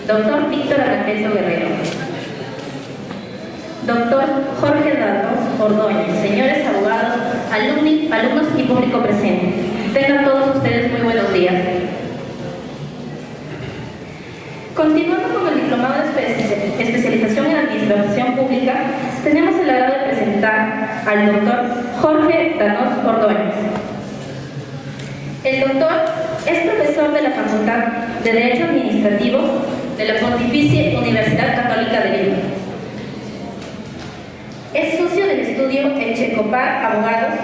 Doctor Víctor Araqueso Guerrero. Doctor Jorge Danos Ordóñez. Señores abogados, alumnos y público presente. Tengan todos ustedes muy buenos días. Continuando con el diplomado de especialización en administración pública, tenemos el agrado de presentar al doctor Jorge Danos Ordóñez. El doctor es profesor de la Facultad de Derecho Administrativo de la Pontificia Universidad Católica de Lima. Es socio del estudio Echecopar Abogados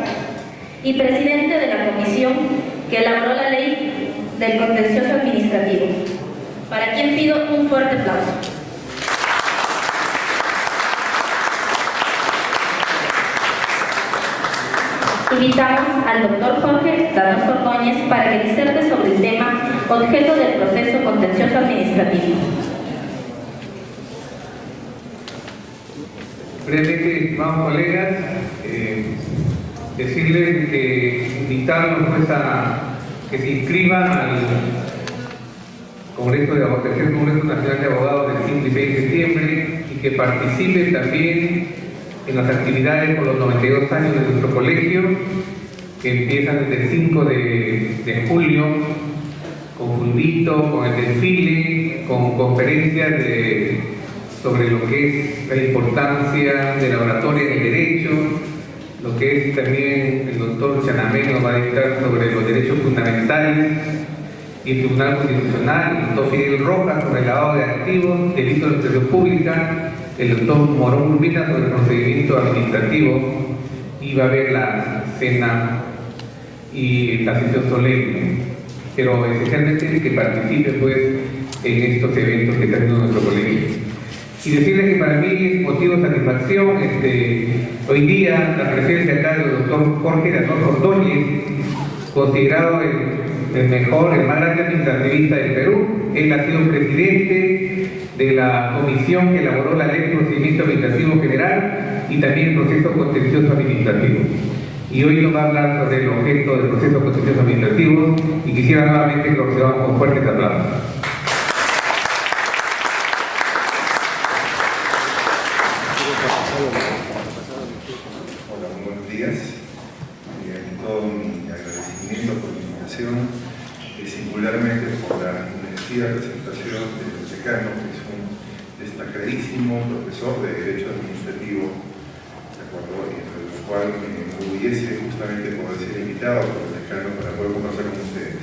y presidente de la comisión que elaboró la ley del contencioso administrativo, para quien pido un fuerte aplauso. Invitamos al doctor Jorge Danos Ordóñez para que diserte sobre el tema objeto del proceso contencioso administrativo. Brevemente, estimados colegas, decirles que invitarlos pues a que se inscriban al Congreso de Abogados, tercer Congreso Nacional de Abogados del 5 y 6 de septiembre, y que participen también en las actividades por los 92 años de nuestro colegio, que empiezan desde el 5 de julio, con fundito, con el desfile, con conferencias sobre lo que es la importancia de la oratoria en el derecho, lo que es también el doctor Chanamé nos va a dictar sobre los derechos fundamentales, y el Tribunal Constitucional, el doctor Fidel Rojas sobre el lavado de activos, delito de administración pública, el doctor Morón Urbina sobre el procedimiento administrativo, y va a haber la cena y la sesión solemne, pero especialmente que participe pues en estos eventos que está haciendo nuestro colegio. Y decirles que para mí es motivo de satisfacción hoy día la presencia acá del doctor Jorge Danos Ordóñez, considerado el mejor, el más grande administrativista del Perú. Él ha sido presidente de la comisión que elaboró la ley de procedimiento administrativo general y también el proceso contencioso administrativo. Y hoy nos va a hablar sobre el objeto del proceso contencioso administrativo, y quisiera nuevamente que lo recibamos con fuertes aplausos. Hola, muy buenos días. Todo mi agradecimiento por la invitación, singularmente por la merecida presentación del decano, que es un destacadísimo profesor de Derecho Administrativo, ¿de acuerdo? Y entre lo cual me enorgullece justamente poder ser invitado por el decano para poder conversar con ustedes.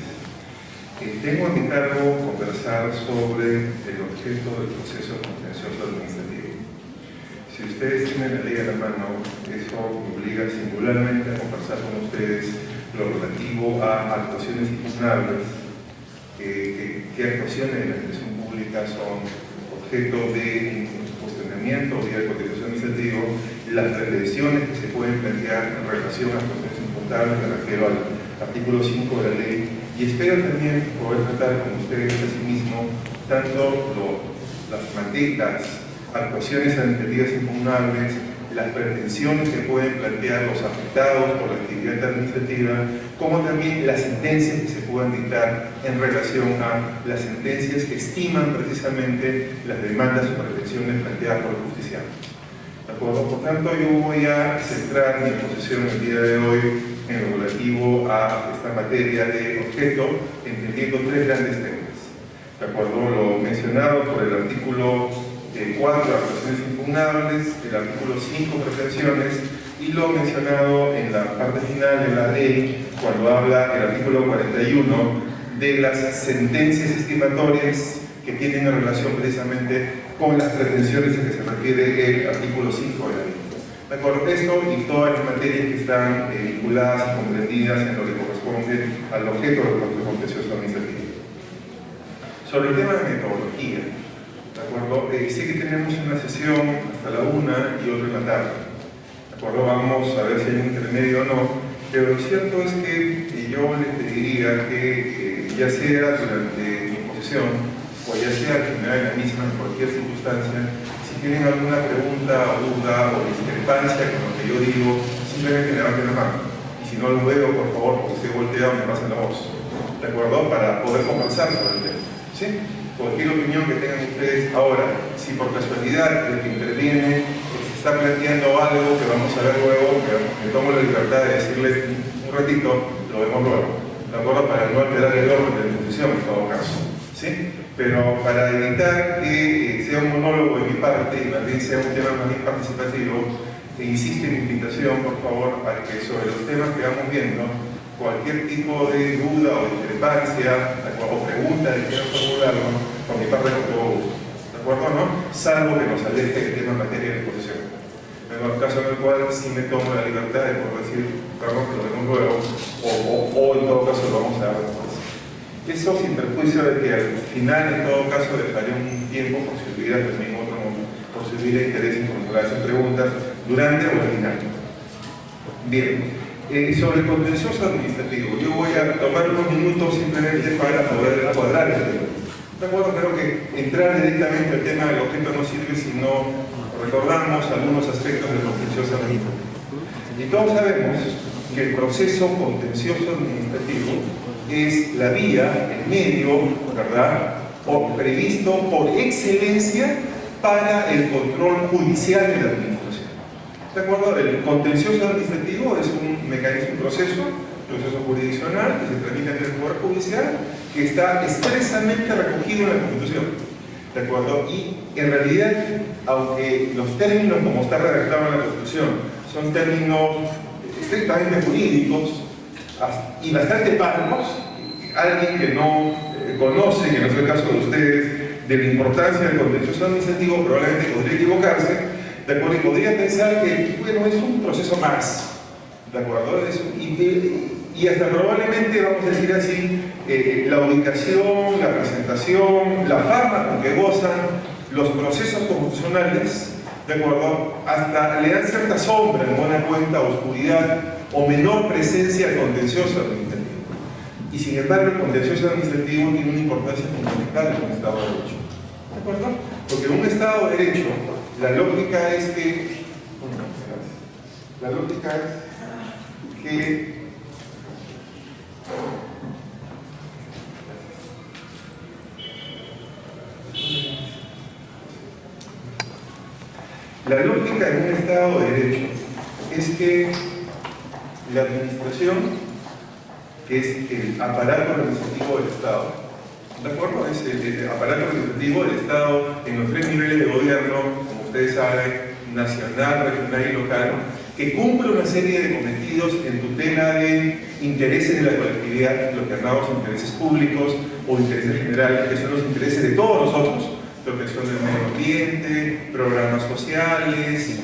Tengo a mi cargo conversar sobre el objeto del proceso contencioso administrativo. Si ustedes tienen la ley a la mano, eso me obliga singularmente a conversar con ustedes lo relativo a actuaciones impugnables, qué actuaciones de la administración pública son objeto de cuestionamiento o de contencioso administrativo, las prevenciones que se pueden plantear en relación a actuaciones impugnables, me refiero al artículo 5 de la ley, y espero también poder tratar con ustedes asimismo tanto las materias, actuaciones administrativas impugnables, las pretensiones que pueden plantear los afectados por la actividad administrativa, como también las sentencias que se puedan dictar en relación a las sentencias que estiman precisamente las demandas o pretensiones planteadas por el justiciable. ¿De acuerdo? Por tanto, yo voy a centrar mi exposición el día de hoy en lo relativo a esta materia de objeto, entendiendo tres grandes temas. ¿De acuerdo? Lo mencionado por el artículo 4, actuaciones impugnables, el artículo 5, pretensiones, y lo mencionado en la parte final de la ley, cuando habla el artículo 41 de las sentencias estimatorias que tienen en relación precisamente con las pretensiones a que se refiere el artículo 5 de la ley. ¿De acuerdo? Esto y todas las materias que están vinculadas y comprendidas en lo que corresponde al objeto del proceso contencioso administrativo. Sobre el tema de metodología, ¿de acuerdo? Sé que tenemos una sesión hasta la 1 y otra en la tarde. ¿De acuerdo? Vamos a ver si hay un intermedio o no. Pero lo cierto es que yo les pediría que, ya sea durante mi exposición o ya sea al final de la misma, en cualquier circunstancia, si tienen alguna pregunta o duda o discrepancia con lo que yo digo, simplemente levanten la mano. Y si no lo veo, por favor, porque estoy volteado, me pasen la voz. ¿De acuerdo? Para poder conversar sobre el tema. ¿Sí? cualquier opinión que tengan ustedes ahora. Si por casualidad el que interviene se está planteando algo que vamos a ver luego, que me tomo la libertad de decirles un ratito, lo vemos luego, ¿de acuerdo? Para no alterar el orden de la discusión en todo caso, ¿sí? Pero para evitar que sea un monólogo de mi parte y más bien sea un tema más bien participativo, insisto en mi invitación, por favor, a que sobre los temas que vamos viendo, cualquier tipo de duda o discrepancia o pregunta que quieran formularlo, por mi parte con todo gusto, ¿de acuerdo? ¿No? Salvo que nos aleje el tema en materia de exposición. En el caso en el cual sí me tomo la libertad de poder decir, perdón, que lo vemos luego, o en todo caso lo vamos a dar después. Eso sin perjuicio de que al final, en todo caso, dejaré un tiempo por si hubiera también otro momento, por si hubiera interés en formularse preguntas durante o al final. Bien, sobre el contencioso administrativo, yo voy a tomar unos minutos simplemente para poder cuadrar el tema. De acuerdo, creo que entrar directamente al tema del objeto no sirve si no recordamos algunos aspectos del contencioso administrativo. Y todos sabemos que el proceso contencioso administrativo es la vía, el medio, ¿verdad?, previsto por excelencia para el control judicial de la administración. ¿De acuerdo? El contencioso administrativo es un mecanismo, un proceso jurisdiccional que se tramita en el Poder Judicial que está expresamente recogido en la Constitución. ¿De acuerdo? Y en realidad, aunque los términos como está redactado en la Constitución son términos estrictamente jurídicos y bastante parcos, alguien que no conoce, que no es el caso de ustedes, de la importancia del contencioso administrativo, probablemente podría equivocarse, ¿de acuerdo? Y podría pensar que, bueno, es un proceso más, ¿de acuerdo? Y hasta probablemente, vamos a decir así, la ubicación, la presentación, la fama con que gozan los procesos constitucionales, ¿de acuerdo?, hasta le dan cierta sombra, en buena cuenta, oscuridad o menor presencia al contencioso administrativo. Y sin embargo, el contencioso administrativo tiene una importancia fundamental en un Estado de Derecho. ¿De acuerdo? Porque en un Estado de Derecho, la lógica es que la lógica en un Estado de Derecho es que la administración, que es el aparato administrativo del Estado, ¿de acuerdo? Es el aparato administrativo del Estado en los 3 niveles de gobierno, como ustedes saben, nacional, regional y local, que cumple una serie de cometidos en tutela de intereses de la colectividad, lo que llamamos intereses públicos o intereses generales, que son los intereses de todos nosotros: protección del medio ambiente, programas sociales,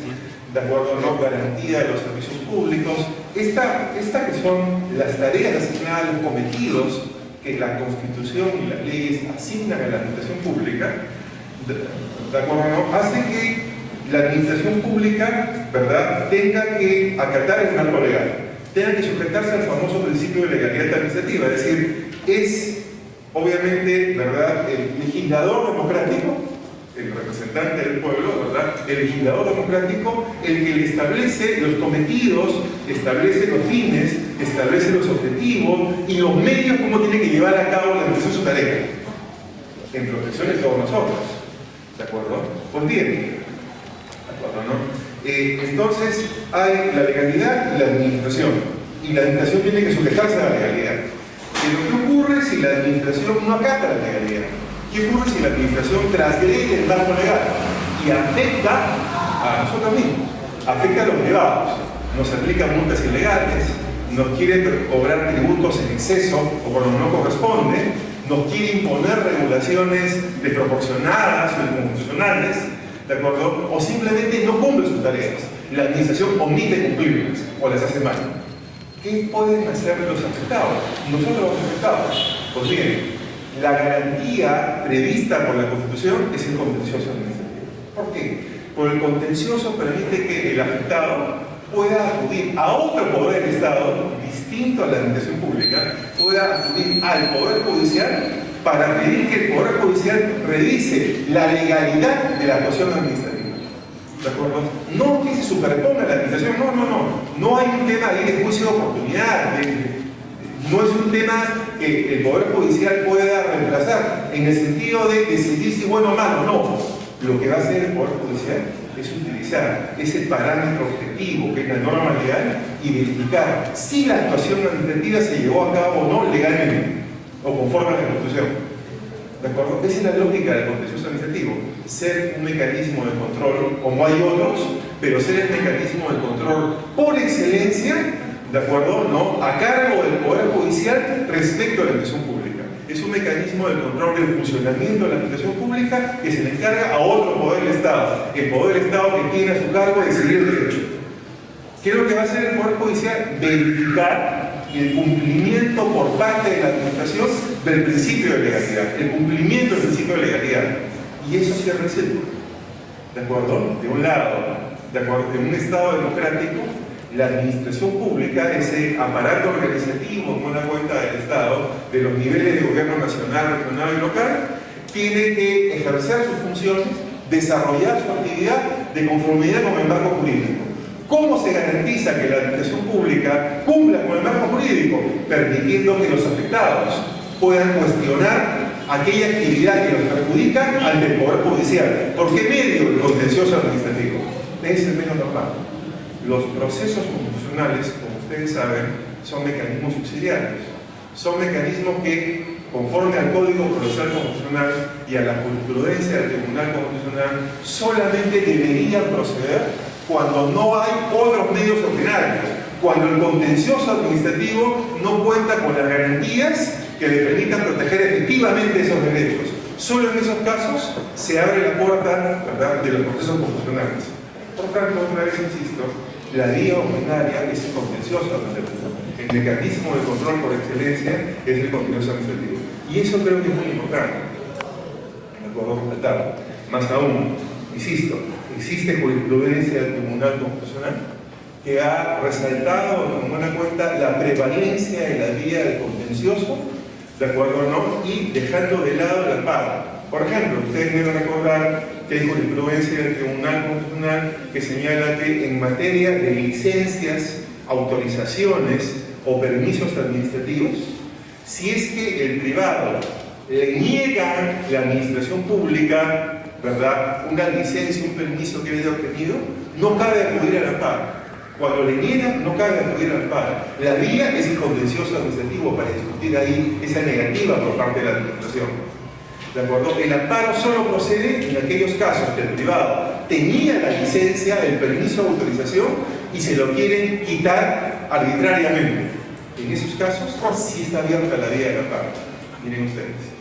de acuerdo, ¿no?, garantía de los servicios públicos. Esta que son las tareas asignadas, los cometidos que la Constitución y las leyes asignan a la administración pública, de acuerdo, ¿no?, hace que la administración pública, ¿verdad?, tenga que acatar el marco legal, tenga que sujetarse al famoso principio de legalidad administrativa, es decir, es obviamente, ¿verdad?, el legislador democrático, el representante del pueblo, ¿verdad?, el legislador democrático, el que le establece los cometidos, establece los fines, establece los objetivos y los medios cómo tiene que llevar a cabo la administración de su tarea, en protección de todos nosotros. ¿De acuerdo? Pues bien, ¿de acuerdo, no? Entonces hay la legalidad y la administración, y la administración tiene que sujetarse a la legalidad. Pero ¿qué ocurre si la administración no acata la legalidad? ¿Qué ocurre si la administración transgrede el marco legal y afecta a nosotros mismos, afecta a los privados, nos aplica multas ilegales, nos quiere cobrar tributos en exceso o cuando no corresponde, nos quiere imponer regulaciones desproporcionadas o inconstitucionales, ¿de acuerdo?, o simplemente no cumple sus tareas, la administración omite cumplirlas o las hace mal? ¿Qué pueden hacer los afectados? Nosotros los afectados. Pues bien, la garantía prevista por la Constitución es el contencioso administrativo. ¿Por qué? Porque el contencioso permite que el afectado pueda acudir a otro poder del Estado, distinto a la administración pública, pueda acudir al Poder Judicial para pedir que el Poder Judicial revise la legalidad de la actuación administrativa. ¿De acuerdo? No que se superponga la administración, no hay un tema ahí de juicio de oportunidad, No es un tema que el Poder Judicial pueda reemplazar, en el sentido de decidir si bueno o malo, no. Lo que va a hacer el Poder Judicial es utilizar ese parámetro objetivo que es la norma legal y verificar si la actuación administrativa se llevó a cabo o no legalmente o conforme a la Constitución. ¿De acuerdo? Esa es la lógica del contencioso administrativo, ser un mecanismo de control, como hay otros, pero ser el mecanismo de control por excelencia, ¿de acuerdo? ¿No? A cargo del Poder Judicial respecto a la administración pública. Es un mecanismo de control del funcionamiento de la administración pública que se le encarga a otro poder del Estado, el poder del Estado que tiene a su cargo decidir el derecho. ¿Qué es lo que va a hacer el Poder Judicial? Verificar el cumplimiento por parte de la administración del principio de legalidad, el cumplimiento del principio de legalidad. Y eso se recibe, ¿de acuerdo? De un lado, ¿de acuerdo? En un Estado democrático, la administración pública, ese aparato organizativo con la cuenta del Estado, de los niveles de gobierno nacional, regional y local, tiene que ejercer sus funciones, desarrollar su actividad de conformidad con el marco jurídico. ¿Cómo se garantiza que la administración pública cumpla con el marco jurídico? Permitiendo que los afectados puedan cuestionar aquella actividad que los perjudica ante el Poder Judicial. ¿Por qué medio? El contencioso administrativo. Es el menos normal. Los procesos constitucionales, como ustedes saben, son mecanismos subsidiarios. Son mecanismos que, conforme al Código Procesal Constitucional y a la jurisprudencia del Tribunal Constitucional, solamente deberían proceder cuando no hay otros medios ordinarios, cuando el contencioso administrativo no cuenta con las garantías que le permitan proteger efectivamente esos derechos. Solo en esos casos se abre la puerta, ¿verdad?, de los procesos constitucionales. Por tanto, otra vez insisto, la vía ordinaria es el contencioso administrativo. El mecanismo de control por excelencia es el contencioso administrativo. Y eso creo que es muy importante. ¿De acuerdo? Faltaba. Más aún, insisto, existe jurisprudencia del Tribunal Constitucional que ha resaltado con buena cuenta la prevalencia de la vía del contencioso, ¿de acuerdo o no? Y dejando de lado el amparo. Por ejemplo, ustedes deben recordar que hay jurisprudencia del Tribunal Constitucional que señala que en materia de licencias, autorizaciones o permisos administrativos, si es que el privado le niega a la administración pública, ¿verdad?, una licencia, un permiso que haya obtenido, no cabe acudir al amparo. Cuando le niegan, no cabe acudir al amparo. La vía es el contencioso administrativo para discutir ahí esa negativa por parte de la administración. ¿De acuerdo? El amparo solo procede en aquellos casos que el privado tenía la licencia, el permiso de autorización y se lo quieren quitar arbitrariamente. En esos casos sí está abierta la vía del amparo. Miren ustedes.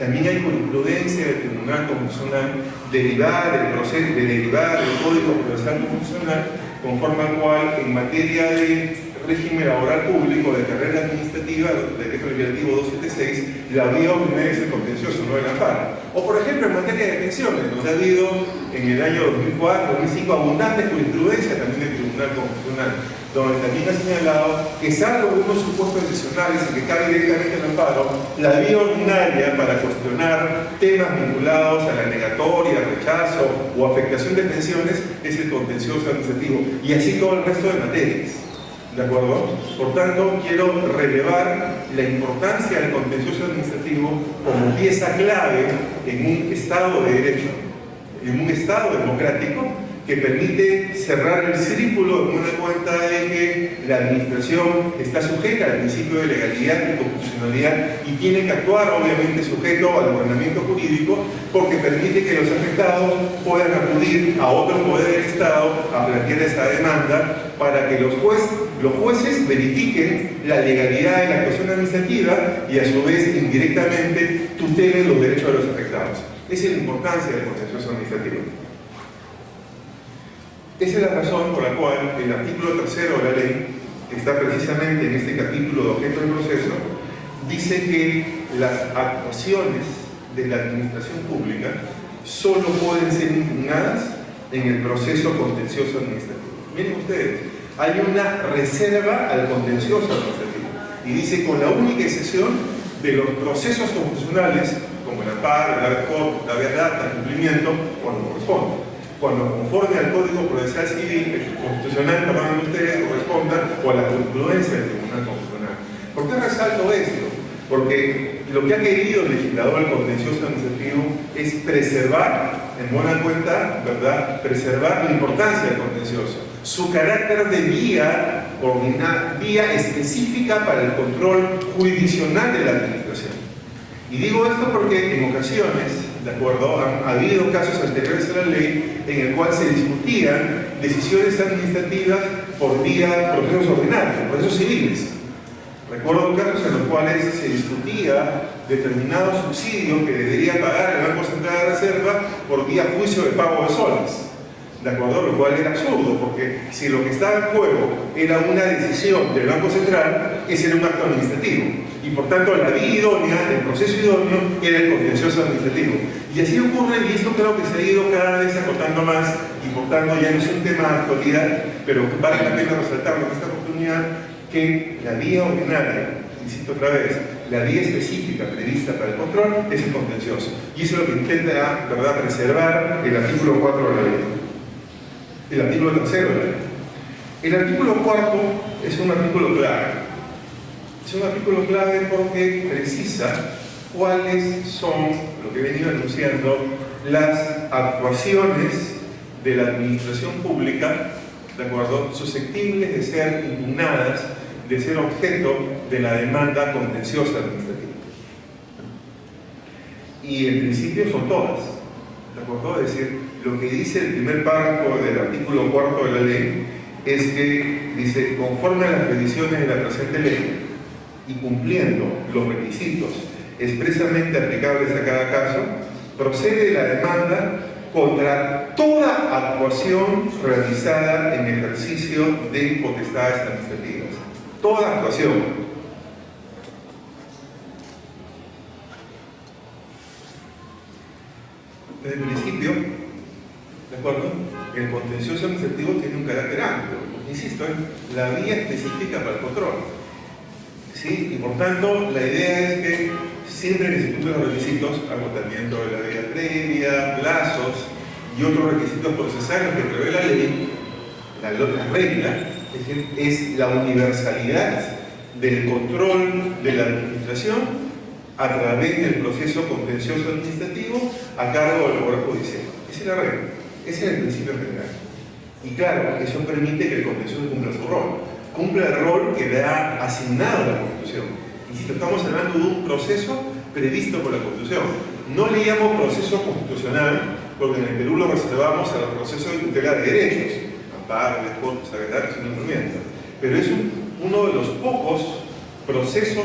También hay jurisprudencia del Tribunal Constitucional derivada del Código Procesal Constitucional, conforme al cual, en materia de régimen laboral público de carrera administrativa, del decreto legislativo 276, la vía ordinaria es el contencioso, no el amparo. O por ejemplo en materia de pensiones, donde ha habido en el año 2004-2005 abundante jurisprudencia también del Tribunal Constitucional, donde también ha señalado que salvo algunos supuestos excepcionales en que cabe directamente el amparo, la vía ordinaria para cuestionar temas vinculados a la negatoria, rechazo o afectación de pensiones es el contencioso administrativo, y así todo el resto de materias. ¿De acuerdo? Por tanto, quiero relevar la importancia del contencioso administrativo como pieza clave en un Estado de Derecho, en un Estado democrático que permite cerrar el círculo de una cuenta de que la administración está sujeta al principio de legalidad y constitucionalidad y tiene que actuar obviamente sujeto al ordenamiento jurídico, porque permite que los afectados puedan acudir a otro poder del Estado a plantear esa demanda para que los jueces verifiquen la legalidad de la actuación administrativa y a su vez indirectamente tutelen los derechos de los afectados. Esa es la importancia del contencioso administrativo. Esa es la razón por la cual el artículo 3 de la ley, que está precisamente en este capítulo de objeto del proceso, dice que las actuaciones de la administración pública solo pueden ser impugnadas en el proceso contencioso administrativo. Miren ustedes, hay una reserva al contencioso administrativo y dice con la única excepción de los procesos constitucionales como el amparo, el habeas data, el cumplimiento, cuando corresponde. Cuando conforme al Código Procesal Civil, el constitucional, perdón ustedes, corresponda o a la jurisprudencia del Tribunal Constitucional. Porque qué resalto esto? Porque lo que ha querido el legislador del contencioso administrativo es preservar, en buena cuenta, ¿verdad?, preservar la importancia del contencioso, su carácter de vía específica para el control jurisdiccional de la administración. Y digo esto porque en ocasiones, ¿de acuerdo?, ha habido casos anteriores a la ley en el cual se discutían decisiones administrativas por vía procesos ordinarios, procesos civiles. Recuerdo casos en los cuales se discutía determinado subsidio que debería pagar el Banco Central de Reserva por vía juicio de pago de soles. ¿De acuerdo? Lo cual era absurdo, porque si lo que estaba en juego era una decisión del Banco Central, ese era un acto administrativo. Y por tanto, la vía idónea, el proceso idóneo, era el contencioso administrativo. Y así ocurre, y esto creo que se ha ido cada vez acotando más, y por tanto ya no es un tema de actualidad, pero vale la pena resaltarlo en esta oportunidad, que la vía ordinaria, insisto otra vez, la vía específica prevista para el control es el contencioso. Y eso es lo que intenta, ¿verdad?, preservar el artículo 4 de la ley. El artículo 3 de la ley. El artículo 4 es un artículo clave. Es un artículo clave porque precisa cuáles son, lo que he venido anunciando, las actuaciones de la administración pública, ¿de acuerdo?, susceptibles de ser impugnadas, de ser objeto de la demanda contenciosa administrativa. Y en principio son todas, ¿de acuerdo? Es decir, lo que dice el primer párrafo del artículo 4 de la ley es que dice, conforme a las previsiones de la presente ley y cumpliendo los requisitos expresamente aplicables a cada caso, procede la demanda contra toda actuación realizada en ejercicio de potestades administrativas. Toda actuación. Desde el principio, ¿de acuerdo?, el contencioso administrativo tiene un carácter amplio. Insisto, es la vía específica para el control. ¿Sí? Y por tanto, la idea es que siempre que se cumplen los requisitos, agotamiento de la vía previa, plazos y otros requisitos procesales que prevé la ley, la regla, es decir, es la universalidad del control de la administración a través del proceso contencioso administrativo a cargo del Poder Judicial. Esa es la regla, ese es el principio general. Y claro, eso permite que el contencioso cumpla su rol. Cumple el rol que le ha asignado la Constitución. Insisto, estamos hablando de un proceso previsto por la Constitución. No le llamo proceso constitucional porque en el Perú lo reservamos a los procesos de tutela de derechos, amparo, despojo, sagradarios y nombramiento. Pero es uno de los pocos procesos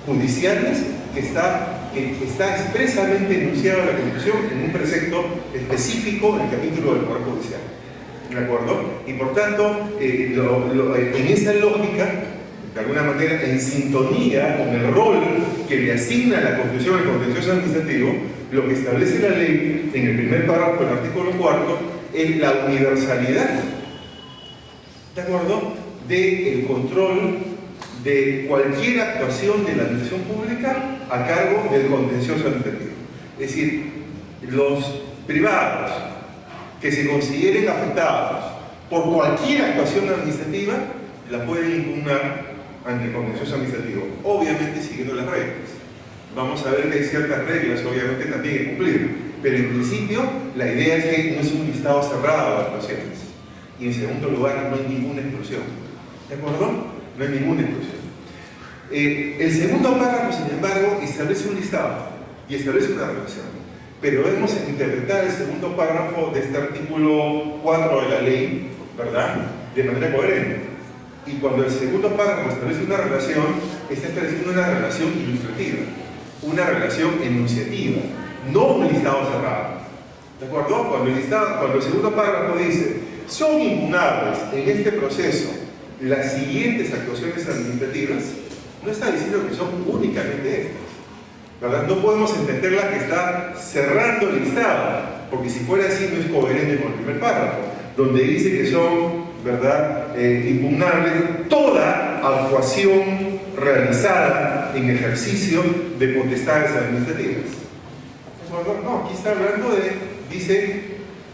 judiciales que está expresamente enunciado en la Constitución en un precepto específico en el capítulo del Poder Judicial. ¿De acuerdo? Y por tanto, en esa lógica, de alguna manera, en sintonía con el rol que le asigna la Constitución al contencioso administrativo, lo que establece la ley en el primer párrafo del artículo 4 es la universalidad, ¿de acuerdo?, del control de cualquier actuación de la administración pública a cargo del contencioso administrativo. Es decir, los privados que se consideren afectados por cualquier actuación administrativa la pueden impugnar ante el contencioso administrativo, obviamente siguiendo las reglas. Vamos a ver que hay ciertas reglas, obviamente, también que cumplir, pero en principio la idea es que no es un listado cerrado de actuaciones. Y en segundo lugar, no hay ninguna exclusión. ¿De acuerdo? No hay ninguna exclusión. El segundo párrafo, sin embargo, establece un listado y establece una relación. Pero debemos interpretar el segundo párrafo de este artículo 4 de la ley, ¿verdad?, de manera coherente. Y cuando el segundo párrafo establece una relación, está estableciendo una relación ilustrativa, una relación enunciativa, no un listado cerrado. ¿De acuerdo? Cuando el segundo párrafo dice, son impugnables en este proceso las siguientes actuaciones administrativas, no está diciendo que son únicamente estas, ¿verdad? No podemos entenderla que está cerrando el listado, porque si fuera así no es coherente con el primer párrafo, donde dice que son, ¿verdad?, impugnables toda actuación realizada en ejercicio de potestades administrativas. No, aquí está hablando de, dice,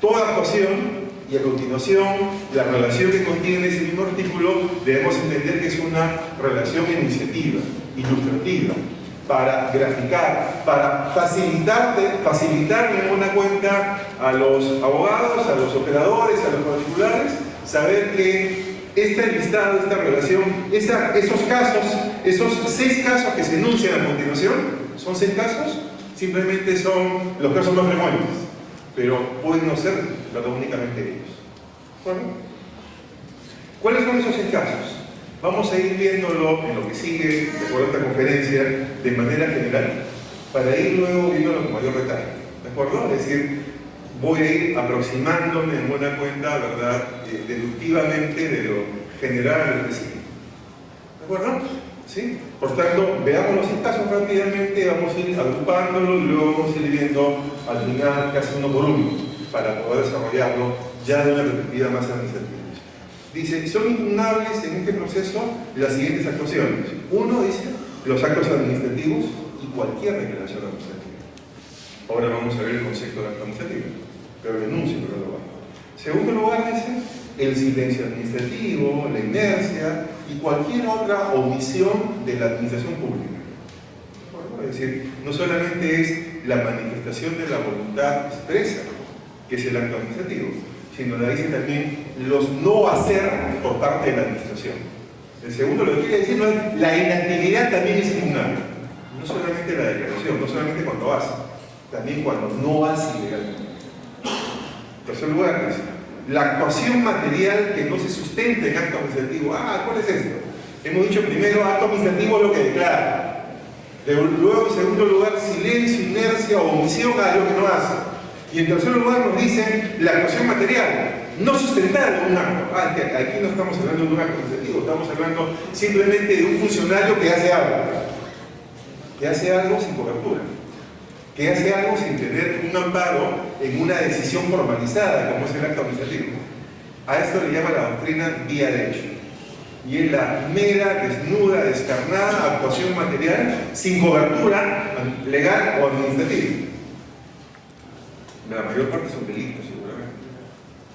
toda actuación, Y a continuación, la relación que contiene ese mismo artículo debemos entender que es una relación enunciativa, ilustrativa, para graficar, para facilitarle en una cuenta a los abogados, a los operadores, a los particulares, saber que este listado, esta relación, esos casos, esos 6 casos que se enuncian a continuación, son 6 casos, simplemente son los casos más frecuentes, pero pueden no ser únicamente ellos. Bueno, ¿cuáles son esos 6 casos? Vamos a ir viéndolo en lo que sigue, de acuerdo a esta conferencia, de manera general, para ir luego viéndolo con mayor detalle. ¿De acuerdo? Es decir, voy a ir aproximándome en buena cuenta, ¿verdad?, deductivamente de lo general a lo específico. ¿De acuerdo? ¿Sí? Por tanto, veamos los 6 casos rápidamente, vamos a ir agrupándolo y luego vamos a ir viendo al final casi uno por uno, para poder desarrollarlo ya de una perspectiva más administrativa. Dice, son impugnables en este proceso las siguientes actuaciones. Uno, dice, los actos administrativos y cualquier declaración administrativa. Ahora vamos a ver el concepto de acto administrativo, pero el enuncio, pero lo bajo. Segundo lugar, dice, el silencio administrativo, la inercia y cualquier otra omisión de la administración pública. Es decir, no solamente es la manifestación de la voluntad expresa, que es el acto administrativo, sino le dice también los no hacer por parte de la administración. El segundo, lo que quiere decir, no es, la inactividad también es impugnable. No solamente la declaración, no solamente cuando hace, también cuando no hace ilegalmente. En tercer lugar, dice, la actuación material que no se sustenta en acto administrativo. ¿Cuál es esto? Hemos dicho primero, acto administrativo lo que declara. Luego, en segundo lugar, silencio, inercia o omisión a lo que no hace. Y en tercer lugar nos dicen la actuación material, no sustentada en un acto. Aquí no estamos hablando de un acto administrativo, estamos hablando simplemente de un funcionario que hace algo sin cobertura, que hace algo sin tener un amparo en una decisión formalizada, como es el acto administrativo. A esto le llama la doctrina vía de hecho. Y es la mera, desnuda, descarnada actuación material sin cobertura legal o administrativa. La mayor parte son delitos, seguramente.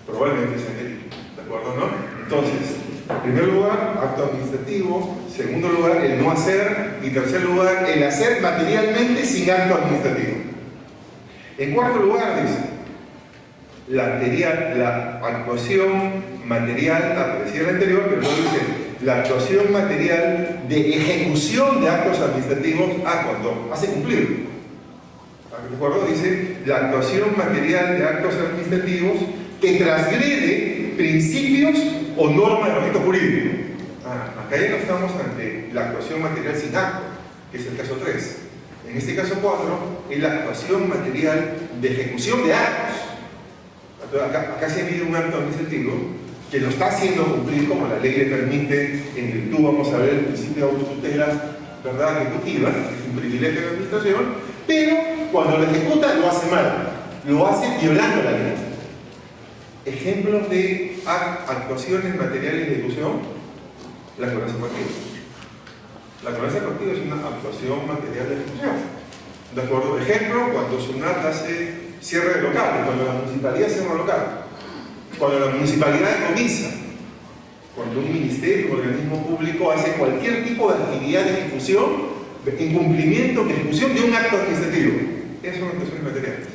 Probablemente sean delitos, ¿de acuerdo, no? Entonces, en primer lugar, acto administrativo. Segundo lugar, el no hacer. Y tercer lugar, el hacer materialmente sin acto administrativo. En cuarto lugar, dice, la actuación material, aparecía la anterior, pero luego dice, la actuación material de ejecución de actos administrativos cuando hace cumplir. ¿De acuerdo? Dice, la actuación material de actos administrativos que transgrede principios o normas del objeto jurídico. Acá ya no estamos ante la actuación material sin acto, que es el caso 3. En este caso 4, es la actuación material de ejecución de actos. Acá se mide un acto administrativo que lo está haciendo cumplir como la ley le permite, en virtud, vamos a ver, el principio de autotutela, ¿verdad?, ejecutiva, que es un privilegio de la administración, pero cuando lo ejecuta lo hace mal, lo hace violando la ley. Ejemplos de actuaciones materiales de ejecución: la cobranza coactiva. La cobranza coactiva es una actuación material de ejecución. ¿De acuerdo? Ejemplo, cuando SUNAT hace cierre de local, cuando la municipalidad cierra local, cuando la municipalidad decomisa, cuando un ministerio o organismo público hace cualquier tipo de actividad de ejecución, incumplimiento de ejecución de un acto administrativo. Esas son actuaciones materiales.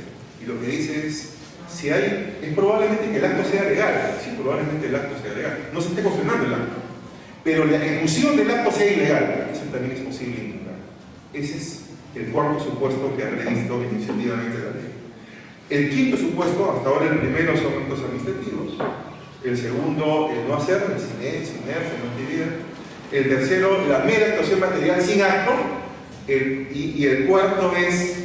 Y lo que dice es, si es probablemente que el acto sea legal, sí, probablemente el acto sea legal, no se esté cuestionando el acto, pero la ejecución del acto sea ilegal, eso también es posible impugnar. Ese es el cuarto supuesto que ha previsto iniciativamente la ley. El quinto supuesto, hasta ahora el primero son actos administrativos, el segundo, el no hacer, el silencio, inercia, no actividad. El tercero, la mera actuación material sin acto. Y el cuarto es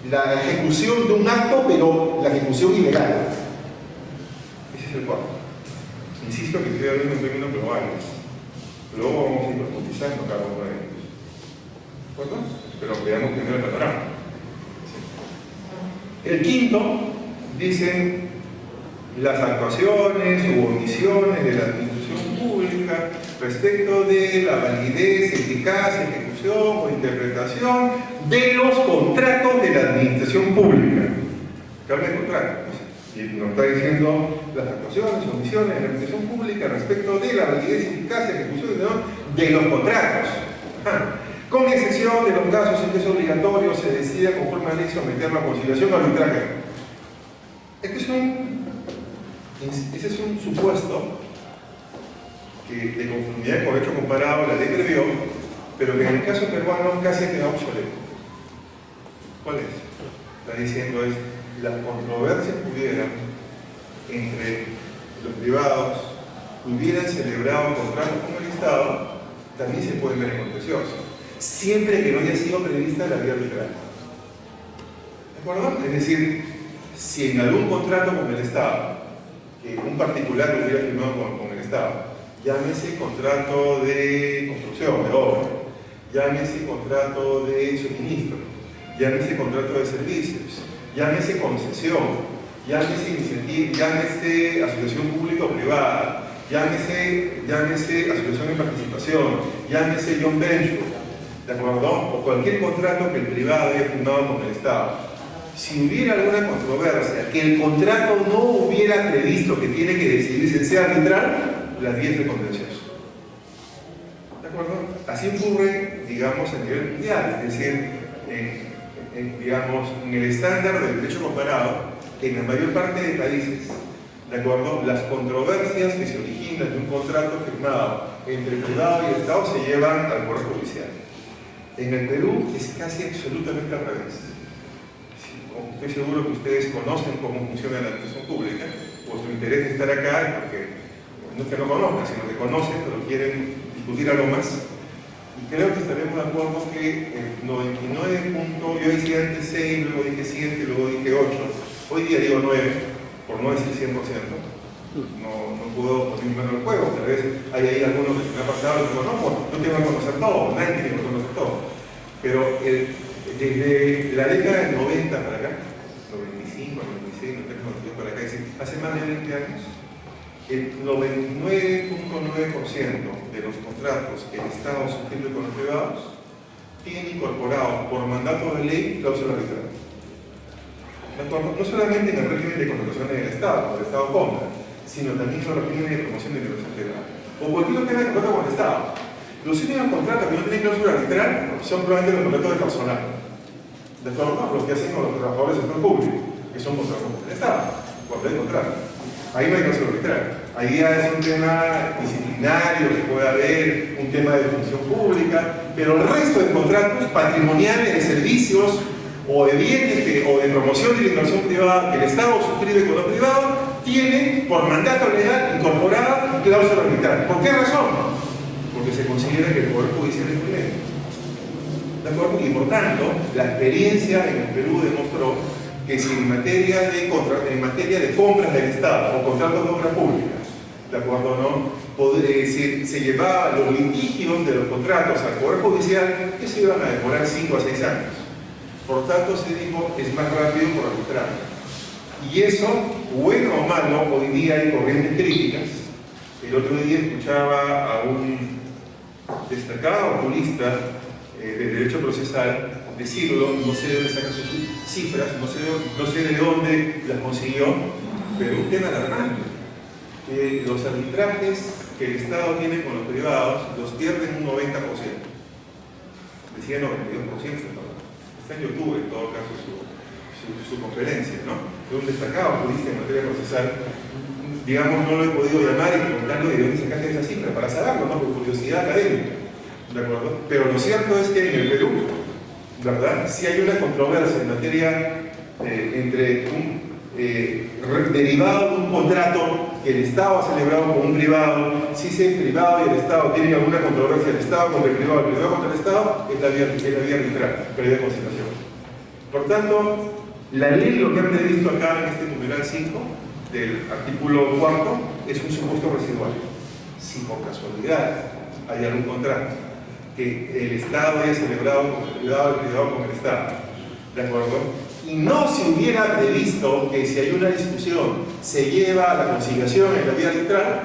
la ejecución de un acto, pero la ejecución ilegal. Ese es el cuarto. Insisto que estoy hablando en términos globales. Luego vamos a ir profundizando cada uno de ellos. ¿De acuerdo? Pero veamos primero el panorama. El quinto, dicen las actuaciones u omisiones de la administración pública respecto de la validez, eficacia, ejecución o interpretación de los contratos de la administración pública. ¿Qué habla de contratos? Y nos está diciendo las actuaciones, omisiones en la administración pública respecto de la validez, eficacia, ejecución de los contratos. Con excepción de los casos en que es obligatorio se decida conforme a ley someter la conciliación o arbitraje. Ese es un supuesto que de conformidad con hecho comparado la ley previó, pero que en el caso peruano casi ha quedado obsoleto. ¿Cuál es? Está diciendo es, las controversias que hubieran entre los privados que hubieran celebrado contratos con el Estado, también se pueden ver en contencioso, siempre que no haya sido prevista la vía arbitral. ¿De acuerdo? Es decir, si en algún contrato con el Estado, que un particular lo hubiera firmado con el Estado, llámese contrato de construcción, de obra, llámese contrato de suministro, llámese contrato de servicios, llámese concesión, llámese iniciativa, llámese asociación pública o privada, llámese asociación de participación, llámese joint venture, ¿de acuerdo? O cualquier contrato que el privado haya firmado con el Estado. Si hubiera alguna controversia, que el contrato no hubiera previsto que tiene que decidirse en sea arbitral, las vías de contencioso. ¿De acuerdo? Así ocurre, digamos, a nivel mundial, es decir, digamos, en el estándar del derecho comparado, en la mayor parte de países, ¿de acuerdo? Las controversias que se originan de un contrato firmado entre el privado y el Estado se llevan al Poder Judicial. En el Perú es casi absolutamente al revés. Estoy seguro que ustedes conocen cómo funciona la administración pública, vuestro interés de estar acá es porque no es que no conozcan, sino que conocen, pero quieren discutir algo más. Y creo que estaremos de acuerdo que el 99 puntos, yo decía antes 6, luego dije 7, luego dije 8, hoy día digo 9, por no decir 100%. No puedo poner mi mano en el juego, tal vez hay ahí algunos que me ha pasado y digo, no tengo que conocer todo, nadie tiene que conocer todo. Pero desde la década del 90 para acá, 95, 96, 93, 92 para acá, es decir, hace más de 20 años, el 99.9% de los contratos que el Estado suscribe con los privados tiene incorporado por mandato de ley cláusula arbitral. No solamente en el régimen de contratación del Estado, el Estado compra, sino también en los regímenes de promoción de inversión privada. O cualquier otro tema de contrato con el Estado. Los únicos contratos que no tienen cláusula arbitral son probablemente los contratos de personal. De acuerdo, los que hacen con los trabajadores del sector público, que son contratos con el Estado, cuando hay contrato. Ahí no hay cláusula arbitral. Ahí ya es un tema disciplinario que puede haber, un tema de función pública, pero el resto de contratos patrimoniales, de servicios o de bienes o de promoción de la inversión privada que el Estado suscribe con los privados, tienen por mandato legal incorporada cláusula arbitral. ¿Por qué razón? Porque se considera que el Poder Judicial es pleno. ¿De acuerdo? Y por tanto, la experiencia en el Perú demostró que si en materia de compras del Estado o contratos de obra pública, ¿de acuerdo? ¿No? Se llevaba los litigios de los contratos al Poder Judicial, que se iban a demorar 5 a 6 años. Por tanto, se dijo, es más rápido por arbitrar. Y eso, bueno o malo, hoy día hay corrientes críticas. El otro día escuchaba a un destacado jurista de derecho procesal decirlo, no sé de dónde saca sus cifras, no sé de dónde las consiguió, pero un tema alarmante. Los arbitrajes que el Estado tiene con los privados los pierden un 90%. Decía 92%, ¿no? Está en YouTube, en todo caso, su conferencia, ¿no? De un destacado jurista en materia procesal. Digamos, no lo he podido llamar y preguntarle de dónde sacaste esa cifra, para saberlo, ¿no? Por curiosidad académica, ¿de acuerdo? Pero lo cierto es que en el Perú, ¿verdad? Si hay una controversia en materia derivado de un contrato que el Estado ha celebrado con un privado, si ese privado y el Estado tienen alguna controversia, el Estado contra el privado contra el Estado, es la vía arbitral, previa conciliación. Por tanto, la ley lo que han previsto acá en este numeral 5 del artículo 4 es un supuesto residual. Si por casualidad hay algún contrato que el Estado haya celebrado con el privado con el Estado, ¿de acuerdo? Y no se hubiera previsto que si hay una discusión se lleva a la conciliación en la vía arbitral,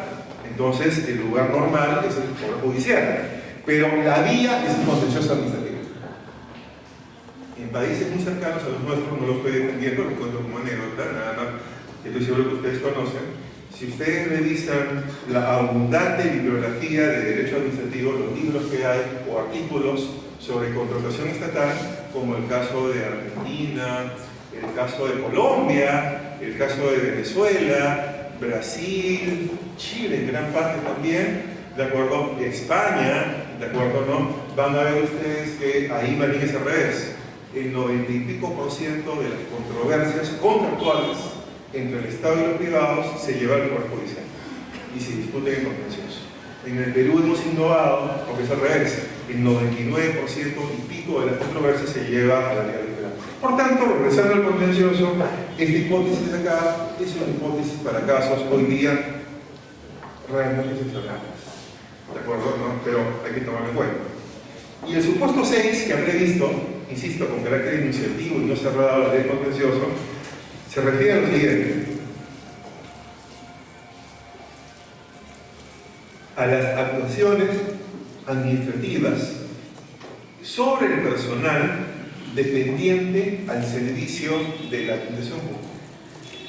entonces el lugar normal es el Poder Judicial. Pero la vía es el contencioso administrativo. En países muy cercanos a los nuestros, no lo estoy defendiendo, lo cuento como anécdota, nada más, estoy seguro que ustedes conocen, Si ustedes revisan la abundante bibliografía de derecho administrativo, los libros que hay o artículos sobre contratación estatal, como el caso de Argentina, el caso de Colombia, el caso de Venezuela, Brasil, Chile en gran parte también, ¿de acuerdo? España, ¿de acuerdo? ¿No? Van a ver ustedes que ahí más bien es al revés. El 90 y pico % de las controversias contractuales entre el Estado y los privados se lleva al Poder Judicial y se discuten en contencioso. En el Perú hemos innovado, porque es al revés, el 99% y pico de las controversias se lleva a la vía legal. Por tanto, regresando al contencioso, esta hipótesis de acá es una hipótesis para casos hoy día realmente excepcionales. ¿De acuerdo? ¿No? Pero hay que tomarlo en cuenta. Y el supuesto 6 que ha previsto, insisto, con carácter iniciativo y no cerrado a la ley de contencioso, se refiere a lo siguiente: a las actuaciones administrativas sobre el personal dependiente al servicio de la administración pública.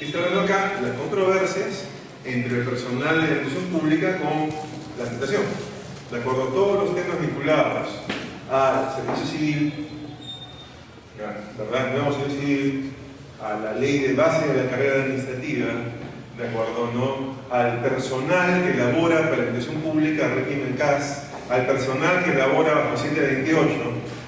Está hablando acá las controversias entre el personal de la administración pública con la administración. De acuerdo a todos los temas vinculados al servicio civil, ¿verdad? Nuevo servicio civil, a la ley de base de la carrera administrativa, ¿de acuerdo? ¿No? Al personal que labora para la administración pública, régimen CAS, al personal que labora bajo 728,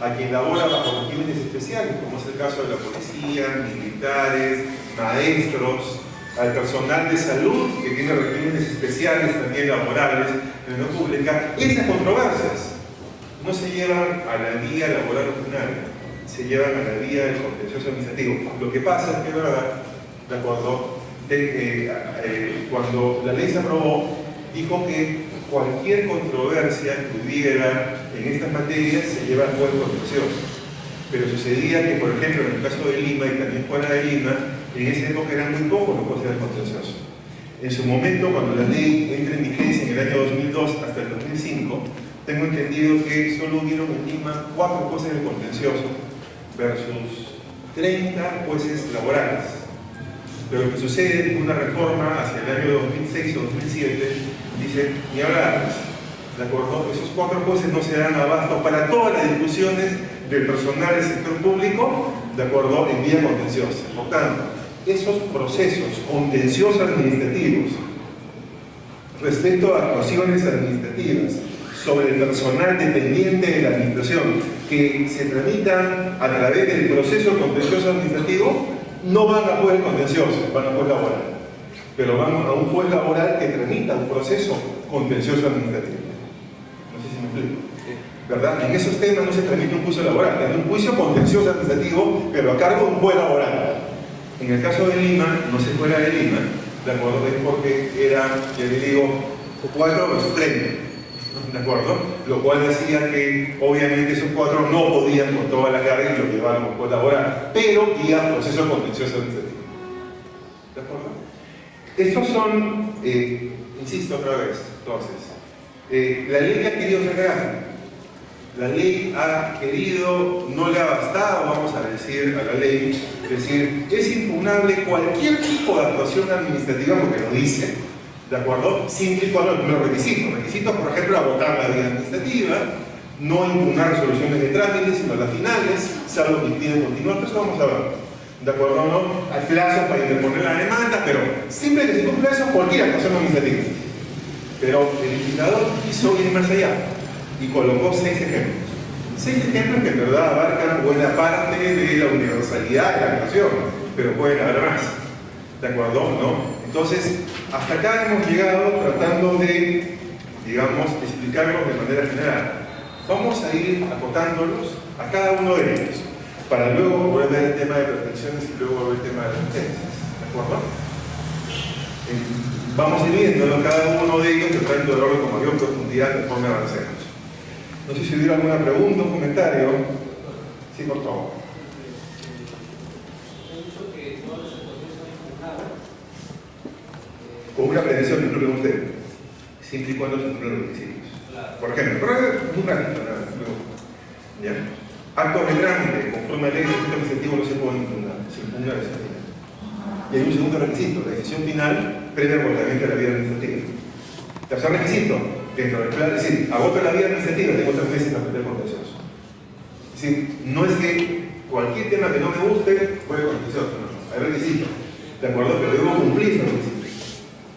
a quien labora bajo regímenes especiales, como es el caso de la policía, militares, maestros, al personal de salud que tiene regímenes especiales también laborales en la pública. Esas controversias no se llevan a la vía laboral ordinaria, se llevan a la vía del contencioso administrativo. Lo que pasa es que, ¿verdad? De acuerdo, cuando la ley se aprobó, dijo que cualquier controversia que hubiera en estas materias se lleva al juez contencioso. Pero sucedía que, por ejemplo, en el caso de Lima y también fuera de Lima, en esa época eran muy pocos los jueces contenciosos. En su momento, cuando la ley entra en vigencia en el año 2002 hasta el 2005, tengo entendido que solo hubieron en Lima 4 jueces de contencioso versus 30 jueces laborales. Pero lo que sucede es que una reforma hacia el año 2006 o 2007 dice, ni hablar, ¿de acuerdo? Esos 4 jueces no se dan abasto para todas las discusiones del personal del sector público, ¿de acuerdo? En vía contenciosa. Por tanto, esos procesos contenciosos administrativos respecto a actuaciones administrativas sobre el personal dependiente de la administración que se tramitan a través del proceso contencioso administrativo no van a juez contencioso, van a juez laboral, pero van a un juez laboral que tramita un proceso contencioso administrativo. No sé si me explico, ¿verdad? En esos temas no se tramita un juicio laboral, es un juicio contencioso administrativo, pero a cargo de un juez laboral. En el caso de Lima, no se fuera de Lima, ¿de acuerdo? Es porque era, ya le digo, 4 versus 30. ¿De acuerdo? Lo cual decía que obviamente esos 4 no podían con toda la carga y lo llevaban como juez laboral, pero guía proceso contencioso administrativo. ¿De acuerdo? Estos son, insisto otra vez, entonces, la ley ha querido sacar. La ley ha querido, no le ha bastado, vamos a decir, a la ley, es decir, es impugnable cualquier tipo de actuación administrativa, porque lo dice, ¿de acuerdo? Siempre y cuando los requisitos. Requisitos, por ejemplo, agotar la vía administrativa, no impugnar resoluciones de trámites, sino las finales, salvo que impiden continuar, eso vamos a ver. ¿De acuerdo? ¿No? Hay plazos para interponer la demanda, pero siempre que se cumpla eso, cualquier actuación administrativa. Pero el legislador quiso ir más allá y colocó 6 ejemplos. 6 ejemplos que en verdad abarcan buena parte de la universalidad de la actuación, pero pueden haber más. ¿De acuerdo? ¿No? Entonces, hasta acá hemos llegado tratando de, digamos, explicarlos de manera general. Vamos a ir acotándolos a cada uno de ellos, para luego volver a ver el tema de protecciones y luego volver el tema de las licencias. ¿De acuerdo? Vamos a ir viendo cada uno de ellos, tratando de verlo con mayor profundidad conforme avancemos. No sé si hubiera alguna pregunta o comentario. Sí, por favor. Con una prevención, no lo pregunté, siempre y cuando se cumplan los requisitos. Por ejemplo, un ratito, nada, ¿ya? Actos de trámite, conforme a la ley de decreto administrativo, no se pueden impugnar, se impugna la decisión final. Y hay un segundo requisito, la decisión final previo agotamiento de la vía administrativa. Tercer requisito, dentro del plan, es decir, agoto la vía administrativa, tengo 3 meses para meter contencioso. Es decir, no es que cualquier tema que no me guste, voy a contencioso, no, hay requisitos, ¿de acuerdo? Pero debo cumplir esos requisitos.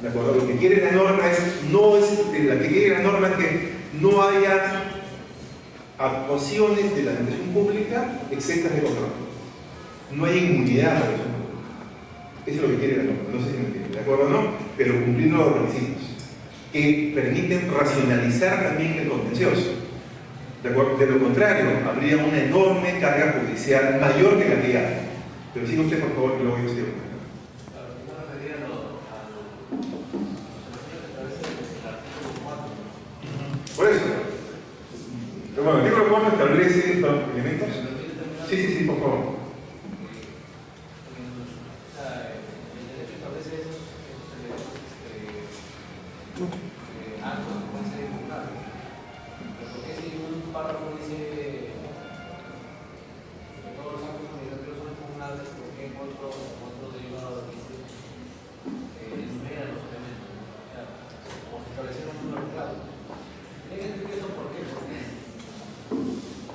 ¿De acuerdo? Lo que quiere la norma es, la que quiere la norma es que no haya actuaciones de la administración pública exentas de control. No hay inmunidad para eso. Eso es lo que quiere la norma, no sé si me entiende, ¿de acuerdo o no? Pero cumpliendo los requisitos que permiten racionalizar también el contencioso. ¿De acuerdo? De lo contrario, habría una enorme carga judicial mayor que la que hay. Pero siga usted, por favor, que luego yo sigo. Por eso. Pero bueno, el artículo 4 establece los elementos. Sí, por favor. Actos que pueden ser impugnables. Pero ¿por qué si un párrafo dice que todos los actos administrativos son impugnables, por qué en otro derivado dice enumeran los elementos? O sea, como si estableciera un número claro. Tienen que explicar eso por qué. Porque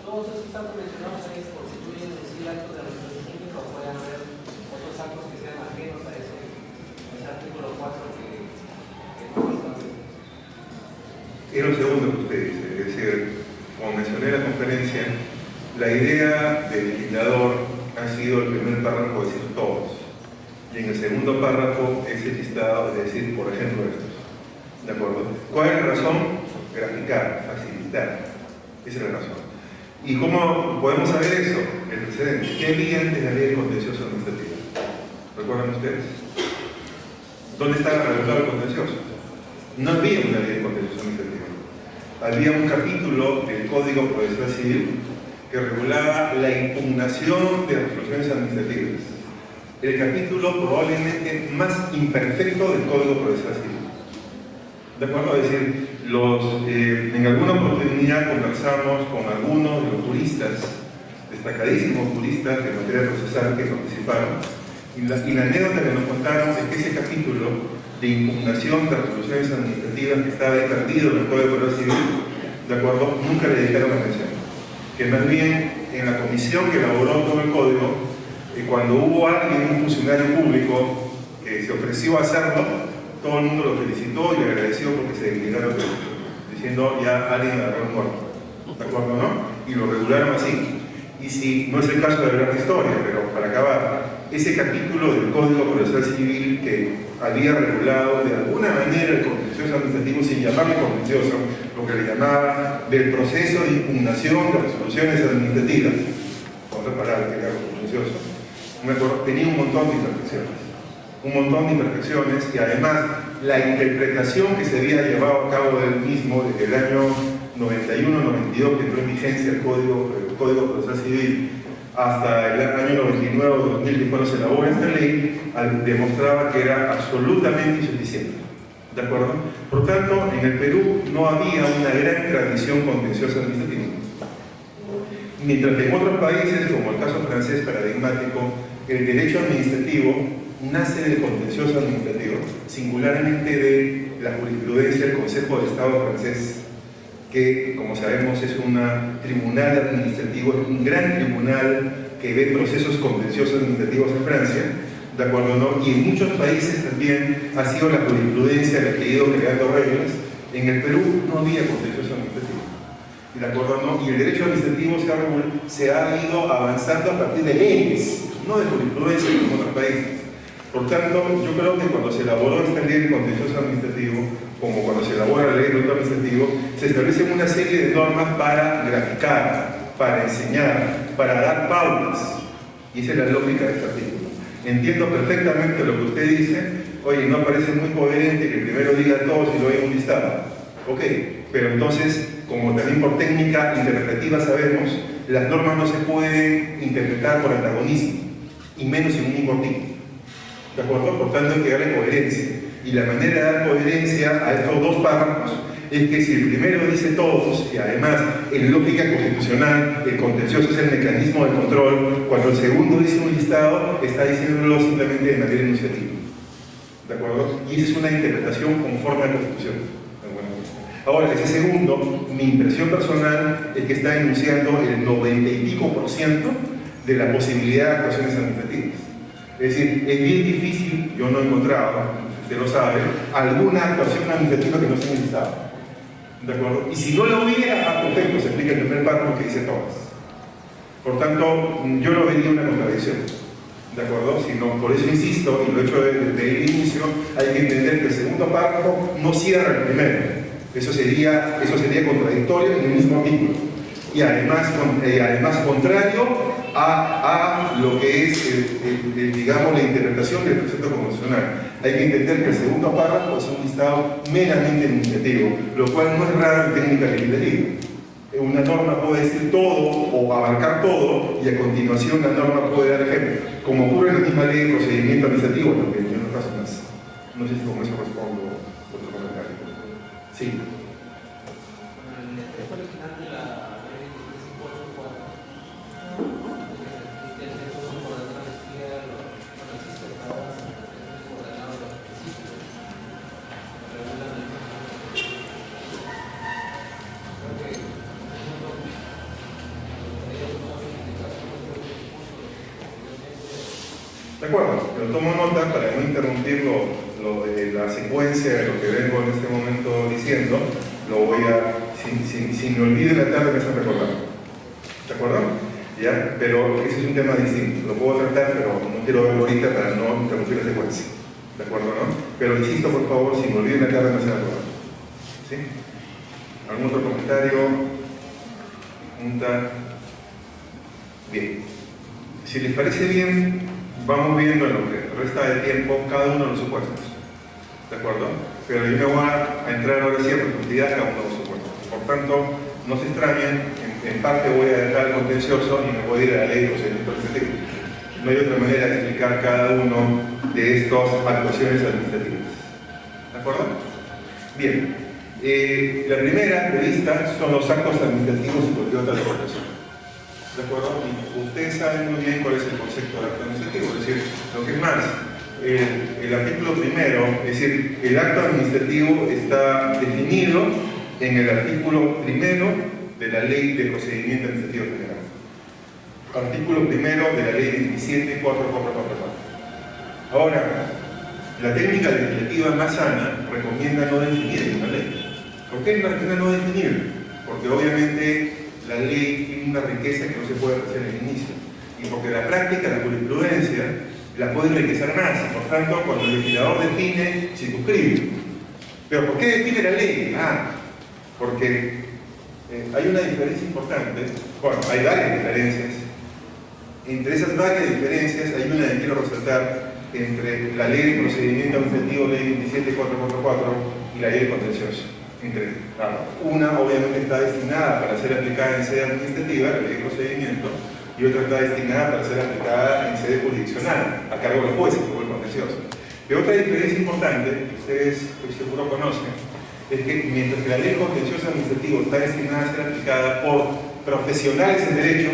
todos esos actos mencionados ahí constituyen en sí actos de administración pública o pueden haber otros actos que sean ajenos a ese artículo 4 que no están. Era lo segundo que usted dice, es decir, como mencioné en la conferencia, la idea del legislador ha sido el primer párrafo decir todos, y en el segundo párrafo es el listado de decir, por ejemplo, estos. ¿De acuerdo? ¿Cuál es la razón? Graficar, facilitar. Esa es la razón. ¿Y cómo podemos saber eso? El precedente. ¿Qué había antes de la ley de contencioso administrativo? ¿Recuerdan ustedes? ¿Dónde estaba regulado el contencioso? No había una ley de contencioso administrativo. Había un capítulo del Código Procesal Civil que regulaba la impugnación de resoluciones administrativas. El capítulo probablemente más imperfecto del Código Procesal Civil. ¿De acuerdo? Es decir, en alguna oportunidad conversamos con algunos de los juristas, destacadísimos juristas de materia procesal que participaron, y la anécdota que nos contaron es que ese capítulo de impugnación de resoluciones administrativas que estaba ahí perdido en el Código Procesal Civil, ¿de acuerdo? Nunca le dedicaron atención. Que más bien en la comisión que elaboró todo el código, cuando hubo alguien, un funcionario público, que se ofreció a hacerlo, todo el mundo lo felicitó y le agradeció porque se dedicaron diciendo ya alguien agarró un muerto. ¿De acuerdo, no? Y lo regularon así. Y si no es el caso de hablar de historia, pero para acabar, ese capítulo del Código Procesal Civil que había regulado de alguna manera el contencioso administrativo, sin llamarle contencioso, lo que le llamaba del proceso de impugnación de resoluciones administrativas, otra palabra que era contencioso, tenía un montón de imperfecciones, y además la interpretación que se había llevado a cabo del mismo desde el año 91-92 que entró en vigencia el Código Procesal Civil hasta el año 99 o 2000 que cuando se elabora esta ley demostraba que era absolutamente insuficiente. ¿De acuerdo? Por tanto, en el Perú no había una gran tradición contenciosa administrativa. Mientras que en otros países, como el caso francés paradigmático, el derecho administrativo nace del contencioso administrativo, singularmente de la jurisprudencia del Consejo de Estado francés, que, como sabemos, es un tribunal administrativo, es un gran tribunal que ve procesos contenciosos administrativos en Francia, ¿de acuerdo? ¿No? Y en muchos países también ha sido la jurisprudencia la que ha ido creando reglas. En el Perú no había contencioso administrativo, ¿de acuerdo? ¿No? Y el derecho administrativo se ha ido avanzando a partir de leyes, no de jurisprudencia como en otros países. Por tanto, yo creo que cuando se elaboró esta ley de contencioso administrativo, como cuando se elabora la ley de contencioso administrativo, se establecen una serie de normas para graficar, para enseñar, para dar pautas. Y esa es la lógica de este artículo. Entiendo perfectamente lo que usted dice. Oye, no parece muy coherente que primero diga todos y luego hay un listado. Ok, pero entonces, como también por técnica interpretativa sabemos, las normas no se pueden interpretar por antagonismo, y menos en un mismo tipo. ¿De acuerdo? Por tanto, hay que darle coherencia. Y la manera de dar coherencia a estos dos párrafos es que si el primero dice todos, y además en lógica constitucional el contencioso es el mecanismo de control, cuando el segundo dice un listado, está diciéndolo simplemente de manera iniciativa. ¿De acuerdo? Y esa es una interpretación conforme a la Constitución. Ahora, ese segundo, mi impresión personal es que está denunciando el 90 y pico % de la posibilidad de actuaciones administrativas. Es decir, es bien difícil, yo no he encontrado, usted lo sabe, alguna actuación administrativa que no esté en el listado. ¿De acuerdo? Y si no lo hubiera, perfecto, se explica el primer párrafo que dice todas. Por tanto, yo no vería una contradicción. ¿De acuerdo? Sino, por eso insisto, y lo he hecho desde el inicio, hay que entender que el segundo párrafo no cierra el primero. Eso sería contradictorio en el mismo artículo. Y además contrario a lo que es, digamos, la interpretación del precepto constitucional. Hay que entender que el segundo párrafo es un listado meramente administrativo, lo cual no es raro en técnica legislativa. Una norma puede decir todo o abarcar todo y a continuación la norma puede dar ejemplo, como ocurre en la misma ley de procedimiento administrativo también, en otros casos más. No sé si con eso respondo otro comentario. Sí. En el texto original de la ley 2584, el texto por detrás decía no existe nada ordenado de los principios. Regulan el De acuerdo, pero tomo nota para no interrumpir lo de la secuencia de lo que vengo en este momento diciendo, lo voy a, si me olvide la tarde me están recordando. ¿De acuerdo? ¿Ya? Pero ese es un tema distinto, lo puedo tratar, pero no quiero verlo ahorita para no interrumpir la secuencia. ¿De acuerdo, no? Pero insisto, por favor, si me olvide la tarde me están recordando. ¿Sí? ¿Algún otro comentario? ¿Pregunta? Bien. Si les parece bien, vamos viendo en lo que resta de tiempo cada uno de los supuestos. ¿De acuerdo? Pero yo me voy a entrar ahora sí a profundidad cada uno de los supuestos. Por tanto, no se extrañen, en parte voy a dejar el contencioso y me voy a ir a la ley de procedimiento administrativo. No hay otra manera de explicar cada uno de estas actuaciones administrativas. ¿De acuerdo? Bien. La primera prevista son los actos administrativos y cualquier otra declaración. ¿De acuerdo? Y ustedes saben muy bien cuál es el concepto de acto administrativo, es decir, lo que es más, el artículo primero, es decir, el acto administrativo está definido en el artículo primero de la Ley de Procedimiento Administrativo General. Artículo primero de la Ley 27.4444. Ahora, la técnica legislativa más sana recomienda no definir en una ley. ¿Por qué recomienda no definir? Porque obviamente la ley tiene una riqueza que no se puede apreciar en el inicio. Y porque la práctica, la jurisprudencia, la puede enriquecer más. Y por tanto, cuando el legislador define, circunscribe. ¿Pero por qué define la ley? Porque hay una diferencia importante. Bueno, hay varias diferencias. Entre esas varias diferencias hay una que quiero resaltar entre la Ley de Procedimiento Administrativo, Ley 27.444, y la Ley de Contencioso. Una obviamente está destinada para ser aplicada en sede administrativa, la Ley de Procedimiento, y otra está destinada para ser aplicada en sede jurisdiccional, a cargo de los jueces, como el contencioso. Y otra diferencia importante, que ustedes estoy seguro conocen, es que mientras que la Ley de Contencioso Administrativo está destinada a ser aplicada por profesionales en derecho,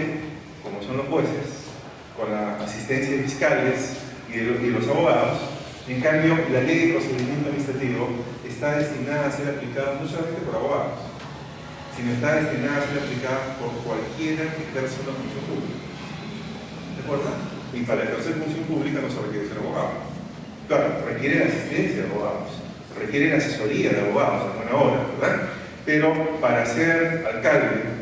como son los jueces, con la asistencia de fiscales y los abogados, en cambio la Ley de Procedimiento Administrativo está destinada a ser aplicada no solamente por abogados, sino está destinada a ser aplicada por cualquiera que ejerza una función pública. ¿De acuerdo? Y para ejercer función pública no se requiere ser abogado. Claro, requiere la asistencia de abogados, requiere la asesoría de abogados a buena hora, ¿verdad? Pero para ser alcalde,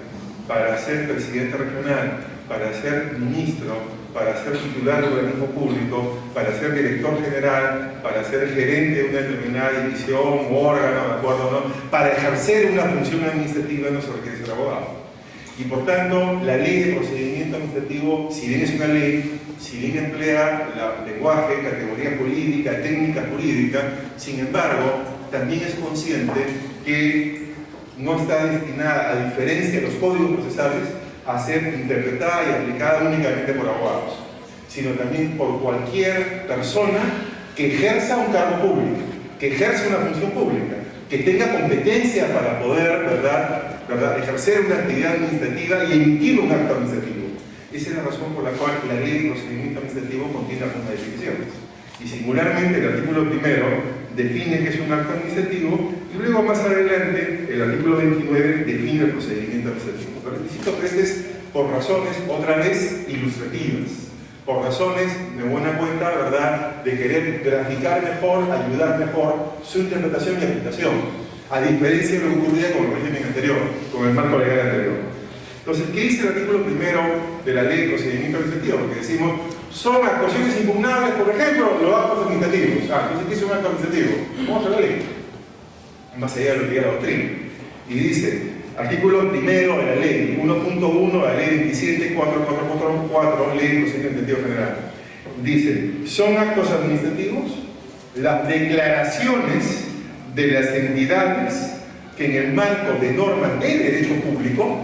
para ser presidente regional, para ser ministro, para ser titular de un organismo público, para ser director general, para ser gerente de una determinada división o órgano, ¿de acuerdo o no? Para ejercer una función administrativa no se requiere ser abogado. Y por tanto, la Ley de Procedimiento Administrativo, si bien es una ley, si bien emplea lenguaje, categoría jurídica, técnica jurídica, sin embargo, también es consciente que no está destinada, a diferencia de los códigos procesales, a ser interpretada y aplicada únicamente por abogados, sino también por cualquier persona que ejerza un cargo público, que ejerza una función pública, que tenga competencia para poder, ¿verdad? Ejercer una actividad administrativa y emitir un acto administrativo. Esa es la razón por la cual la Ley de Procedimiento Administrativo contiene algunas definiciones. Y singularmente el artículo primero define qué es un acto administrativo y luego más adelante el artículo 29 define el procedimiento administrativo. Pero insisto que este es por razones, otra vez, ilustrativas, por razones de buena cuenta, ¿verdad?, de querer graficar mejor, ayudar mejor su interpretación y aplicación, a diferencia de lo que ocurría con el régimen anterior, con el marco legal anterior. Entonces, ¿qué dice el artículo primero de la ley de procedimiento administrativo? Porque decimos, son actuaciones impugnables, por ejemplo, los actos administrativos. Entonces, ¿qué es un acto administrativo? Vamos a la ley, más allá de lo que diga la doctrina. Y dice, artículo primero de la ley, 1.1 de la ley 27.444, ley de procedimiento administrativo general. Dice, son actos administrativos las declaraciones de las entidades que en el marco de normas de derecho público,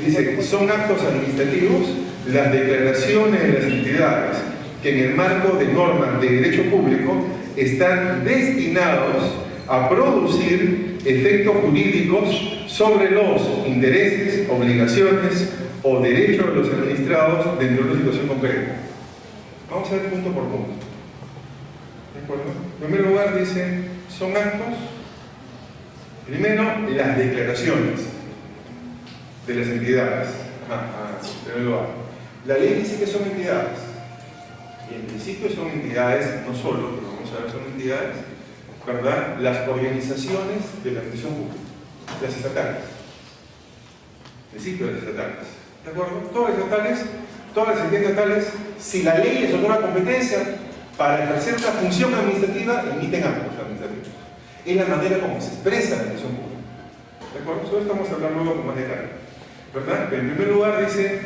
dice, son actos administrativos las declaraciones de las entidades que en el marco de normas de derecho público están destinados a producir efectos jurídicos sobre los intereses, obligaciones o derechos de los administrados dentro de una situación concreta. Vamos a ver punto por punto. ¿De acuerdo? En primer lugar dice, son actos, primero, las declaraciones de las entidades. En primer lugar, la ley dice que son entidades, y en principio son entidades, no solo, pero vamos a ver, son entidades, ¿verdad?, las organizaciones de la administración pública, las estatales, en principio las estatales, ¿de acuerdo? Todas las estatales, todas las entidades estatales, si la ley les otorga competencia para ejercer una función administrativa, emiten actos administrativos. Es la manera como se expresa la administración pública, ¿de acuerdo? Eso estamos hablando luego con más detalle, ¿verdad? Pero en primer lugar dice,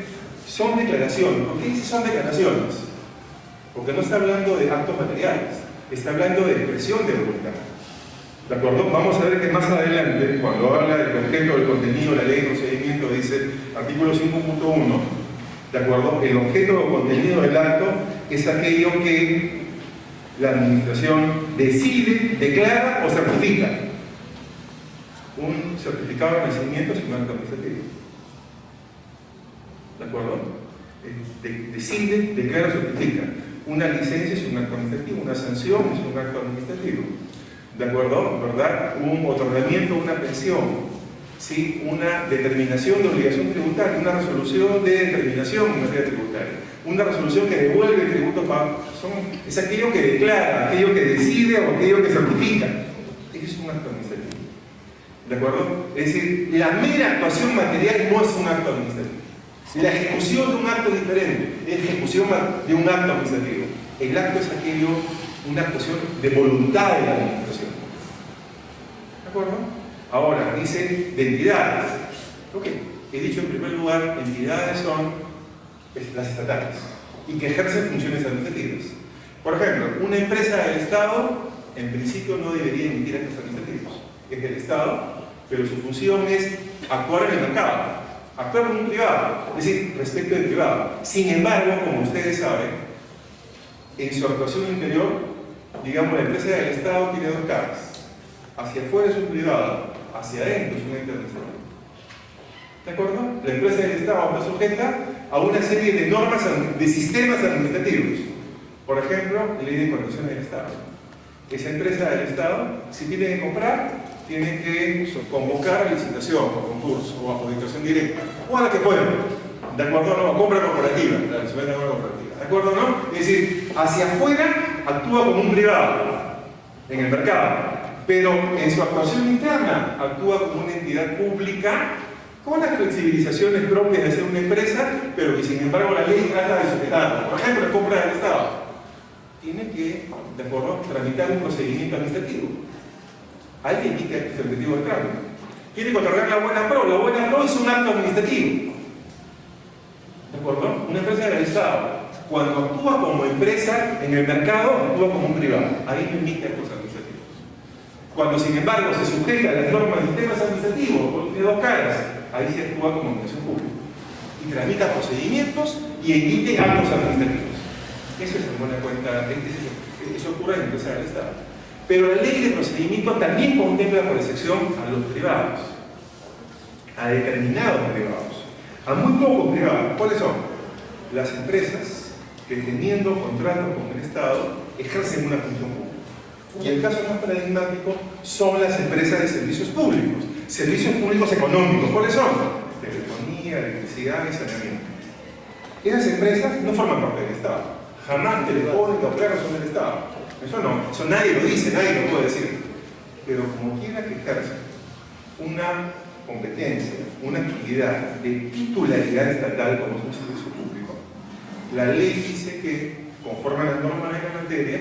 son declaraciones. ¿Por qué dice son declaraciones? Porque no está hablando de actos materiales, está hablando de expresión de voluntad. ¿De acuerdo? Vamos a ver que más adelante, cuando habla del objeto, del contenido, la ley de procedimiento, dice, artículo 5.1, ¿de acuerdo? El objeto o contenido del acto es aquello que la administración decide, declara o certifica. Un certificado de nacimiento es un acto administrativo. ¿De acuerdo? Decide, declara o certifica. Una licencia es un acto administrativo, una sanción es un acto administrativo. ¿De acuerdo? ¿Verdad? Un otorgamiento, una pensión, ¿sí? Una determinación de obligación tributaria, una resolución de determinación en materia tributaria, una resolución que devuelve el tributo pagado. Es aquello que declara, aquello que decide o aquello que certifica. Eso es un acto administrativo. ¿De acuerdo? Es decir, la mera actuación material no es un acto administrativo. La ejecución de un acto es diferente, es ejecución de un acto administrativo. El acto es aquello, una actuación de voluntad de la administración. ¿De acuerdo? Ahora, dice de entidades. Ok, he dicho en primer lugar, entidades son las estatales y que ejercen funciones administrativas. Por ejemplo, una empresa del Estado, en principio no debería emitir actos administrativos. Es del Estado, pero su función es actuar en el mercado. Actuar como un privado, es decir, respecto del privado. Sin embargo, como ustedes saben, en su actuación interior, digamos, la empresa del Estado tiene dos caras. Hacia afuera es un privado, hacia adentro es un ente administrativo. ¿De acuerdo? La empresa del Estado está sujeta a una serie de normas, de sistemas administrativos. Por ejemplo, ley de condiciones del Estado. Esa empresa del Estado, si tiene que comprar, tiene que convocar a licitación, o concurso, o a adjudicación directa, o a la que pueda, ¿de acuerdo? No, compra corporativa, la sociedad corporativa, ¿de acuerdo? ¿No? Es decir, hacia afuera actúa como un privado en el mercado, pero en su actuación interna actúa como una entidad pública con las flexibilizaciones propias de ser una empresa, pero que sin embargo la ley trata de sujetarla. Por ejemplo, la compra del Estado tiene que, ¿de acuerdo?, tramitar un procedimiento administrativo. Hay que emitir el objetivo de trámite. Tiene que otorgar la buena pro. La buena pro es un acto administrativo. ¿De acuerdo? Una empresa del Estado, cuando actúa como empresa en el mercado, actúa como un privado. Ahí no emite actos administrativos. Cuando, sin embargo, se sujeta a las normas de sistemas administrativos, porque tiene dos caras, ahí se actúa como administración pública. Y tramita procedimientos y emite actos administrativos. Eso es en buena cuenta, eso ocurre en la empresa del Estado. Pero la ley de procedimiento también contempla por excepción a los privados, a determinados privados, a muy pocos privados. ¿Cuáles son? Las empresas que teniendo contratos con el Estado ejercen una función pública. Y el caso más paradigmático son las empresas de servicios públicos económicos. ¿Cuáles son? Telefonía, electricidad y saneamiento. Esas empresas no forman parte del Estado. Jamás Telefónica o Claro son del Estado. Eso nadie lo dice, nadie lo puede decir. Pero como quiera que ejerza una competencia, una actividad de titularidad estatal como es un servicio público, la ley dice que, conforme a las normas de la materia,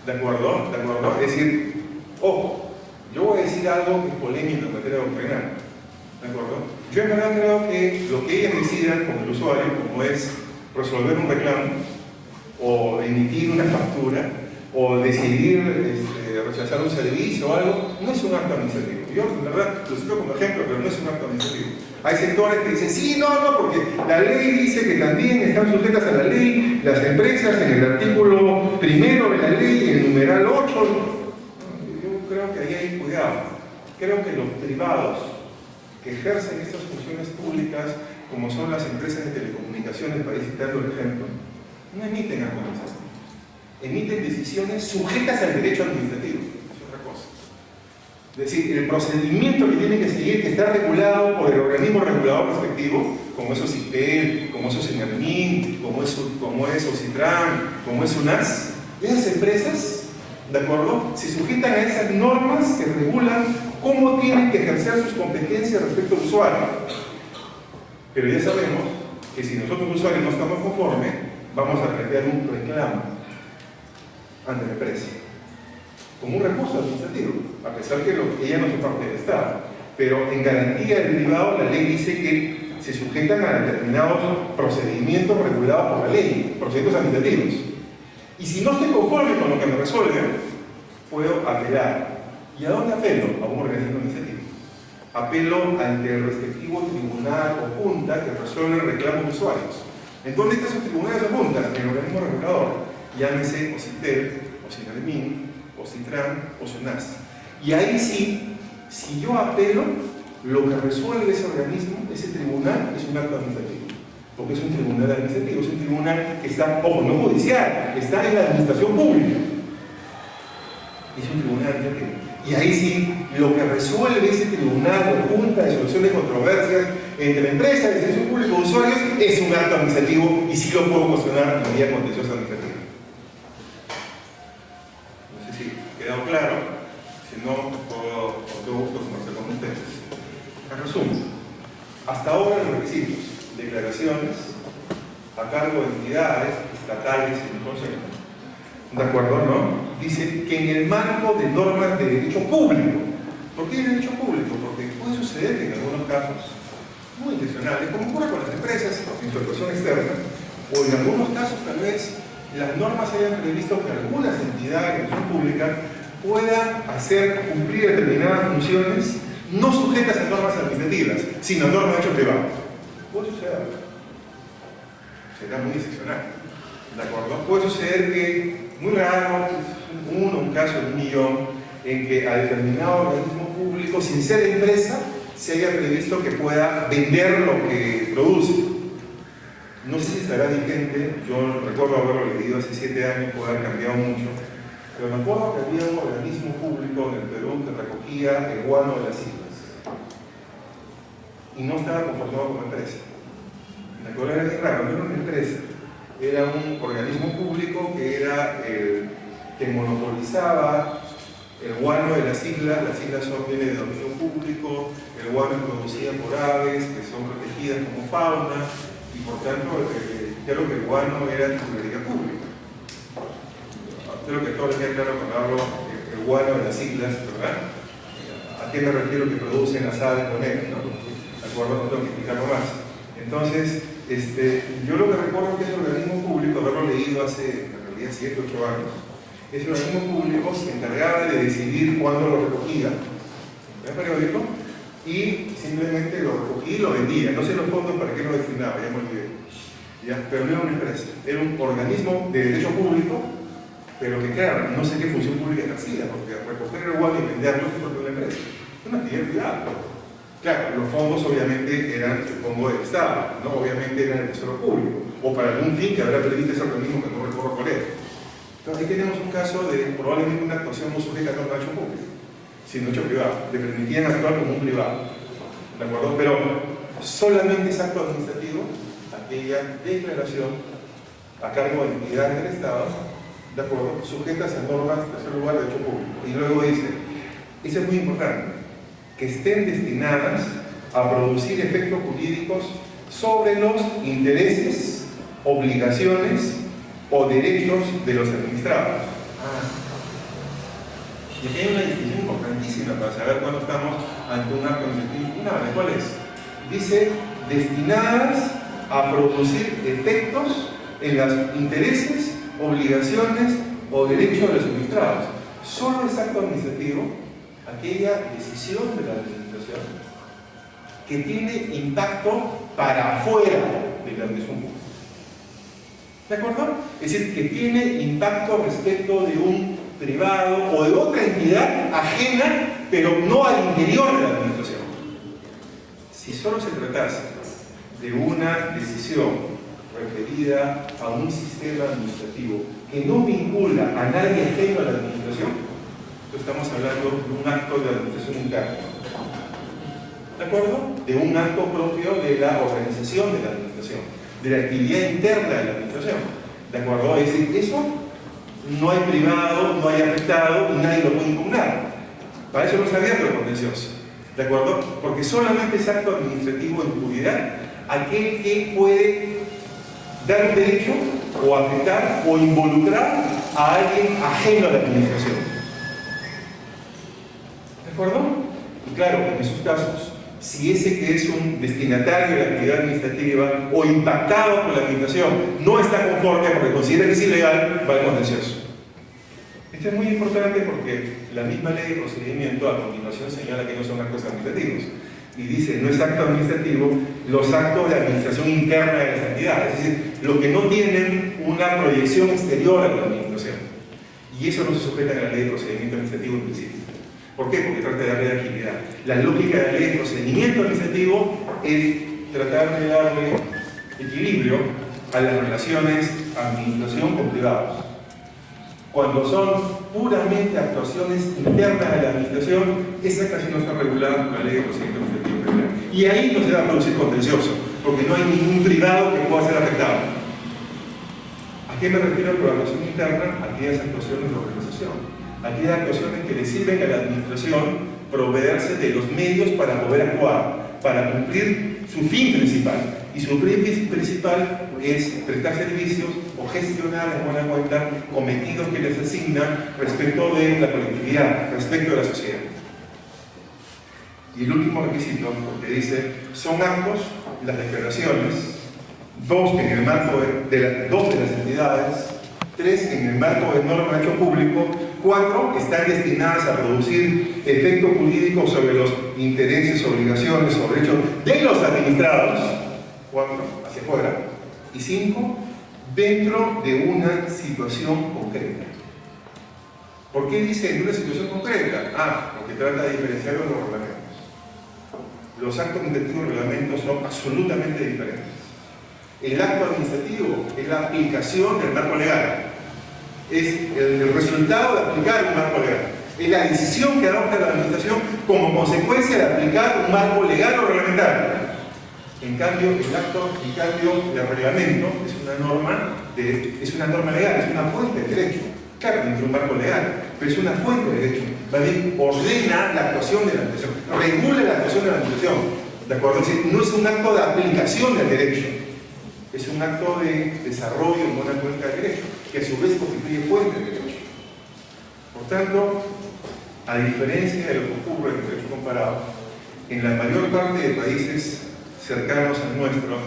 ¿de acuerdo? Es decir, ojo, yo voy a decir algo que es polémico en materia doctrinal, ¿de acuerdo? Yo en verdad creo que lo que ellas decidan con el usuario, como es resolver un reclamo, o emitir una factura, o decidir rechazar un servicio o algo, no es un acto administrativo. Yo, en verdad, lo cito como ejemplo, pero no es un acto administrativo. Hay sectores que dicen, sí, no, porque la ley dice que también están sujetas a la ley las empresas en el artículo 1 de la ley, en el numeral 8. Yo creo que ahí hay cuidado. Creo que los privados que ejercen estas funciones públicas, como son las empresas de telecomunicaciones, para ir citando el ejemplo, no emiten actos administrativos. Emiten decisiones sujetas al derecho administrativo. Es otra cosa. Es decir, el procedimiento que tiene que seguir, que está regulado por el organismo regulador respectivo, como es OCIPEL, como es OCINALMIN, como es OCITRAN, como es UNAS, esas empresas, ¿de acuerdo?, se sujetan a esas normas que regulan cómo tienen que ejercer sus competencias respecto al usuario. Pero ya sabemos que si nosotros usuarios no estamos conformes, vamos a plantear un reclamo ante la empresa, como un recurso administrativo, a pesar que ella no es parte del Estado. Pero en garantía del privado, la ley dice que se sujetan a determinados procedimientos regulados por la ley, procedimientos administrativos. Y si no estoy conforme con lo que me resuelven, puedo apelar. ¿Y a dónde apelo? A un organismo administrativo. Apelo ante el respectivo tribunal o junta que resuelve el reclamo de usuarios. ¿En dónde están esos tribunales o juntas? En el organismo regulador. Llámese OCITEL, OCINALMIN, OCITRAN o SUNAS. Y ahí sí, si yo apelo, lo que resuelve ese organismo, ese tribunal, es un acto administrativo. Porque es un tribunal administrativo, es un tribunal que está, ojo, no judicial, está en la administración pública. Es un tribunal administrativo. Y ahí sí, lo que resuelve ese tribunal o junta de solución de controversias entre la empresa y el servicio público de usuarios es un acto administrativo y sí lo puedo cuestionar en vía contenciosa administrativa. No sé si ha quedado claro, si no, puedo con todo gusto conversar con ustedes. En resumen, hasta ahora los requisitos, declaraciones a cargo de entidades estatales y del Consejo, ¿de acuerdo, no? Dice que en el marco de normas de derecho público. ¿Por qué derecho público? Porque puede suceder que en algunos casos muy intencionales, como ocurre con las empresas en su actuación externa, o en algunos casos tal vez las normas hayan previsto que algunas entidades de acción pública puedan hacer cumplir determinadas funciones no sujetas a normas administrativas, sino a normas de hecho privado. Puede suceder. Será muy excepcional. ¿De acuerdo? Puede suceder que, muy raro, un caso de 1 millón, en que a determinado organismo público, sin ser empresa, se haya previsto que pueda vender lo que produce. No sé si estará vigente, yo recuerdo haberlo leído hace 7 años, puede haber cambiado mucho, pero me acuerdo que había un organismo público en el Perú que recogía el guano de las islas y no estaba conformado como empresa. ¿De acuerdo? Era bien raro, no era una empresa, era un organismo público que era que monopolizaba el guano de las islas son bienes de dominio público, el guano es producido por aves que son protegidas como fauna y por tanto creo que el guano era titularidad pública. Creo que todo les queda claro cuando hablo el guano de las islas, ¿verdad? ¿A qué me refiero que producen las aves con él? ¿No? ¿De acuerdo? No tengo que explicarlo más. Entonces, yo lo que recuerdo es que ese organismo público, haberlo leído hace, en realidad, 7 u 8 años, ese organismo público se encargaba de decidir cuándo lo recogía en el periódico y simplemente lo recogía y lo vendía. No sé los fondos para qué lo destinaba, ya me olvidé. ¿Ya? Pero no era una empresa, era un organismo de derecho público, pero que claro, no sé qué función pública ejercía, porque recoger el guano y venderlo es propio de una empresa. Es una actividad privada. Claro, los fondos obviamente eran el fondo del Estado, ¿no? Obviamente eran el tesoro público, o para algún fin que habrá previsto ese organismo que no recuerdo cuál era. Entonces aquí tenemos un caso de probablemente una actuación no sujeta a norma de hecho público, sino hecho privado. Le permitían actuar como un privado, ¿de acuerdo? Pero solamente es acto administrativo aquella declaración a cargo de entidades del Estado, ¿de acuerdo?, sujetas a normas, en tercer lugar, de hecho público. Y luego dice, eso es muy importante, que estén destinadas a producir efectos jurídicos sobre los intereses, obligaciones o derechos de los administrados. Y aquí hay una distinción importantísima para saber cuándo estamos ante un acto administrativo. ¿Cuál es? Dice, destinadas a producir efectos en los intereses, obligaciones o derechos de los administrados. Solo es acto administrativo aquella decisión de la administración que tiene impacto para afuera de la administración pública. ¿De acuerdo? Es decir, que tiene impacto respecto de un privado o de otra entidad ajena, pero no al interior de la administración. Si solo se tratase de una decisión referida a un sistema administrativo que no vincula a nadie ajeno a la administración, estamos hablando de un acto de administración interna. ¿De acuerdo? De un acto propio de la organización de la administración, de la actividad interna de la administración. ¿De acuerdo? Es decir, eso no hay privado, no hay afectado y nadie lo puede impugnar. Para eso no está abierto el contencioso. ¿De acuerdo? Porque solamente es acto administrativo en puridad aquel que puede dar un derecho o afectar o involucrar a alguien ajeno a la administración. ¿De acuerdo? Y claro, en esos casos, si ese que es un destinatario de la actividad administrativa o impactado por la administración no está conforme porque considera que es ilegal, va al contencioso. Esto es muy importante porque la misma ley de procedimiento a continuación señala que no son actos administrativos. Y dice, no es acto administrativo los actos de administración interna de las entidades, es decir, los que no tienen una proyección exterior a la administración. Y eso no se sujeta a la ley de procedimiento administrativo en principio. ¿Por qué? Porque trata de darle agilidad. La lógica de la ley de procedimiento administrativo es tratar de darle equilibrio a las relaciones administración con privados. Cuando son puramente actuaciones internas de la administración, esa casi no está regulada por la ley de procedimiento administrativo general. Y ahí no se va a producir contencioso, porque no hay ningún privado que pueda ser afectado. ¿A qué me refiero por actuación interna? Aquellas actuaciones de organización. Aquellas actuaciones que le sirven a la administración proveerse de los medios para poder actuar, para cumplir su fin principal. Y su fin principal es prestar servicios o gestionar en buena cuenta cometidos que les asignan respecto de la colectividad, respecto de la sociedad. Y el último requisito, porque dice, son actos, las declaraciones, dos en el marco de las entidades, tres en el marco de norma de hecho público, cuatro están destinadas a producir efectos jurídicos sobre los intereses, obligaciones o derechos de los administrados, cuatro hacia afuera, y cinco dentro de una situación concreta. ¿Por qué dice en una situación concreta? Porque trata de diferenciar los reglamentos. Los actos administrativos y reglamentos son absolutamente diferentes. El acto administrativo es la aplicación del marco legal. Es el resultado de aplicar un marco legal. Es la decisión que adopta la administración como consecuencia de aplicar un marco legal o reglamentario. En cambio, el acto de reglamento es una norma legal, es una fuente de derecho. Claro, dentro de un marco legal, pero es una fuente de derecho. Ordena la actuación de la administración, regula la actuación de la administración. ¿De acuerdo? Es decir, no es un acto de aplicación del derecho, es un acto de desarrollo en buena cuenta del derecho, que a su vez constituye fuente de derecho. Por tanto, a diferencia de lo que ocurre en el derecho comparado, en la mayor parte de países cercanos al nuestro,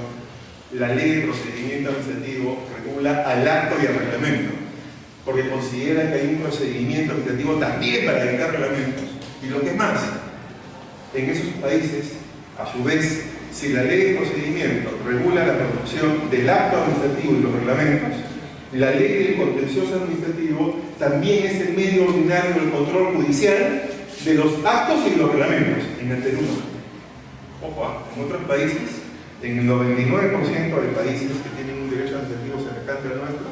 la ley de procedimiento administrativo regula al acto y al reglamento, porque considera que hay un procedimiento administrativo también para dictar reglamentos. Y lo que es más, en esos países, a su vez, si la ley de procedimiento regula la producción del acto administrativo y los reglamentos, la ley del contencioso administrativo también es el medio ordinario del control judicial de los actos y los reglamentos en el Perú. Ojo, en otros países, en el 99% de países que tienen un derecho administrativo semejante al nuestro,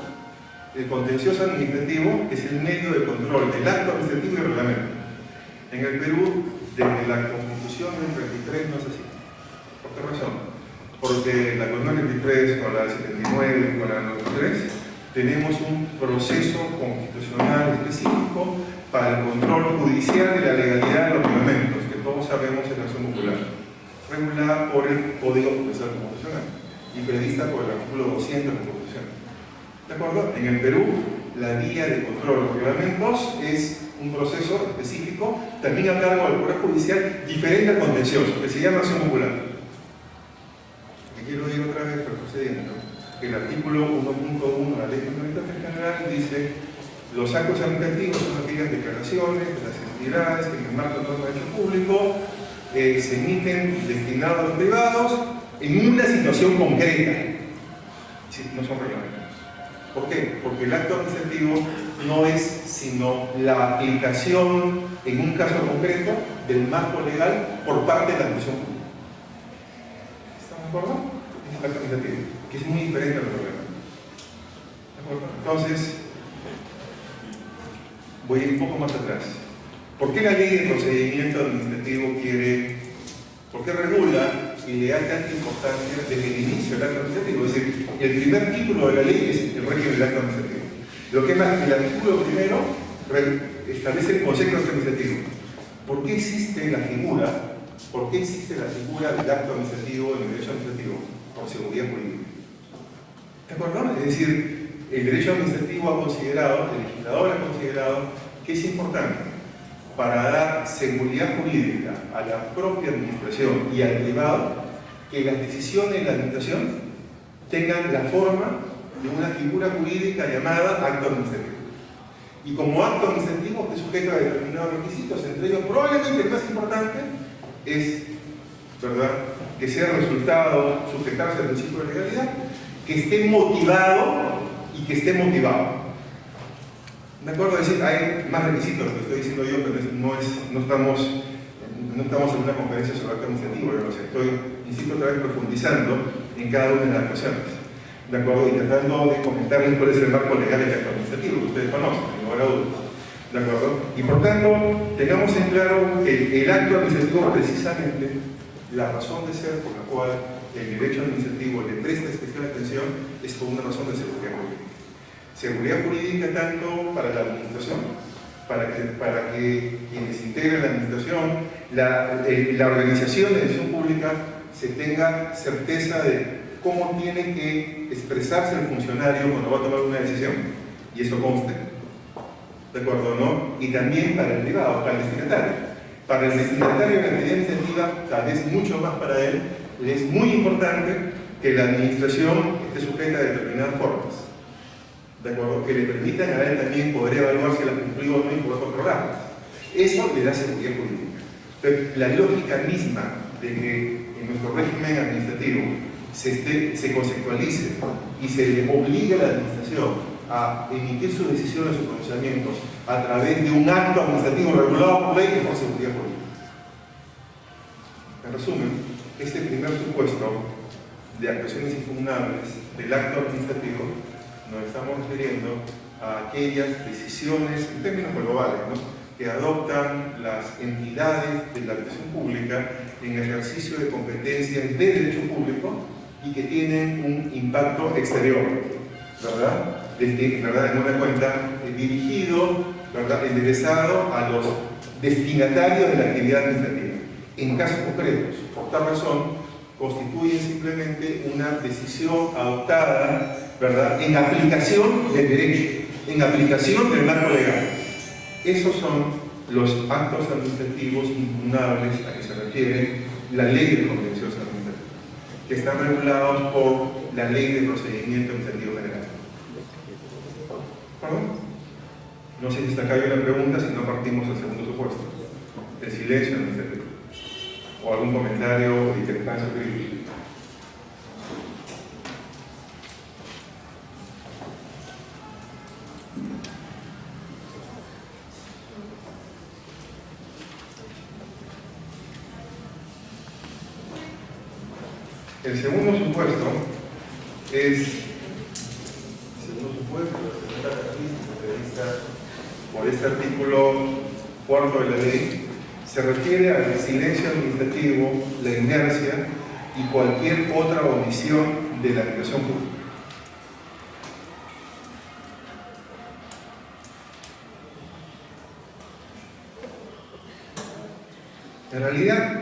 el contencioso administrativo es el medio de control del acto administrativo y el reglamento. En el Perú, desde la Constitución del 33 no es así. ¿Por qué razón? Porque la Constitución del 33 con la del 79 y con la del 93 tenemos un proceso constitucional específico para el control judicial de la legalidad de los reglamentos, que todos sabemos es la acción popular, regulada por el Código Procesal Constitucional y prevista por el artículo 200 de la Constitución. ¿De acuerdo? En el Perú, la vía de control de los reglamentos es un proceso específico, también a cargo del Poder Judicial, diferente al contencioso, que se llama acción popular. Me quiero ir otra vez retrocediendo. El artículo 1.1 de la Ley Fundamental General dice: los actos administrativos son aquellas declaraciones de las entidades que en el marco de un derecho público se emiten destinados a los privados en una situación concreta. No son reglamentos. ¿Por qué? Porque el acto administrativo no es sino la aplicación en un caso concreto del marco legal por parte de la administración pública. ¿Estamos de acuerdo? Es el acto administrativo, que es muy diferente a los reglamentos. ¿De acuerdo? Entonces, voy a ir un poco más atrás. ¿Por qué la ley de procedimiento administrativo por qué regula y le da tanta importancia desde el inicio del acto administrativo? Es decir, el primer título de la ley es el régimen del acto administrativo. Lo que más, el artículo primero establece el concepto administrativo. ¿Por qué existe la figura? ¿Por qué existe la figura del acto administrativo en el derecho administrativo? Por seguridad jurídica. ¿De acuerdo? Es decir, el derecho administrativo ha considerado, el legislador ha considerado que es importante para dar seguridad jurídica a la propia administración y al privado que las decisiones de la administración tengan la forma de una figura jurídica llamada acto administrativo. Y como acto administrativo que es sujeto a determinados requisitos, entre ellos probablemente el más importante es, ¿verdad?, que sea resultado, sujetarse al principio de legalidad, que esté motivado y que esté motivado. ¿De acuerdo? Es decir, hay más requisitos, lo que estoy diciendo yo, pero no estamos en una conferencia sobre acto administrativo, yo lo sé. Insisto, otra vez profundizando en cada una de las cuestiones. ¿De acuerdo? Y tratando de comentarles cuál es el marco legal del acto administrativo, que ustedes conocen, sin lugar a dudas. ¿De acuerdo? Y por tanto, tengamos en claro que el acto administrativo, precisamente, la razón de ser por la cual el derecho administrativo le presta especial atención es por una razón de seguridad jurídica. Seguridad jurídica tanto para la administración, para que quienes integran la administración, la organización de decisión pública se tenga certeza de cómo tiene que expresarse el funcionario cuando va a tomar una decisión, y eso conste, ¿de acuerdo? ¿No? Y también para el privado, para el destinatario. Para el destinatario de la actividad administrativa, tal vez mucho más para él, le es muy importante que la administración esté sujeta a determinadas formas, ¿de acuerdo?, que le permitan a él también poder evaluar si la cumplió o no y poder controlarlas. Eso le da seguridad jurídica. Entonces, la lógica misma de que en nuestro régimen administrativo se conceptualice y se le obligue a la administración a emitir sus decisiones o pronunciamientos a través de un acto administrativo regulado por ley es por seguridad jurídica. En resumen, este primer supuesto de actuaciones impugnables del acto administrativo nos estamos refiriendo a aquellas decisiones, en términos globales, ¿no?, que adoptan las entidades de la administración pública en ejercicio de competencias de derecho público y que tienen un impacto exterior, ¿verdad? ¿Verdad? En una cuenta dirigido, ¿verdad?, enderezado a los destinatarios de la actividad administrativa. En casos concretos, por tal razón, constituyen simplemente una decisión adoptada, ¿verdad?, en aplicación del derecho, en aplicación del marco legal. Esos son los actos administrativos impugnables a que se refiere la ley de contencioso administrativo, que están regulados por la ley de procedimiento administrativo general. ¿Perdón? No sé si está acá la pregunta, si no partimos al segundo supuesto, el silencio administrativo, o algún comentario de interpretación jurídica. El segundo supuesto es juez de la segunda característica prevista por este artículo 4 de la ley se refiere al silencio administrativo, la inercia y cualquier otra omisión de la administración pública. En realidad,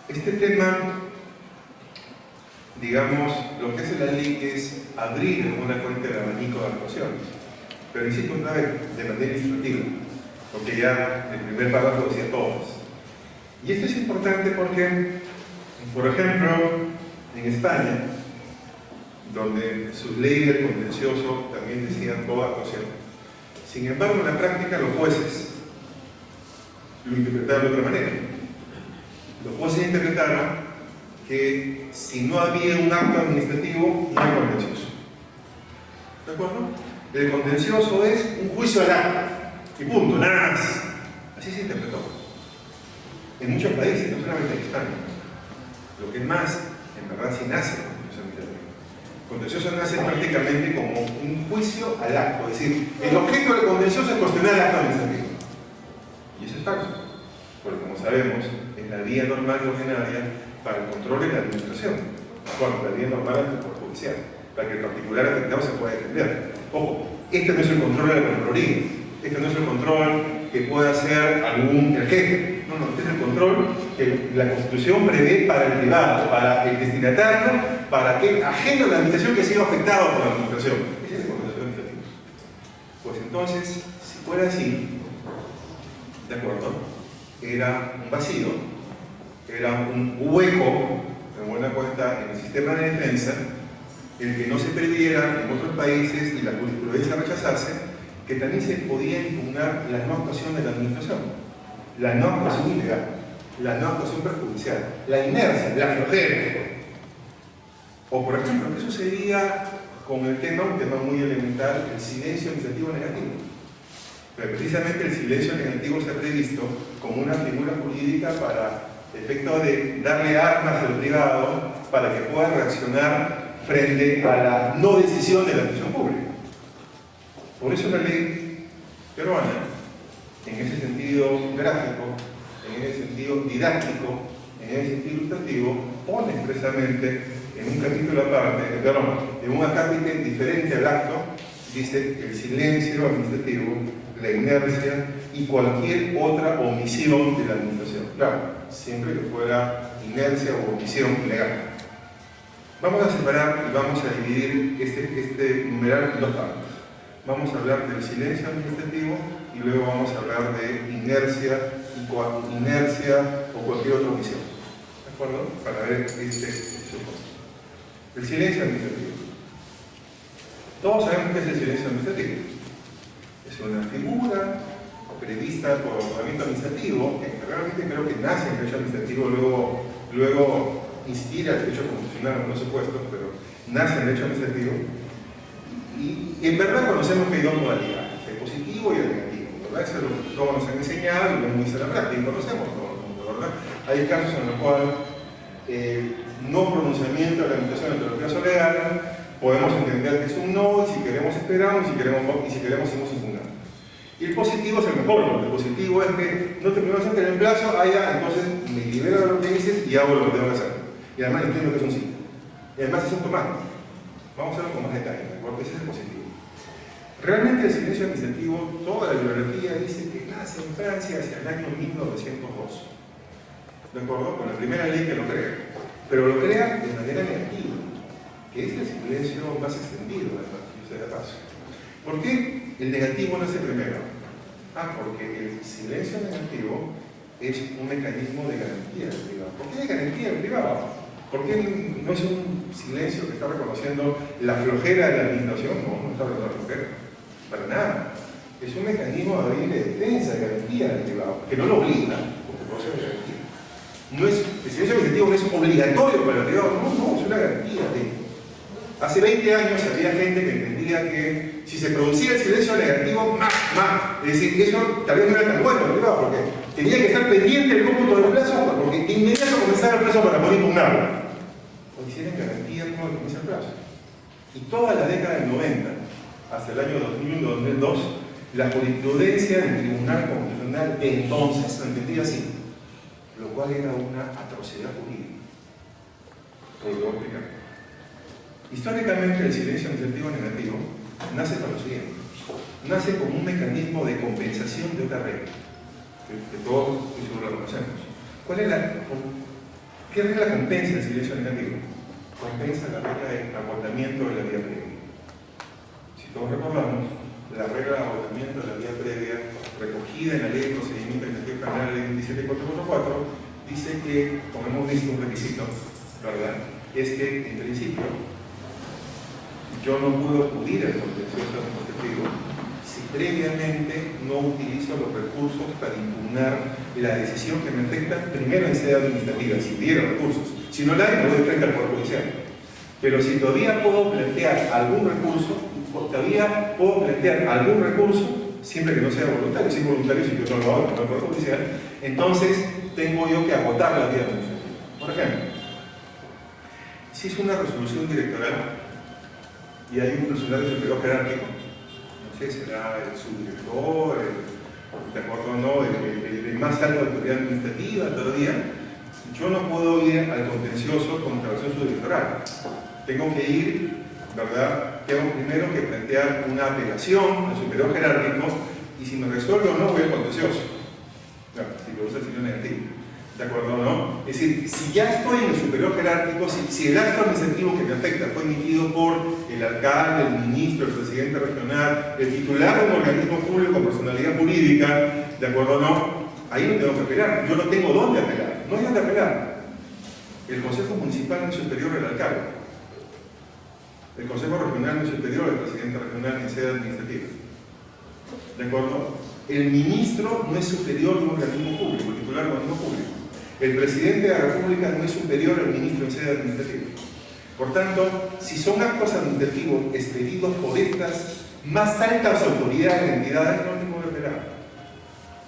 este tema, digamos, lo que hace la ley es abrir en una cuenta el abanico de actuaciones, pero insisto una vez, de manera ilustrativa, porque ya el primer párrafo decía todas. Y esto es importante porque, por ejemplo, en España, donde sus leyes del contencioso también decían toda actuación. Sin embargo, en la práctica, los jueces lo interpretaron de otra manera. Los jueces interpretaron que si no había un acto administrativo, no hay contencioso. ¿De acuerdo? El contencioso es un juicio al acto. Y punto, nada más. Así se interpretó. En muchos países, no solamente en España. Lo que es más, en verdad, sí nace el contencioso administrativo. El contencioso nace prácticamente como un juicio al acto. Es decir, el objeto del contencioso es cuestionar el acto administrativo. Y eso es falso, porque como sabemos, es la vía normal y ordinaria para el control de la administración. Bueno, la vía normal es el Poder Judicial, para que el particular afectado se pueda defender. Ojo, este no es el control de la Contraloría, este no es el control que pueda hacer el jefe. No, este es el control que la Constitución prevé para el privado, para el destinatario, para aquel ajeno a la administración que ha sido afectado por la administración. Ese es el control administrativo. Pues entonces, si fuera así, ¿de acuerdo? Era un vacío, era un hueco, en buena cuenta, en el sistema de defensa, el que no se perdiera en otros países y la jurisprudencia rechazase, que también se podía impugnar la no actuación de la administración, la no actuación ilegal, la no actuación perjudicial, la inercia, la flojera. O, por ejemplo, ¿qué sucedía con el tema, un tema muy elemental, el silencio administrativo negativo? Pero precisamente el silencio negativo se ha previsto como una figura jurídica para efecto de darle armas al privado para que pueda reaccionar frente a la no decisión de la administración pública. Por eso la ley peruana, en ese sentido gráfico, en ese sentido didáctico, en ese sentido ilustrativo, pone expresamente en un capítulo aparte, en un acápite diferente al acto, dice el silencio administrativo, la inercia y cualquier otra omisión de la administración. Claro, siempre que fuera inercia o omisión legal. Vamos a separar y vamos a dividir este numeral en dos partes. Vamos a hablar del silencio administrativo y luego vamos a hablar de inercia o cualquier otra omisión. ¿De acuerdo? Para ver este supuesto. El silencio administrativo. Todos sabemos qué es el silencio administrativo. Es una figura prevista por ordenamiento administrativo, que realmente creo que nace en el derecho administrativo, luego inspira el derecho constitucional en algunos supuestos, pero nace en el derecho administrativo. Y en verdad conocemos que hay dos modalidades, el positivo y el negativo, ¿verdad? Eso es lo que todos nos han enseñado y lo hemos visto en la práctica, conocemos todo el mundo, ¿verdad? Hay casos en los cuales no pronunciamiento de la administración entre los plazos legales, podemos entender que es un no, y si queremos esperamos, y si queremos seguimos impugnando. Y el positivo es el mejor, porque el positivo es que no te primero en el plazo, entonces me libero de lo que dices y hago lo que tengo que hacer. Y además entiendo que es un sí. Y además es automático. Vamos a verlo con más detalle, porque ese es el positivo. Realmente el silencio administrativo, toda la bibliografía dice que nace en Francia hacia el año 1902. ¿De acuerdo? Con la primera ley que lo crea. Pero lo crea de manera negativa, que es el silencio más extendido, además, yo sé de paso. ¿Por qué el negativo no es el primero? Porque el silencio negativo es un mecanismo de garantía del privado. ¿Por qué de garantía del privado? ¿Por qué no es un silencio que está reconociendo la flojera de la administración? No está reconociendo la flojera, para nada. Es un mecanismo de defensa, de garantía del privado, que no lo obliga, porque puede ser de garantía. El silencio administrativo no es obligatorio para el privado, no, es una garantía. Hace 20 años había gente que entendía que si se producía el silencio negativo, es decir, eso tal vez no era tan bueno el privado, porque tenía que estar pendiente del cómputo del plazo, porque de inmediato comenzaba el plazo para poder impugnarlo. O hicieron garantía cuando comienza el plazo. Y toda la década del 90, hasta el año 2001-2002, la jurisprudencia del Tribunal Constitucional de entonces lo entendía así, lo cual era una atrocidad jurídica. Lo voy a explicar. Históricamente, el silencio administrativo negativo nace para lo siguiente: nace como un mecanismo de compensación de otra regla, que todos estoy seguro la conocemos. ¿Qué regla compensa el silencio negativo? Compensa la regla de agotamiento de la vía previa. Si todos recordamos, la regla de agotamiento de la vía previa, recogida en la Ley de Procedimiento Administrativo Penal, Ley 27444, dice que, como hemos visto, un requisito, ¿verdad?, es que, en principio, yo no puedo acudir al contencioso administrativo si previamente no utilizo los recursos para impugnar la decisión que me afecta primero en sede administrativa, si hubiera recursos. Si no la hay, me voy frente al Poder Judicial. Pero si todavía puedo plantear algún recurso, siempre que no sea voluntario, si es voluntario, si yo no lo hago en el Poder Judicial, entonces tengo yo que agotar la vía administrativa. Por ejemplo, si es una resolución directoral y hay un funcionario superior jerárquico, no sé, será el subdirector, de acuerdo o no, el más alto de autoridad administrativa todavía, yo no puedo ir al contencioso contra la acción subdirectoral. Tengo que ir, ¿verdad? Tengo primero que plantear una apelación al superior jerárquico y si me resuelve o no voy al contencioso. Claro, si me gusta el signo negativo. ¿De acuerdo o no? Es decir, si ya estoy en el superior jerárquico, si el acto administrativo que me afecta fue emitido por el alcalde, el ministro, el presidente regional, el titular de un organismo público con personalidad jurídica, ¿de acuerdo o no? Ahí no tengo que apelar. Yo no tengo dónde apelar. No hay dónde apelar. El Consejo Municipal no es superior al alcalde. El Consejo Regional no es superior al presidente regional en sede administrativa. ¿De acuerdo? El ministro no es superior a un organismo público, el titular de un organismo público. El presidente de la República no es superior al ministro en sede administrativa. Por tanto, si son actos administrativos expedidos por estas más altas autoridades de entidades, no tengo que apelar.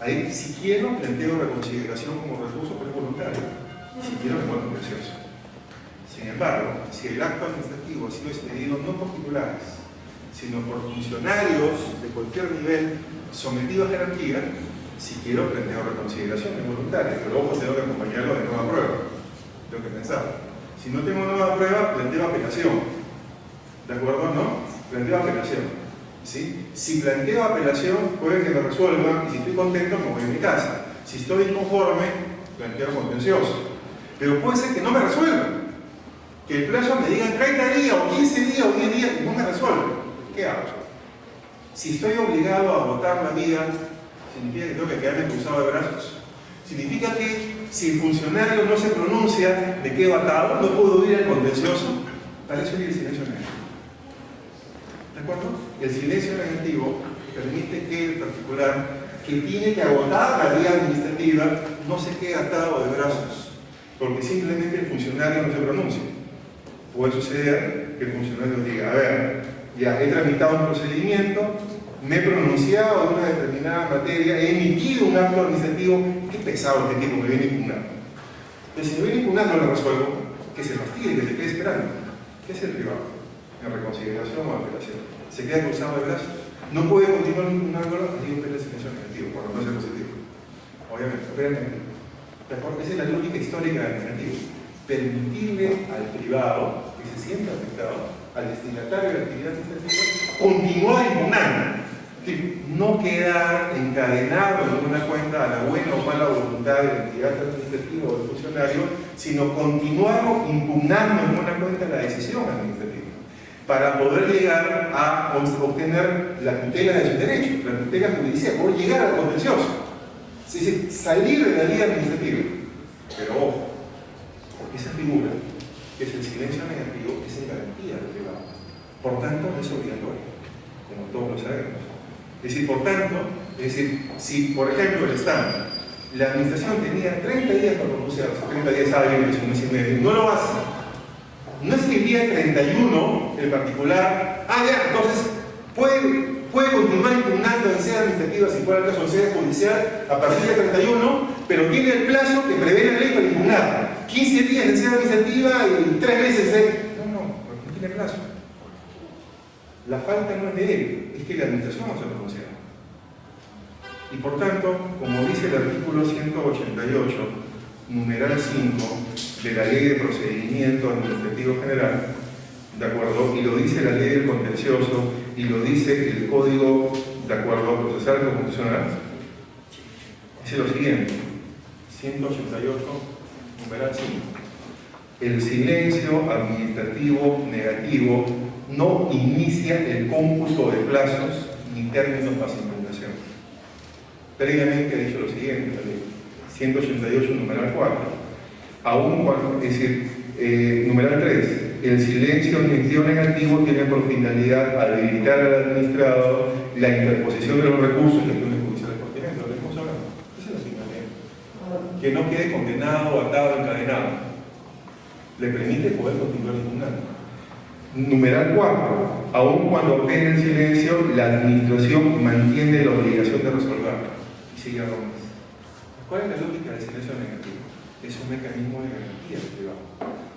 Ahí, si quiero, planteo reconsideración como recurso, pero es voluntario. Si quiero, me vuelvo precioso. Sin embargo, si el acto administrativo ha sido expedido no por titulares, sino por funcionarios de cualquier nivel sometidos a jerarquía, si quiero, planteo reconsideración, es voluntaria, pero ojo, tengo que acompañarlo de nueva prueba. Tengo que pensar. Si no tengo nueva prueba, planteo apelación. ¿De acuerdo o no? Planteo apelación. ¿Sí? Si planteo apelación, puede que me resuelvan, y si estoy contento, me voy a mi casa. Si estoy inconforme, planteo contencioso. Pero puede ser que no me resuelvan. Que el plazo me diga 30 días, o 15 días, o 10 días, y no me resuelvan. ¿Qué hago? Si estoy obligado a agotar la vida, significa que tengo que quedarme cruzado de brazos. Significa que si el funcionario no se pronuncia, me quedo atado, no puedo ir al contencioso. Para eso hay el silencio negativo. ¿De acuerdo? El silencio negativo permite que el particular que tiene que agotar la vía administrativa no se quede atado de brazos, porque simplemente el funcionario no se pronuncia. Puede suceder que el funcionario diga, a ver, ya he tramitado un procedimiento, me he pronunciado en una determinada materia, he emitido un acto administrativo, qué pesado este tipo, me viene impugnando. Pero si me viene impugnando, lo resuelvo, que se fastidie, que se quede esperando. ¿Qué es el privado? ¿En reconsideración o apelación? ¿Se queda cruzado de brazos? No puede continuar impugnándolo, hay un silencio negativo, cuando no sea positivo. Obviamente, realmente. Esa es la lógica histórica del negativo. Permitirle al privado que se sienta afectado, al destinatario de la actividad administrativa, continuar impugnando. No quedar encadenado en una cuenta a la buena o mala voluntad de la entidad administrativa o del funcionario, sino continuar impugnando en una cuenta la decisión administrativa, para poder llegar a obtener la tutela de sus derechos, la tutela judicial, poder llegar al contencioso. Es decir, salir de la vía administrativa. Pero ojo, esa figura, que es el silencio negativo, es en garantía del privado. Por tanto, no es obligatorio, como todos lo sabemos. Es decir, por tanto, si por ejemplo el Estado, la administración tenía 30 días para pronunciarse, 30 días hábiles, un mes y medio, no lo hace. No es que el día 31 el particular, ya, entonces puede continuar impugnando en sede administrativa, si fuera el caso en sede judicial, a partir del 31, pero tiene el plazo que prevé la ley para impugnar. 15 días en sede administrativa y 3 meses de... No tiene plazo. La falta no es de él, es que la administración no se pronuncia. Y por tanto, como dice el artículo 188, numeral 5 de la Ley de Procedimiento Administrativo General, ¿de acuerdo? Y lo dice la Ley del Contencioso, y lo dice el Código, ¿de acuerdo?, Procesal Constitucional, dice lo siguiente, 188, numeral 5. El silencio administrativo negativo no inicia el cómputo de plazos ni términos para su impugnación. Previamente ha dicho lo siguiente, la ley 188, numeral 4. Aún cuando, es decir, numeral 3, el silencio administrativo negativo tiene por finalidad habilitar al administrado la interposición de los recursos y acciones judiciales pertinentes. Lo que estamos hablando. Esa es la finalidad. Que no quede condenado, atado, encadenado. Le permite poder continuar impugnando. Numeral 4. Aun cuando obtenga el silencio, la administración mantiene la obligación de resolverlo. Y sigue algo más. ¿Cuál es la lógica del silencio negativo? Es un mecanismo de garantía del privado.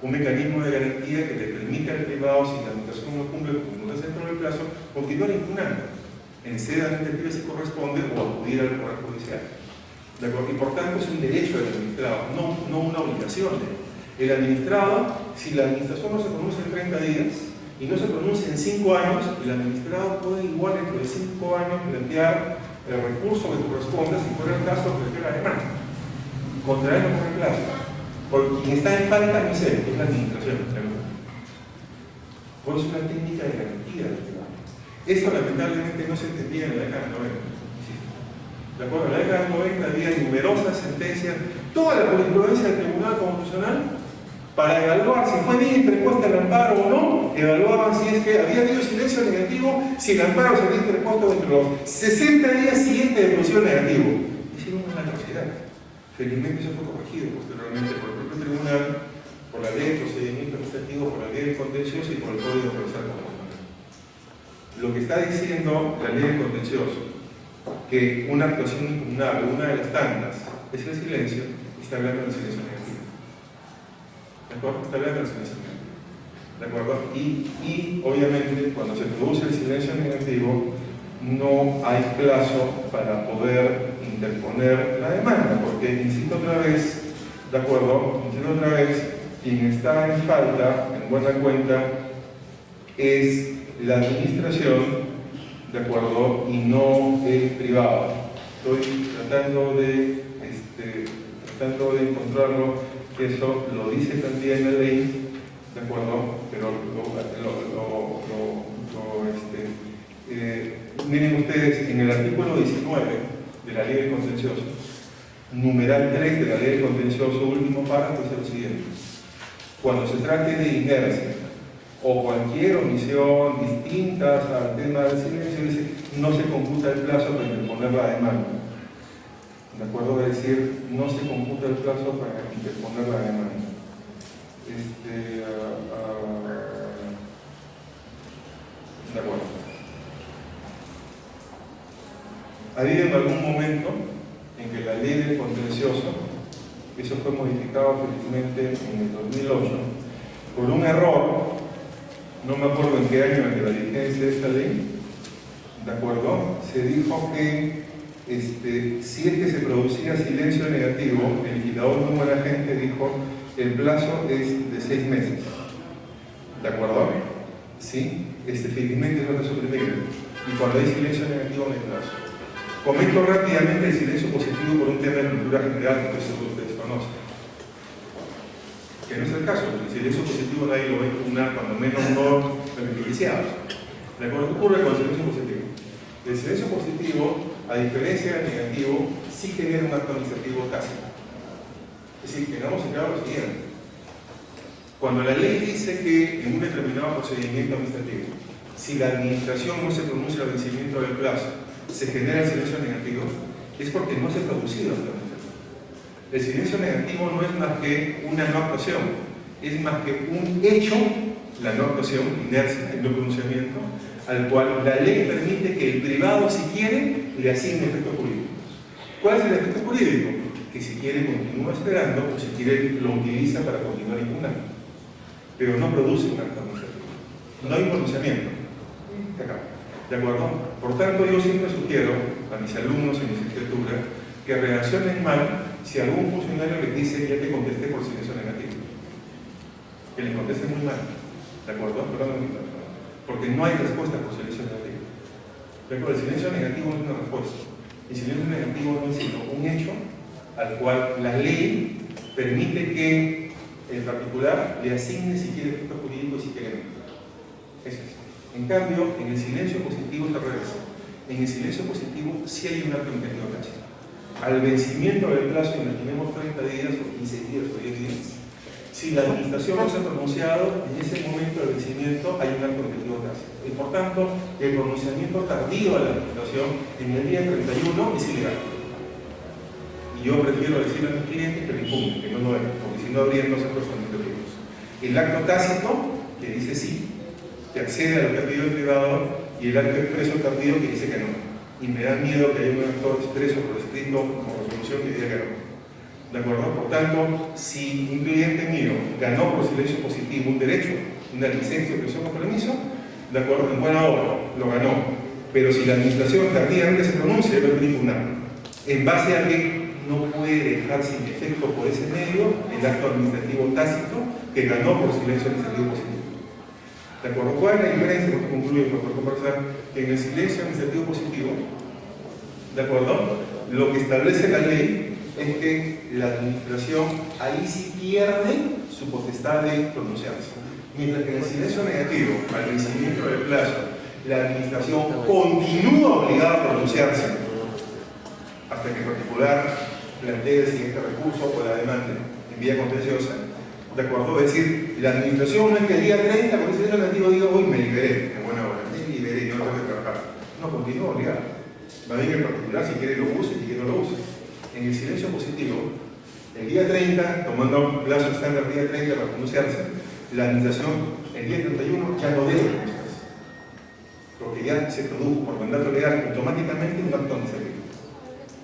Un mecanismo de garantía que le permite al privado, si la administración no cumple con un dentro del plazo, continuar impugnando en sede administrativa si corresponde o acudir al Poder Judicial. ¿De acuerdo? Y por tanto es un derecho del administrado, no una obligación de él. El administrado, si la administración no se pronuncia en 30 días y no se pronuncia en 5 años, el administrado puede igual dentro de 5 años plantear el recurso que corresponde, si fuera el caso, prefiere la demanda. Contra él no corre plazo. Porque quien está en falta no es él, es la administración. Por eso es una técnica de garantía del privado. Esto lamentablemente no se entendía en la década del 90. ¿De acuerdo? En la década del 90 había numerosas sentencias, toda la jurisprudencia del Tribunal Constitucional, para evaluar si fue bien interpuesta el amparo o no, evaluaban si es que había habido silencio negativo, si el amparo se había interpuesto dentro de los 60 días siguientes de producción negativo. Hicieron una atrocidad. Felizmente eso fue corregido posteriormente por el propio tribunal, por la ley de procedimiento administrativo, por la ley del contencioso y por el Código Procesal Constitucional. Lo que está diciendo la ley del contencioso, que una actuación impugnable, una de las tantas, es el silencio, está hablando del silencio negativo. ¿De acuerdo? Está hablando del silencio negativo. ¿De acuerdo? Y obviamente cuando se produce el silencio negativo no hay plazo para poder interponer la demanda, porque insisto otra vez, ¿de acuerdo? Insisto otra vez, quien está en falta, en buena cuenta, es la administración, ¿de acuerdo? Y no el privado. Estoy tratando de encontrarlo, que eso lo dice también la ley, ¿de acuerdo? Pero miren ustedes, en el artículo 19 de la ley del contencioso, numeral 3 de la ley del contencioso, último párrafo, dice lo siguiente: cuando se trate de inercia o cualquier omisión distintas al tema del silencio, dice, no se computa el plazo para interponer la demanda. ¿De acuerdo? Es decir, no se computa el plazo para interponer la demanda. De acuerdo. Ha habido en algún momento en que la ley del contencioso, eso fue modificado felizmente en el 2008, por un error, no me acuerdo en qué año de la vigencia de esta ley, ¿de acuerdo? Se dijo que si es que se producía silencio negativo, el legislador muy buena gente dijo el plazo es de 6 meses. ¿De acuerdo? ¿Sí? Felizmente no está suprimido. Y cuando hay silencio negativo no hay plazo. Comento rápidamente el silencio positivo por un tema de cultura general que seguro ustedes conocen. Que no es el caso, porque el silencio positivo nadie lo va a impugnar, cuando menos no beneficiado. ¿De acuerdo? ¿Qué ocurre con el silencio positivo? El silencio positivo, a diferencia del negativo, sí genera un acto administrativo tácito. Es decir, tengamos en claro lo siguiente. Cuando la ley dice que en un determinado procedimiento administrativo, si la administración no se pronuncia al vencimiento del plazo, se genera el silencio negativo, es porque no se ha producido la administración. El silencio negativo no es más que una no actuación, es más que un hecho, la no actuación, inercia, el no pronunciamiento, al cual la ley permite que el privado, si quiere, le asigne efectos jurídicos. ¿Cuál es el efecto jurídico? Que si quiere continúa esperando o si quiere lo utiliza para continuar impugnando. Pero no produce un acto administrativo. No hay pronunciamiento. Acá. ¿De acuerdo? Por tanto, yo siempre sugiero a mis alumnos en licenciatura que reaccionen mal si algún funcionario les dice ya que contesté por silencio negativo. Que les conteste muy mal. ¿De acuerdo? Porque no hay respuesta por silencio negativo. Pero el silencio negativo no es una respuesta. El silencio negativo no es sino un hecho al cual la ley permite que el particular le asigne si quiere efecto jurídico y si quiere no. Eso es. En cambio, en el silencio positivo es al revés. En el silencio positivo sí hay un acto impedido tácito. Al vencimiento del plazo, imaginemos 30 días o 15 días o 10 días, si la administración no se ha pronunciado, en ese momento del vencimiento hay un acto impedido tácito. Y por tanto, el pronunciamiento tardío de la administración en el día 31 es ilegal. Y yo prefiero decirle a mis clientes que lo impugnen, que no lo hagan, porque si no habría dos actos administrativos. El acto tácito, que dice sí, que accede a lo que ha pedido el privado, y el acto expreso tardío que dice que no. Y me da miedo que haya un acto expreso por escrito como resolución que diga que no. ¿De acuerdo? Por tanto, si un cliente mío ganó por silencio positivo un derecho, una licencia, presión o permiso, de acuerdo, en buena hora, lo ganó. Pero si la administración tardíamente se pronuncia, debe impugnar. En base a que no puede dejar sin efecto por ese medio el acto administrativo tácito que ganó por silencio administrativo positivo. ¿De acuerdo? ¿Cuál es la diferencia? Porque concluyo por conversar que en el silencio administrativo positivo, ¿de acuerdo? Lo que establece la ley es que la administración ahí sí pierde su potestad de pronunciarse. Mientras que en el silencio negativo, al vencimiento del plazo, la administración continúa obligada a pronunciarse hasta que en particular plantee el siguiente recurso o la demanda en vía contenciosa. ¿De acuerdo? Es decir, la administración no es que el día 30, por el silencio negativo, diga hoy me liberé, en buena hora, me liberé, yo no tengo que trabajar. No, continúa obligado. Va bien en particular si quiere lo use y si quiere no lo use. En el silencio positivo, el día 30, tomando plazo estándar día 30 para pronunciarse, la administración el día 31 ya no debe pronunciarse. Porque ya se produjo por mandato legal automáticamente un acto administrativo.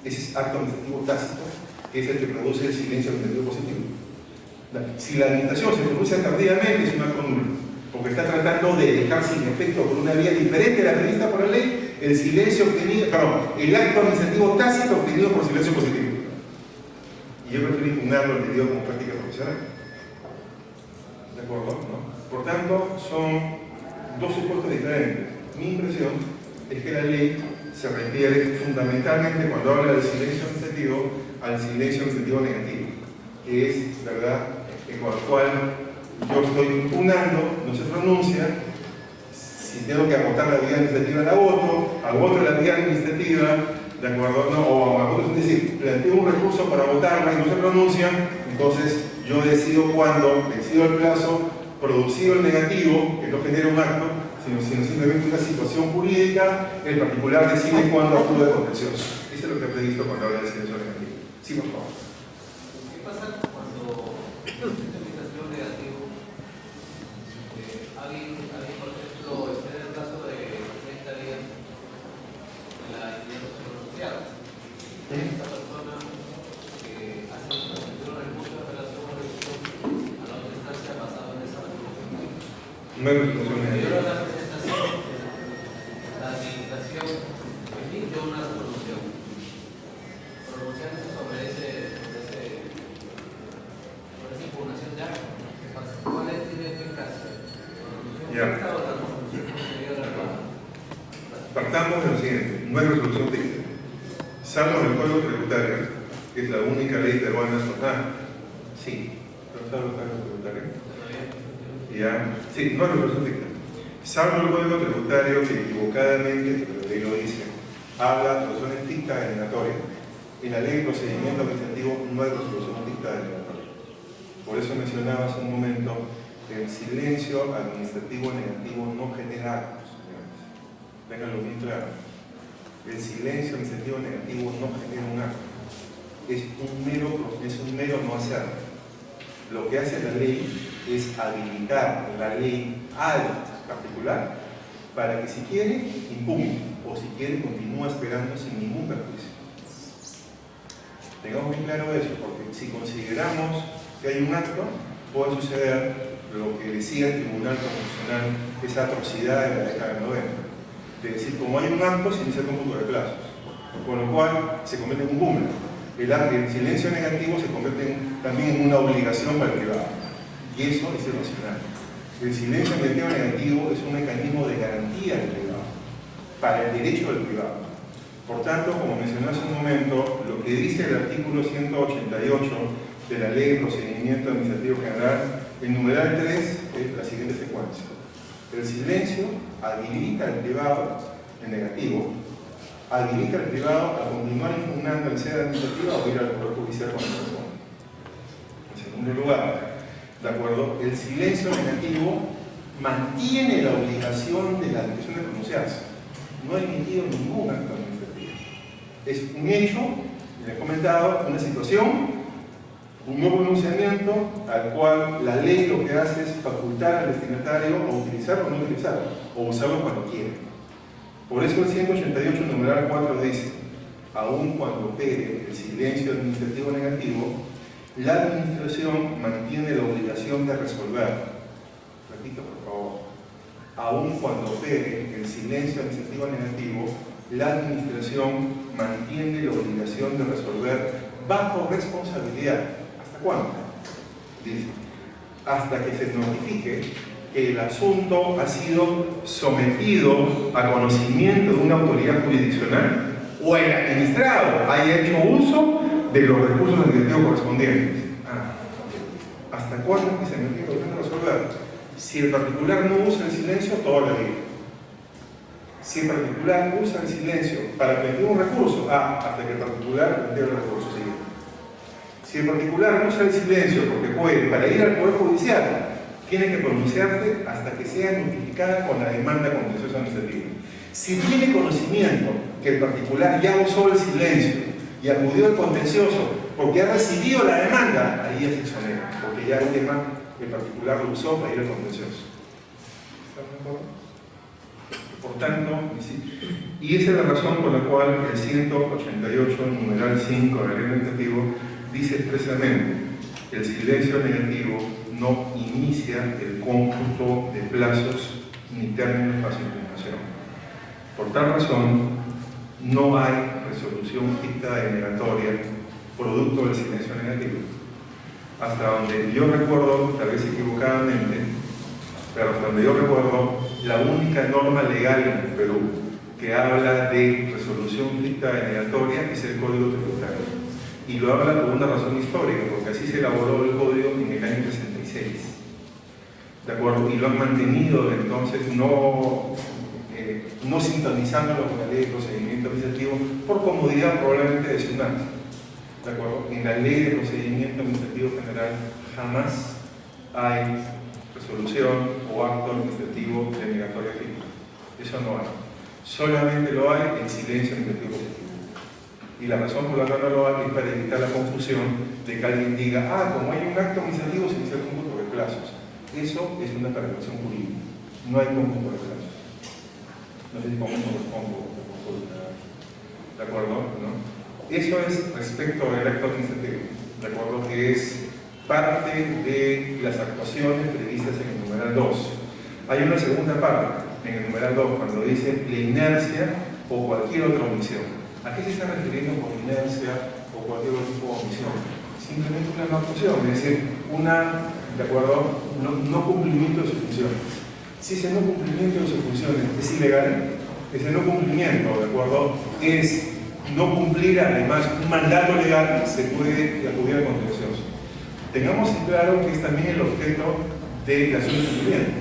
Ese es acto administrativo tácito, que es el que produce el silencio administrativo positivo. Si la administración se pronuncia tardíamente, es un acto nulo, porque está tratando de dejar sin efecto por una vía diferente a la prevista por la ley el silencio obtenido, el acto administrativo tácito obtenido por silencio positivo. Y yo prefiero impugnarlo al pedido como práctica profesional. ¿De acuerdo? ¿No? Por tanto, son dos supuestos diferentes. Mi impresión es que la ley se refiere fundamentalmente, cuando habla del silencio administrativo, al silencio administrativo negativo, que es, ¿verdad?, con el cual yo estoy impugnando, no se pronuncia. Si tengo que agotar la vía administrativa, la agoto la vía administrativa, ¿de acuerdo? No, o es decir, planteo un recurso para votarla y no se pronuncia, entonces yo decido cuándo, decido el plazo, producido el negativo, que no genera un acto, sino simplemente una situación jurídica, el particular decide cuándo actúa de contención. Eso es lo que he previsto cuando habla de silencio negativo. Sí, por favor. ¿Qué pasa cuando este administrativo negativo, alguien, por ejemplo, está en el caso de 30 días de la entidad no se pronunciada? Esta persona que hace un recurso de apelación o revisión a la otra instancia basado en esa resolución. No hay resolución negativa. La administración emite una resolución pronunciándose sobre esa impugnación de acto. ¿Cuál tiene eficacia? Ya. Partamos de lo siguiente, no hay resolución técnica. Salvo en el Código Tributario, que es la única ley peruana sonada. Sí, pero salvo el Código Tributario. Ya, sí, no hay resolución técnica. Salvo el Código Tributario que equivocadamente, pero la ley lo dice, habla de resoluciones fictas denegatoria. En la ley de procedimiento administrativo no hay resolución ficta denegatoria. Por eso mencionaba hace un momento que el silencio administrativo negativo no genera actos. Ténganlo bien claro. El silencio administrativo negativo no genera un acto. Es un mero no hacer. Lo que hace la ley es habilitar la ley al particular para que si quiere impugne o si quiere continúa esperando sin ningún perjuicio. Tengamos bien claro eso, porque si consideramos que hay un acto, puede suceder lo que decía el Tribunal Constitucional, esa atrocidad de la década del 90. Es decir, como hay un acto, se inicia el cómputo de plazos, con lo cual se convierte en un boomerang. El silencio negativo se convierte también en una obligación para el privado, y eso es irracional. El silencio negativo es un mecanismo de garantía del privado, para el derecho del privado. Por tanto, como mencioné hace un momento, lo que dice el artículo 188 de la Ley de Procedimiento Administrativo General, el numeral 3 es la siguiente secuencia. El silencio habilita al privado, en negativo, habilita al privado a continuar impugnando el sede administrativa o ir al Poder Judicial con la persona. En segundo lugar, ¿de acuerdo? El silencio negativo mantiene la obligación de la administración de pronunciarse. No ha emitido ningún acto administrativo. Es un hecho, les he comentado, una situación, un nuevo pronunciamiento al cual la ley lo que hace es facultar al destinatario a utilizarlo o no utilizarlo, o usarlo cuando quiera. Por eso el 188 numeral 4 dice, aun cuando opere el silencio administrativo negativo, la administración mantiene la obligación de resolver. Repito, por favor. Aun cuando opere el silencio administrativo negativo, la administración mantiene la obligación de resolver bajo responsabilidad. ¿Hasta cuándo? Dice, hasta que se notifique que el asunto ha sido sometido a conocimiento de una autoridad jurisdiccional o el administrado haya hecho uso de los recursos administrativos correspondientes. ¿Hasta cuándo es que se notifica la obligación de resolver? Si el particular no usa el silencio, toda la vida. Si el particular usa el silencio para plantear un recurso, hasta que el particular plantee el recurso siguiente. Si el particular no usa el silencio porque puede, para ir al Poder Judicial, tiene que pronunciarse hasta que sea notificada con la demanda contenciosa administrativa. Si tiene conocimiento que el particular ya usó el silencio y acudió al contencioso porque ha recibido la demanda, ahí ya se exonera, porque ya el tema el particular lo usó para ir al contencioso. ¿Están de acuerdo? Por tanto, y esa es la razón por la cual el 188, numeral 5 del Reglamento Administrativo, dice expresamente que el silencio negativo no inicia el cómputo de plazos ni términos para su impugnación. Por tal razón, no hay resolución ficta denegatoria producto del silencio negativo. Hasta donde yo recuerdo, tal vez equivocadamente, pero hasta donde yo recuerdo, la única norma legal en el Perú que habla de resolución ficta denegatoria es el Código Tributario. Y lo habla por una razón histórica, porque así se elaboró el Código en el año 66. ¿De acuerdo? Y lo han mantenido entonces no sintonizándolo con la Ley de Procedimiento Administrativo por comodidad probablemente de su nada. ¿De acuerdo? En la Ley de Procedimiento Administrativo General jamás hay resolución o acto administrativo denegatorio ficticio. Eso no hay. Solamente lo hay en silencio administrativo positivo. Y la razón por la cual no lo hay es para evitar la confusión de que alguien diga, como hay un acto administrativo se inicia el cómputo de plazos. Eso es una perversión jurídica. No hay cómputo de plazos. No sé si ponemos los cómputos de acuerdo, ¿no? Eso es respecto al acto administrativo, de acuerdo, que es parte de las actuaciones previstas en el numeral 2. Hay una segunda parte en el numeral 2 cuando dice la inercia o cualquier otra omisión. ¿A qué se está refiriendo con inercia o cualquier otro tipo de omisión? Simplemente una no actuación, es decir, ¿de acuerdo? No cumplimiento de sus funciones. Si ese no cumplimiento de sus funciones es ilegal, ese no cumplimiento, ¿de acuerdo?, es no cumplir además un mandato legal, se puede acudir al contencioso. Tengamos en claro que es también el objeto de la acción de cumplimiento.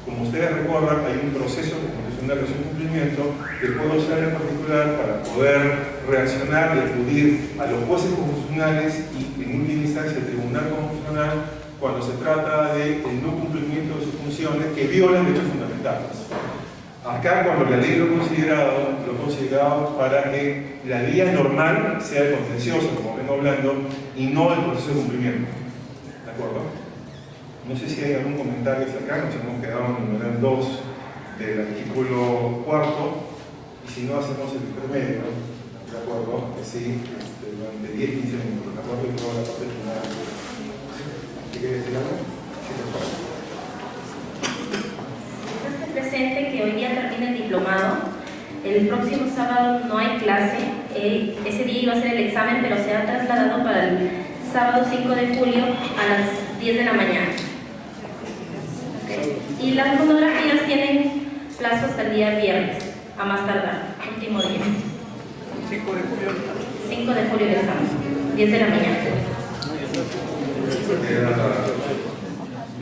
Como ustedes recuerdan, hay un proceso de conclusión de la acción de cumplimiento que puede usar en particular para poder reaccionar y acudir a los jueces constitucionales y en última instancia al Tribunal Constitucional cuando se trata del no cumplimiento de sus funciones que violan derechos fundamentales. Acá, cuando la ley lo ha considerado para que la vía normal sea el contencioso, como vengo hablando, y no el proceso de cumplimiento. ¿De acuerdo? No sé si hay algún comentario acá, nos hemos quedado en el numeral 2 del artículo 4, y si no, hacemos el intermedio, ¿de acuerdo? Sí, durante 10-15 minutos, ¿de acuerdo? Y luego la parte final. ¿Qué quiere decir algo? Sí, por favor. presente que hoy día termina el diplomado. El próximo sábado no hay clase. Ese día iba a ser el examen, pero se ha trasladado para el sábado 5 de julio a las 10 de la mañana. Okay. Y las monografías tienen plazo hasta el día viernes, a más tardar, último día. 5 de julio. 5 de julio el examen, 10 de la mañana. Queda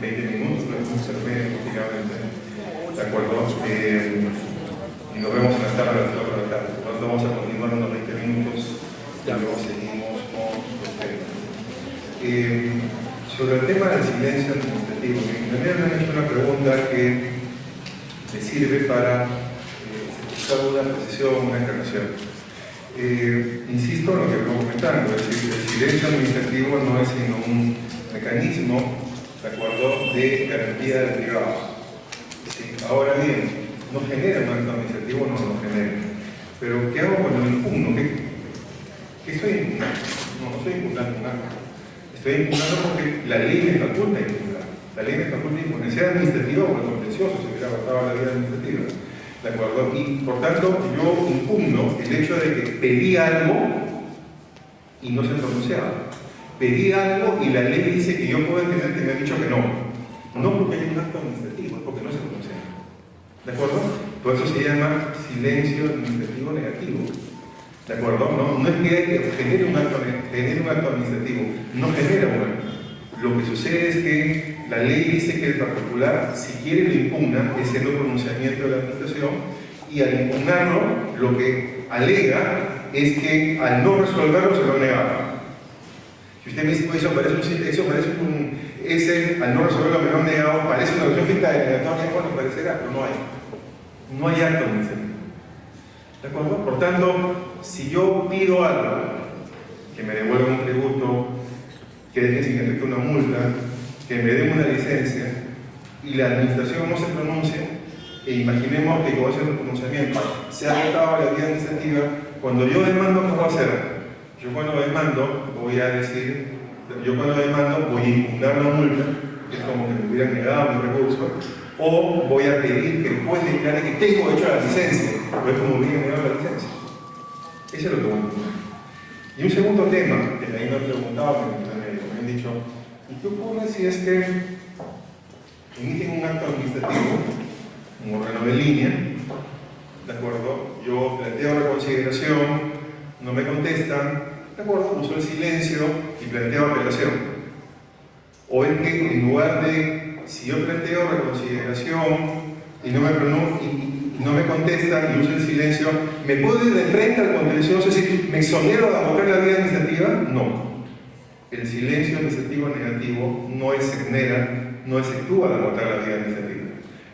20 minutos, prácticamente. ¿De acuerdo? Y nos vemos en la tarde a las 4 de la tarde. Entonces vamos a continuar unos 20 minutos y luego seguimos con los temas. Sobre el tema del silencio administrativo, también me han hecho una pregunta que me sirve para certificar una precisión, una aclaración. Insisto en lo que vengo comentando, es decir, el silencio administrativo no es sino un mecanismo, ¿de acuerdo?, de garantía del privado. Sí, ahora bien, no genera un acto administrativo, no lo genera. Pero, ¿qué hago cuando lo impugno? ¿Qué estoy impugnando? No estoy impugnando un acto. Estoy impugnando porque la ley me faculta impugnar. La ley me faculta impugnar, sea administrativa o el contencioso, si hubiera agotado la vía administrativa. ¿De acuerdo? Y, por tanto, yo impugno el hecho de que pedí algo y no se pronunciaba. Pedí algo y la ley dice que yo puedo entender que me ha dicho que no. No porque hay un acto administrativo, es porque no se pronuncia. ¿De acuerdo? Por eso se llama silencio administrativo negativo. ¿De acuerdo? No es que genere un acto administrativo, no genera un acto. Lo que sucede es que la ley dice que el particular, si quiere, lo impugna, es el pronunciamiento de la administración, y al impugnarlo, lo que alega es que al no resolverlo se lo ha negado. Si usted me dice, eso parece un ese, al no resolverlo me lo han negado, parece una opción ficta de negatoria, bueno, parecerá, pero no hay. No hay acto administrativo. ¿De acuerdo? Por tanto, si yo pido algo, que me devuelvan un tributo, que dejen sin efecto una multa, que me den una licencia, y la administración no se pronuncia, e imaginemos que con ese pronunciamiento se ha agotado la vía administrativa, cuando yo demando, ¿qué voy a hacer? Yo cuando demando voy a impugnar la multa, que es como que me hubieran negado mi recurso, o voy a pedir que el juez declare que tengo hecho la licencia, o es como hubieran negado la licencia. Eso es lo que voy a impugnar. Y un segundo tema, que ahí me han preguntado, me han dicho, ¿y qué ocurre si es que emiten un acto administrativo, un órgano de línea, ¿de acuerdo? Yo planteo reconsideración, no me contestan, ¿de acuerdo? Uso el silencio y planteo apelación. O es que en lugar de, si yo planteo reconsideración y no me contestan y uso el silencio, ¿me puedo ir de frente al contencioso? Es decir, ¿me exonero de agotar la vía administrativa? No. El silencio administrativo negativo no exceptúa de agotar la vía administrativa.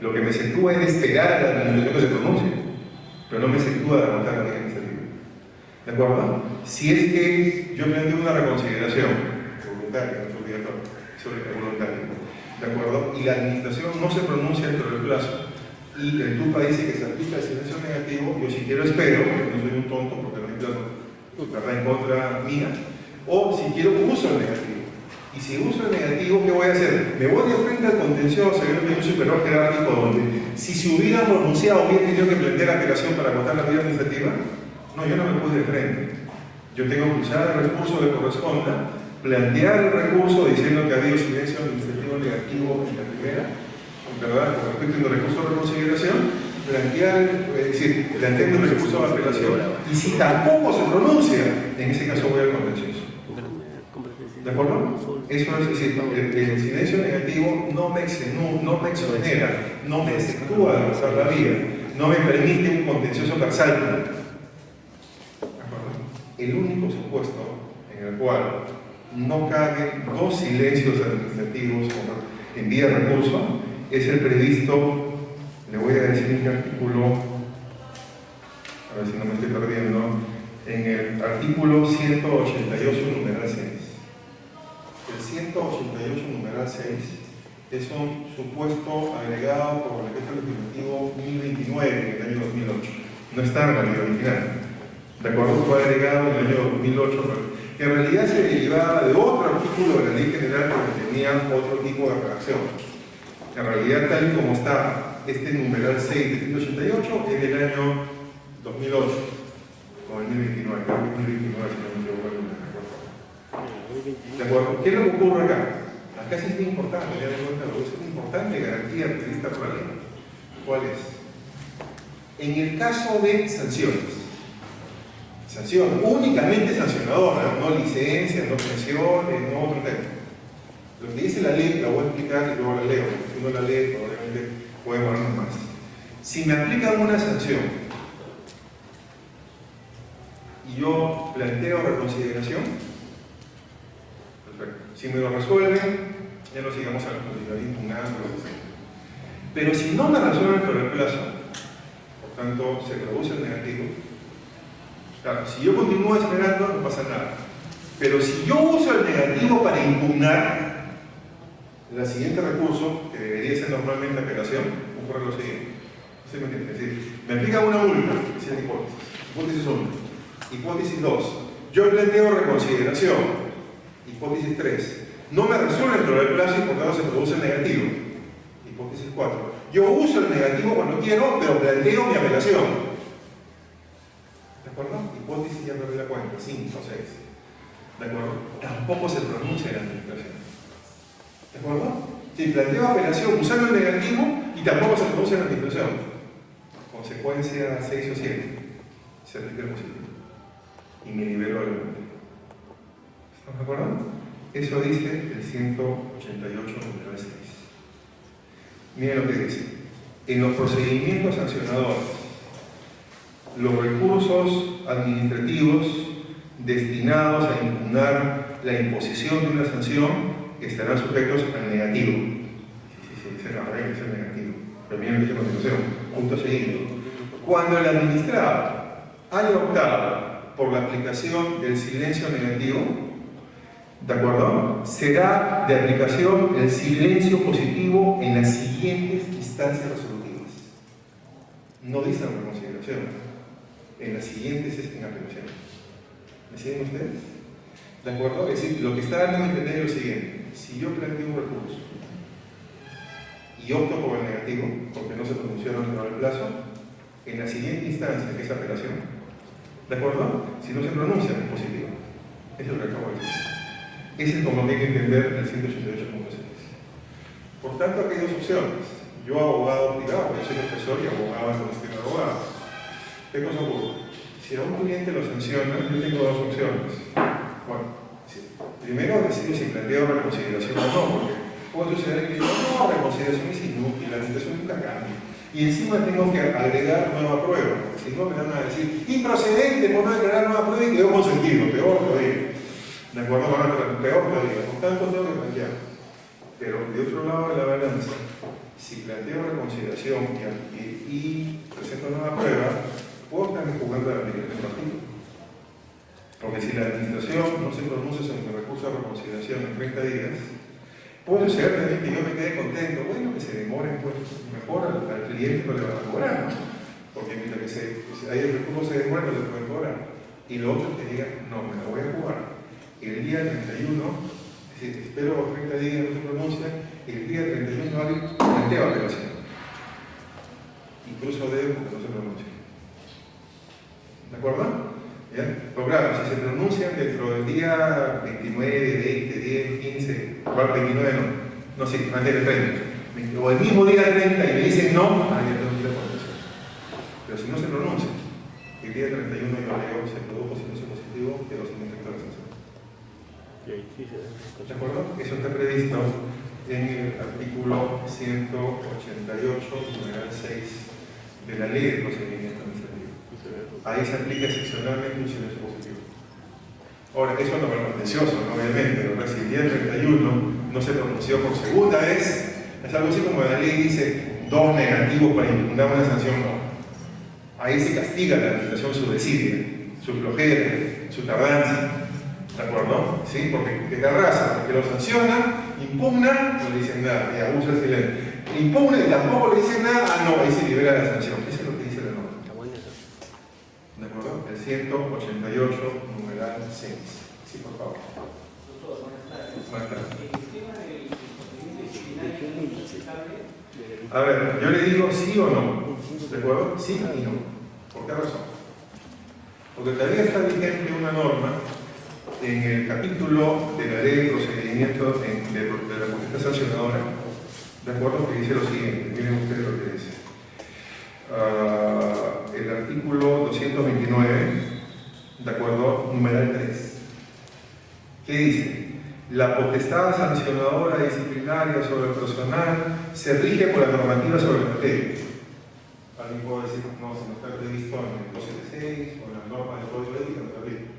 Lo que me exceptúa es esperar a la administración que se pronuncie, pero no me exceptúa de agotar la vía administrativa. ¿De acuerdo? Si es que yo planteo una reconsideración voluntaria, no es obligatoria, es voluntaria, ¿de acuerdo? Y la administración no se pronuncia dentro del plazo, y el TUPA dice que se aplica el silencio negativo, yo si quiero espero, porque no soy un tonto, porque no hay plazo, ¿verdad?, en contra mía, o si quiero uso el negativo. Y si uso el negativo, ¿qué voy a hacer? Me voy de frente al contencioso, yo tengo un superior jerárquico donde, si se hubiera pronunciado, hubiera tenido que plantear apelación para agotar la vía administrativa. No, yo no me puse de frente. Yo tengo que usar el recurso que corresponda, plantear el recurso diciendo que ha habido silencio administrativo negativo en la primera, ¿verdad?, con respecto al recurso de reconsideración, plantear un recurso de apelación, y si tampoco se pronuncia, en ese caso voy al contencioso. ¿De acuerdo? Eso es decir, el silencio negativo no me exonera, no me exceptúa de pasar la vía, no me permite un contencioso parcial. El único supuesto en el cual no caben dos silencios administrativos en vía de recurso es el previsto, le voy a decir en qué artículo, a ver si no me estoy perdiendo, en el artículo 188 numeral 6. El 188 numeral 6 es un supuesto agregado por el decreto legislativo 1029 en el año 2008. No está en la ley original. ¿De acuerdo? Fue agregado en el año 2008, que en realidad se derivaba de otro artículo de la ley general porque tenía otro tipo de redacción. En realidad, tal y como está este numeral 6 de 188, es del año 2008, o 2029, creo que 2029, si no me equivoco, ¿de acuerdo? ¿Qué es lo que ocurre acá? Acá sí es muy importante, ya de cuenta, es una importante garantía prevista por la ley. ¿Cuál es? En el caso de sanciones, sanción únicamente sancionadora, no licencias, no pensiones, no otro tema. Lo que dice la ley, la voy a explicar y luego la leo, porque si uno la lee, probablemente puede ponernos más. Si me aplican una sanción y yo planteo reconsideración, perfecto. Si me lo resuelven, ya no sigamos a la continuidad impugnando, etc. Pero si no me resuelven por el plazo, por tanto se produce el negativo, claro, si yo continúo esperando no pasa nada. Pero si yo uso el negativo para impugnar, el siguiente recurso, que debería ser normalmente apelación, ocurre lo siguiente. ¿Sí me entiendes? Es decir, me aplica una multa, esa es la hipótesis. Hipótesis 1. Hipótesis 2. Yo planteo reconsideración. Hipótesis 3. No me resuelve dentro del plazo y por tanto se produce el negativo. Hipótesis 4. Yo uso el negativo cuando quiero, pero planteo mi apelación. ¿De acuerdo? Hipótesis ya perdí la cuenta, 5 o 6. ¿De acuerdo? Tampoco se pronuncia en la administración. ¿De acuerdo? Si planteo apelación usando el negativo y tampoco se pronuncia en la administración. Consecuencia 6 o 7. Se aplica el positivo. Y me libero del momento. ¿Estamos de acuerdo? Eso dice el 188 numeral 6. Miren lo que dice. En los procedimientos sancionadores, los recursos administrativos destinados a impugnar la imposición de una sanción estarán sujetos al negativo. Sí, esa es la regla, es el negativo. Pero miren lo que dice a continuación, punto seguido. Cuando el administrado haya optado por la aplicación del silencio negativo, ¿de acuerdo? Será de aplicación el silencio positivo en las siguientes instancias resolutivas. No dice la reconsideración. En las siguientes es en apelación. ¿Me siguen ustedes? ¿De acuerdo? Es decir, lo que está dando a entender es lo siguiente. Si yo planteo un recurso y opto por el negativo, porque no se pronunciaron dentro del plazo, en la siguiente instancia, que es apelación, ¿de acuerdo? Si no se pronuncia, es positivo. Eso es lo que acabo de decir. Ese es como tiene que entender el 188.6. Por tanto, aquí hay dos opciones. Yo, abogado privado, yo soy profesor y abogado en cuestión de abogado. ¿Qué cosa ocurre? Si a un cliente lo sanciona, yo tengo dos opciones. Bueno, sí. Primero decido si planteo reconsideración o no, porque puede suceder que digo, no, reconsideración es inútil, la administración nunca cambia. Y encima tengo que agregar nueva prueba, porque si no me van a decir, improcedente por no declarar nueva prueba y quedó consentido, peor todavía. ¿De acuerdo? Van a tratar peor todavía. Por tanto, tengo que plantear. Pero de otro lado de la balanza, si planteo reconsideración y presento nueva prueba, puedo estar jugando a la aplicación pasiva. Porque si la administración no se pronuncia sobre el recurso de reconsideración en 30 días, puede suceder también que yo me quede contento, bueno, que se demore, pues mejor al cliente no le van a cobrar, ¿no? Porque mientras que hay el recurso se demora, no le pueden cobrar. Y lo otro es que diga, no, me la voy a jugar. El día 31, es decir, espero 30 días no se pronuncia, el día 31 planteo apelación. Incluso debo que no se pronuncie. ¿De acuerdo? ¿Bien? Pero claro, si se pronuncian dentro del día 29, 20, 10, 15, 29 no sé, antes del 30, o el mismo día 30 y me dicen no, ya tengo que ir a pronunciar. Pero si no se pronuncia, el día 31 yo leo, se produjo silencio positivo, quedó sin efecto de la sanción. ¿De acuerdo? Eso está previsto en el artículo 188, numeral 6 de la Ley de Procedimiento Administrativo. Ahí se aplica excepcionalmente un silencio positivo. Ahora, eso no es contencioso, ¿no? Obviamente, pero si el día 31 no se pronunció por segunda vez, es algo así como la ley dice, 2 negativos para impugnar una sanción, no. Ahí se castiga la administración su desidia, su flojera, su tardanza. ¿De acuerdo? ¿Sí? Porque te raza, porque lo sanciona, impugna, no le dicen nada, y abusa el silencio. Impugna y tampoco le dicen nada, no, ahí se libera la sanción. Eso es lo que dice la norma. ¿De acuerdo? El 188, numeral 6. Sí, por favor. Doctor, buenas tardes. Buenas tardes. En el tema del procedimiento disciplinario, A ver, yo le digo sí o no, ¿de acuerdo? Sí y no. ¿Por qué razón? Porque todavía está vigente una norma en el capítulo de la ley de procedimiento de la potestad sancionadora, ¿de acuerdo? Que dice lo siguiente, miren ustedes lo que dice. El artículo 229, ¿de acuerdo? Numeral 3. ¿Qué dice? La potestad sancionadora disciplinaria sobre el personal se rige por la normativa sobre la materia. Alguien puede decir, no, si no está previsto en el 276 o en las normas del Código de Ética, no está bien.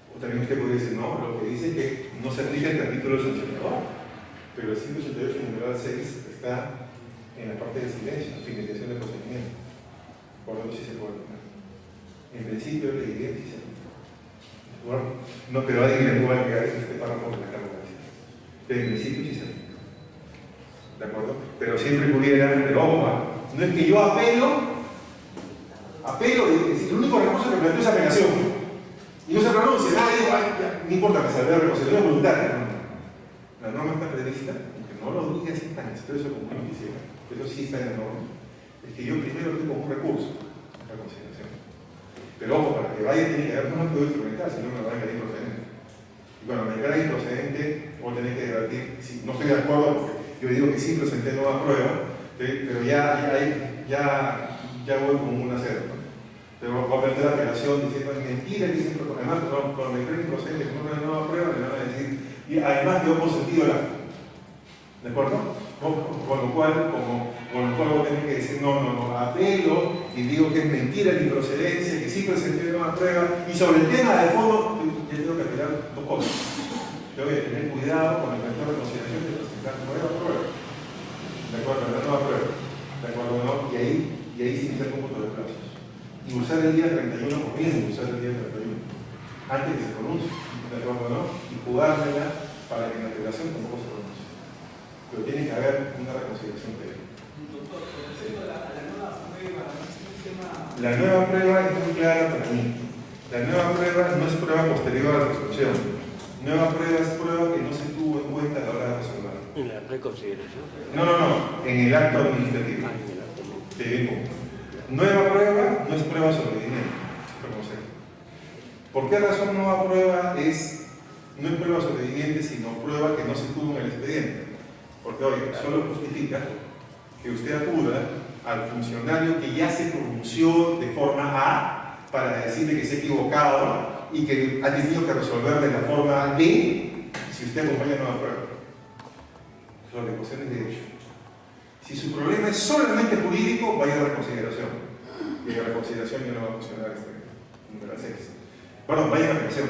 O también usted puede decir, no, lo que dice es que no se rige el capítulo sancionador, pero el 188 numeral 6 está en la parte de silencio, finalización del procedimiento. Por lo tanto, sí se puede poner. En principio, le diría que sí se puede. Bueno, no, pero a alguien le puede agregar este párrafo de la carga. Pero en principio sí se puede. ¿De acuerdo? Pero siempre pudiera, pero ojo, no es que yo apelo, es decir, el único recurso que planteo es apelación. Y no se pronuncia, no importa que se vea reconciliación voluntaria. La norma está prevista, aunque no lo diga así tan expreso como uno quisiera, pero sí está en la norma, es que yo primero tengo un recurso de reconciliación. Pero ojo, para que vaya tiene que haber una puedo instrumental, si no me va a caer improcedente. Y cuando me cae improcedente, vos tenés que debatir, si no estoy de acuerdo, porque yo digo que sí presenté nueva prueba, ¿sí? Pero ya voy como una cero. Pero voy a perder la apelación diciendo es mentira, que siempre, porque además cuando me creen improcedente con una nueva prueba, me van a decir, y además yo consentido la. ¿De acuerdo? Con lo cual vos tenés que decir, no, apelo y digo que es mentira la improcedencia, que sí presenté una prueba, y sobre el tema de fondo, yo tengo que apelar dos cosas. Yo voy a tener cuidado con el factor de consideración de presentar nueva prueba. ¿De acuerdo? La nueva prueba. ¿De acuerdo? ¿No? Y ahí sí está un punto de plazos. Y usar el día 31 conviene, usar el día 31, antes que se pronuncie. ¿De acuerdo? ¿No? Y jugármela para que en la apelación tampoco se pronuncie. Pero tiene que haber una reconciliación previa. La nueva prueba es muy clara para mí. La nueva prueba no es prueba posterior a la resolución. Nueva prueba es prueba que no se tuvo en cuenta a la hora de resolver. ¿En la reconsideración? No, en el acto administrativo. Te digo. Nueva prueba no es prueba sobreviviente. ¿Por qué razón nueva prueba no es prueba sobreviviente, sino prueba que no se tuvo en el expediente? Porque, oye, solo justifica que usted acuda al funcionario que ya se pronunció de forma A para decirle que se ha equivocado y que ha tenido que resolver de la forma B si usted acompaña nueva prueba. Sobre cuestiones de derecho. Si su problema es solamente jurídico, vaya a reconsideración. Y en reconsideración ya no va a funcionar número 6. Perdón, vaya a apelación.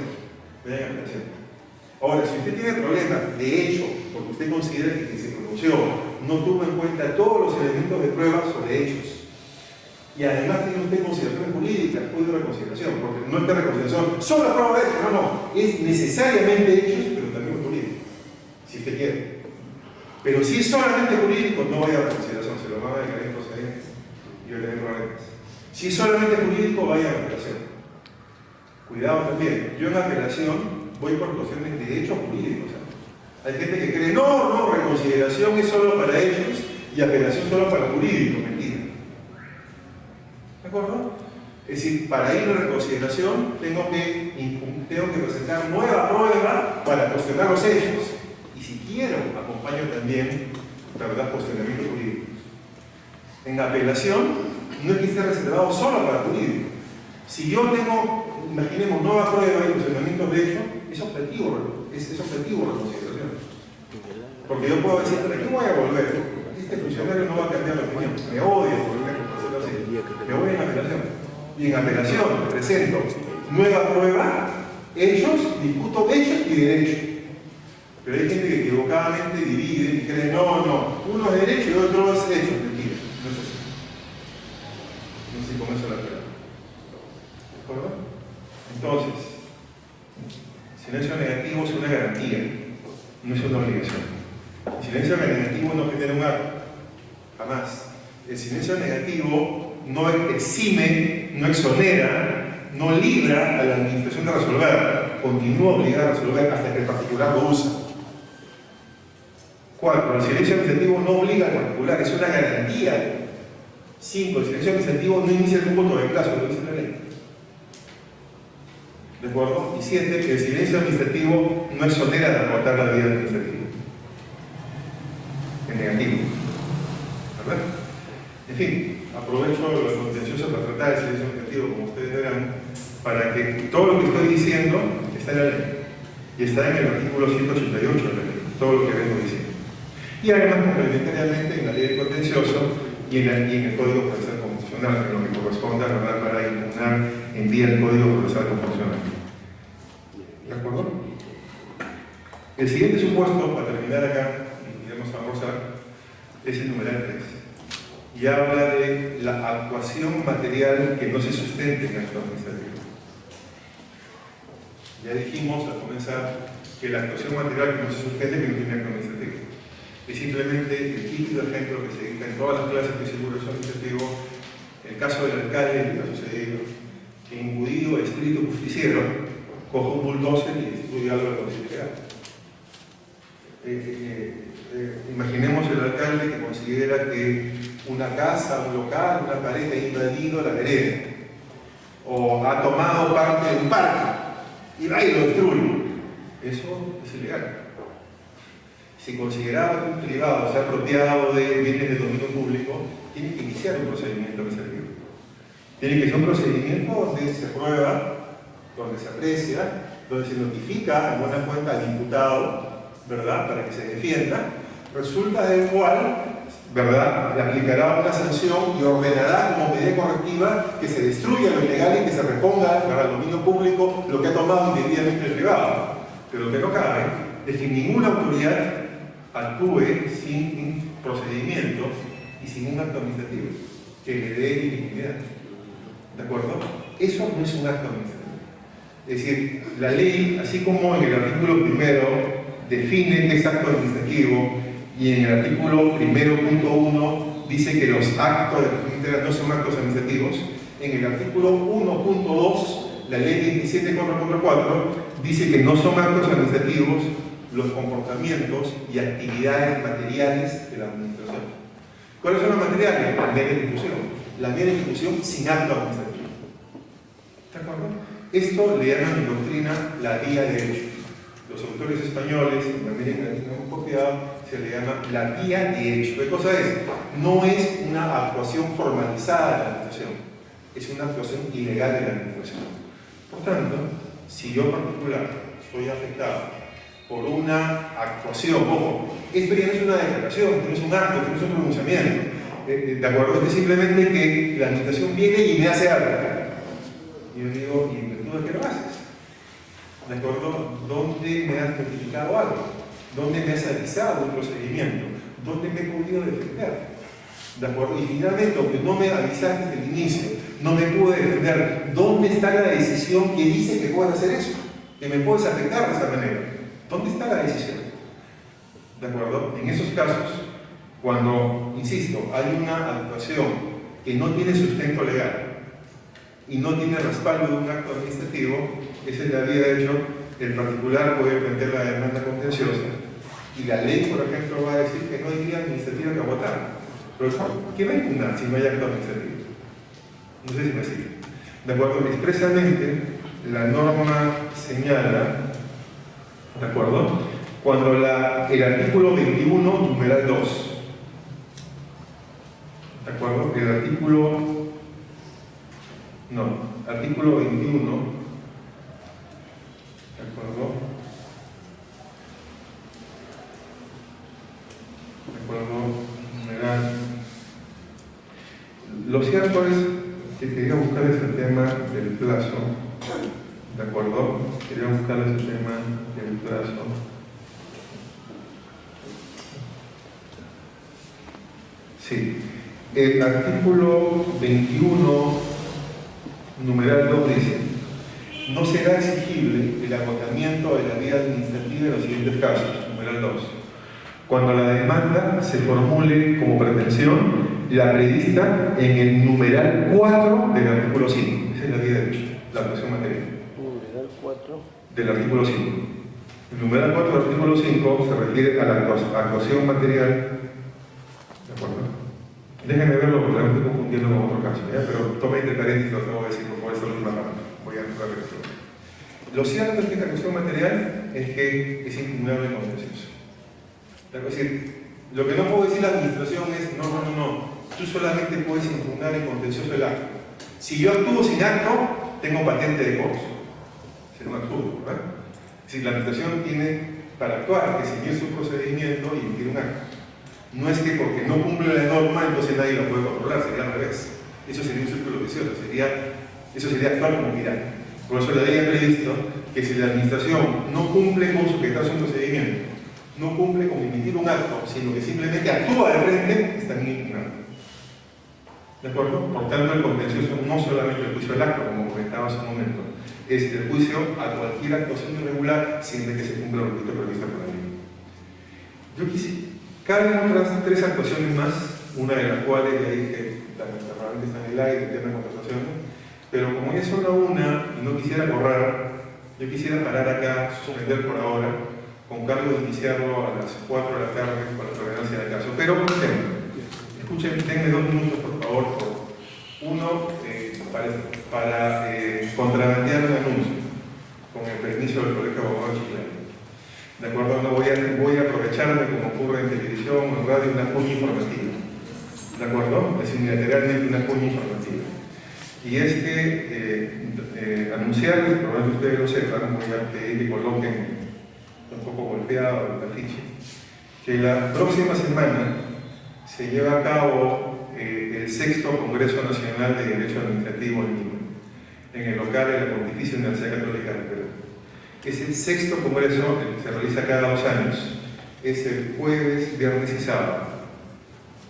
Ahora, si usted tiene problemas de hecho, porque usted considera que se pronunció no tuvo en cuenta todos los elementos de prueba sobre hechos, y además tiene usted consideraciones jurídicas, puede de reconsideración, porque no es de reconsideración, solo la prueba de hechos, no, es necesariamente hechos, pero también jurídico, si usted quiere. Pero si es solamente jurídico, no vaya a reconsideración, se lo van a declarar improcedente y yo le den problemas. Si es solamente jurídico, vaya a apelación. Cuidado también, yo en apelación voy por cuestiones de hechos jurídicos. Hay gente que cree, no, reconsideración es solo para hechos y apelación solo para jurídico, mentira. ¿De acuerdo? Es decir, para ir a reconsideración tengo que presentar nueva prueba para cuestionar los hechos y si quiero, acompaño también, la verdad, cuestionamientos jurídicos. En apelación no es que esté reservado solo para jurídico. Si yo tengo, imaginemos, nueva prueba y cuestionamientos de hecho, es objetivo reconsideración. Porque yo puedo decir, ¿para qué voy a volver? Este funcionario no va a cambiar la opinión. Me odio por hacerlo así. Me voy en apelación. Y en apelación presento nueva prueba, hechos, discuto hechos y derechos. Pero hay gente que equivocadamente divide y cree, no, uno es derecho y otro es hecho. Mentira, no es así. No sé si con eso la prueba. ¿De acuerdo? Entonces, silencio negativo es una garantía, no es una obligación. El silencio negativo no genera un acto, jamás. El silencio negativo no exime, no exonera, no libra a la administración de resolver, continúa obligada a resolver hasta que el particular lo usa. ¿De 4. El silencio administrativo no obliga al particular, es una garantía. 5. El silencio administrativo no inicia el voto de plazo, lo dice la ley. ¿De acuerdo? Y 7. Que el silencio administrativo no exonera de aportar la vía administrativa. En negativo. ¿Verdad? En fin, aprovecho lo contencioso para tratar el silencio administrativo, como ustedes verán, para que todo lo que estoy diciendo está en la ley. Y está en el artículo 188 de la ley, todo lo que vengo diciendo. Y además, complementariamente, en la ley de contencioso y en el Código Procesal Constitucional, en lo que corresponda, ¿verdad?, para impugnar en vía del Código Procesal Constitucional. ¿De acuerdo? El siguiente supuesto, para terminar acá, y iremos a almorzar, es el numeral 3. Y habla de la actuación material que no se sustente en acto administrativo. Ya dijimos al comenzar que la actuación material que no se sustente que no tiene acto administrativo. Es simplemente el típico ejemplo que se dicta en todas las clases de seguro administrativo, el caso del alcalde que ha sucedido, que imbuido de espíritu justiciero, coge un bulldozer y destruye algo de la constitución. Imaginemos el alcalde que considera que una casa, un local, una pared ha invadido la vereda, o ha tomado parte de un parque, y va y lo destruye. Eso es ilegal. Si consideraba que un privado se ha apropiado de bienes de dominio público, tiene que iniciar un procedimiento administrativo. Tiene que ser un procedimiento donde se prueba, donde se aprecia, donde se notifica en buena cuenta al imputado, ¿verdad?, para que se defienda. Resulta del cual, ¿verdad?, le aplicará una sanción y ordenará como medida correctiva que se destruya lo ilegal y que se reponga para el dominio público lo que ha tomado indebidamente el privado. Pero lo que no cabe es que ninguna autoridad actúe sin procedimiento y sin un acto administrativo que le dé legitimidad. ¿De acuerdo? Eso no es un acto administrativo. Es decir, la ley, así como en el artículo primero define qué es acto administrativo, y en el artículo 1.1 dice que los actos de registro integral no son actos administrativos, en el artículo 1.2, la ley 27444 dice que no son actos administrativos los comportamientos y actividades materiales de la administración. ¿Cuáles son los materiales? La mera ejecución. La mera ejecución sin acto administrativo. ¿De acuerdo? Esto le llaman en doctrina la vía de hecho. Los autores españoles, en América Latina hemos copiado, se le llama la vía de hecho. ¿Qué cosa es? No es una actuación formalizada de la administración, es una actuación ilegal de la administración. Por tanto, si yo en particular soy afectado por una actuación, ojo, esto ya no es una declaración, esto no es un acto, esto no es un pronunciamiento, ¿de acuerdo? Esto es simplemente que la administración viene y me hace algo. Y yo digo, ¿y en virtud de qué lo haces? ¿De acuerdo? ¿Dónde me has notificado algo? ¿Dónde me has avisado un procedimiento? ¿Dónde me he podido defender? ¿De acuerdo? Y finalmente, aunque no me avisaste desde el inicio, no me pude defender, ¿dónde está la decisión que dice que puedes hacer eso? Que me puedes afectar de esa manera. ¿Dónde está la decisión? ¿De acuerdo? En esos casos, cuando, insisto, hay una actuación que no tiene sustento legal y no tiene respaldo de un acto administrativo, esa es la vía de hecho, el particular puede prender la demanda contenciosa y la ley, por ejemplo, va a decir que no hay vía administrativa que votar. Pero ¿qué va a impugnar si no hay acto administrativo? No sé si me sigue. ¿De acuerdo? Expresamente, la norma señala, ¿de acuerdo?, cuando el artículo 21, numeral 2, ¿de acuerdo? El artículo 21, ¿de acuerdo? ¿De acuerdo? Numeral. Lo cierto es que quería buscar ese tema del plazo, ¿de acuerdo? Quería buscar ese tema del plazo. Sí. El artículo 21, numeral 2 dice: no será exigible el agotamiento de la vía administrativa en los siguientes casos. Numeral 2. Cuando la demanda se formule como pretensión la prevista en el numeral 4 del artículo 5. Esa es la vía de hecho, la actuación material. Numeral 4 del artículo 5. El numeral 4 del artículo 5 se refiere a la actuación material. ¿De acuerdo? Déjenme verlo porque me estoy confundiendo con otro caso, ¿ya? Pero tome entre paréntesis lo que voy a decir, por favor, esta última parte. Voy a repetirlo. Lo cierto es que esta cuestión material es que es impugnable en contencioso. Es decir, lo que no puedo decir la administración es, no, tú solamente puedes impugnar en contencioso el acto. Si yo actúo sin acto, tengo patente de cobro. Es un absurdo, ¿verdad? Es decir, la administración tiene para actuar que seguir su procedimiento y emitir un acto. No es que porque no cumple la norma, entonces nadie lo puede controlar, sería al revés. Eso sería un círculo vicioso, eso sería actuar como tirano. Por eso la ley ha previsto que si la administración no cumple con sujetar su procedimiento, no cumple con emitir un acto, sino que simplemente actúa de frente, están impugnando. ¿De acuerdo? Por tanto, el contencioso no solamente el juicio del acto, como comentaba hace un momento, es el juicio a cualquier actuación irregular siempre que se cumpla el requisito previsto por la ley. Yo quisiera. Caben otras 3 actuaciones más, una de las cuales ya dije, realmente está en el aire, en tema de conversación, pero como es solo una y no quisiera borrar, yo quisiera parar acá, suspender por ahora, con cargo de iniciarlo a las 4 de la tarde con la tolerancia del caso. Pero, por ejemplo, escuchen, denme 2 minutos por favor, uno para contrabandear un anuncio, con el permiso del Colegio de Abogados Chiclayo. ¿De acuerdo? No voy a aprovecharme, como ocurre en televisión o en radio, una cuña informativa. ¿De acuerdo? Es unilateralmente una cuña informativa. Y es que anunciarles, probablemente ustedes lo sepan, voy a pedir que coloquen un poco golpeado el afiche, que la próxima semana se lleva a cabo el 6º Congreso Nacional de Derecho Administrativo en Lima, en el local de la Pontificia Universidad Católica del Perú. Es el 6º congreso, que se realiza cada 2 años. Es el jueves, viernes y sábado.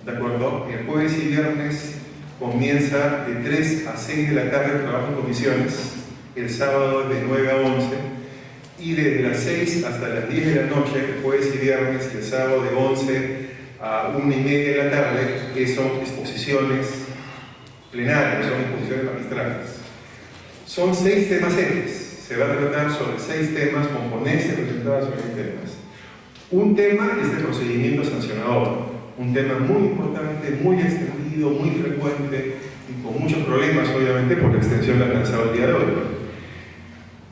¿De acuerdo? El jueves y viernes comienza de 3 a 6 de la tarde el trabajo en comisiones, el sábado de 9 a 11, y desde las 6 hasta las 10 de la noche, el jueves y viernes, y el sábado de 11 a 1 y media de la tarde, que son exposiciones plenarias, son exposiciones magistrales. Son 6 temas ejes. Se va a tratar sobre 6 temas con ponencias presentadas sobre 6 temas. Un tema es el procedimiento sancionador, un tema muy importante, muy extendido, muy frecuente y con muchos problemas, obviamente, por la extensión que ha alcanzado el día de hoy.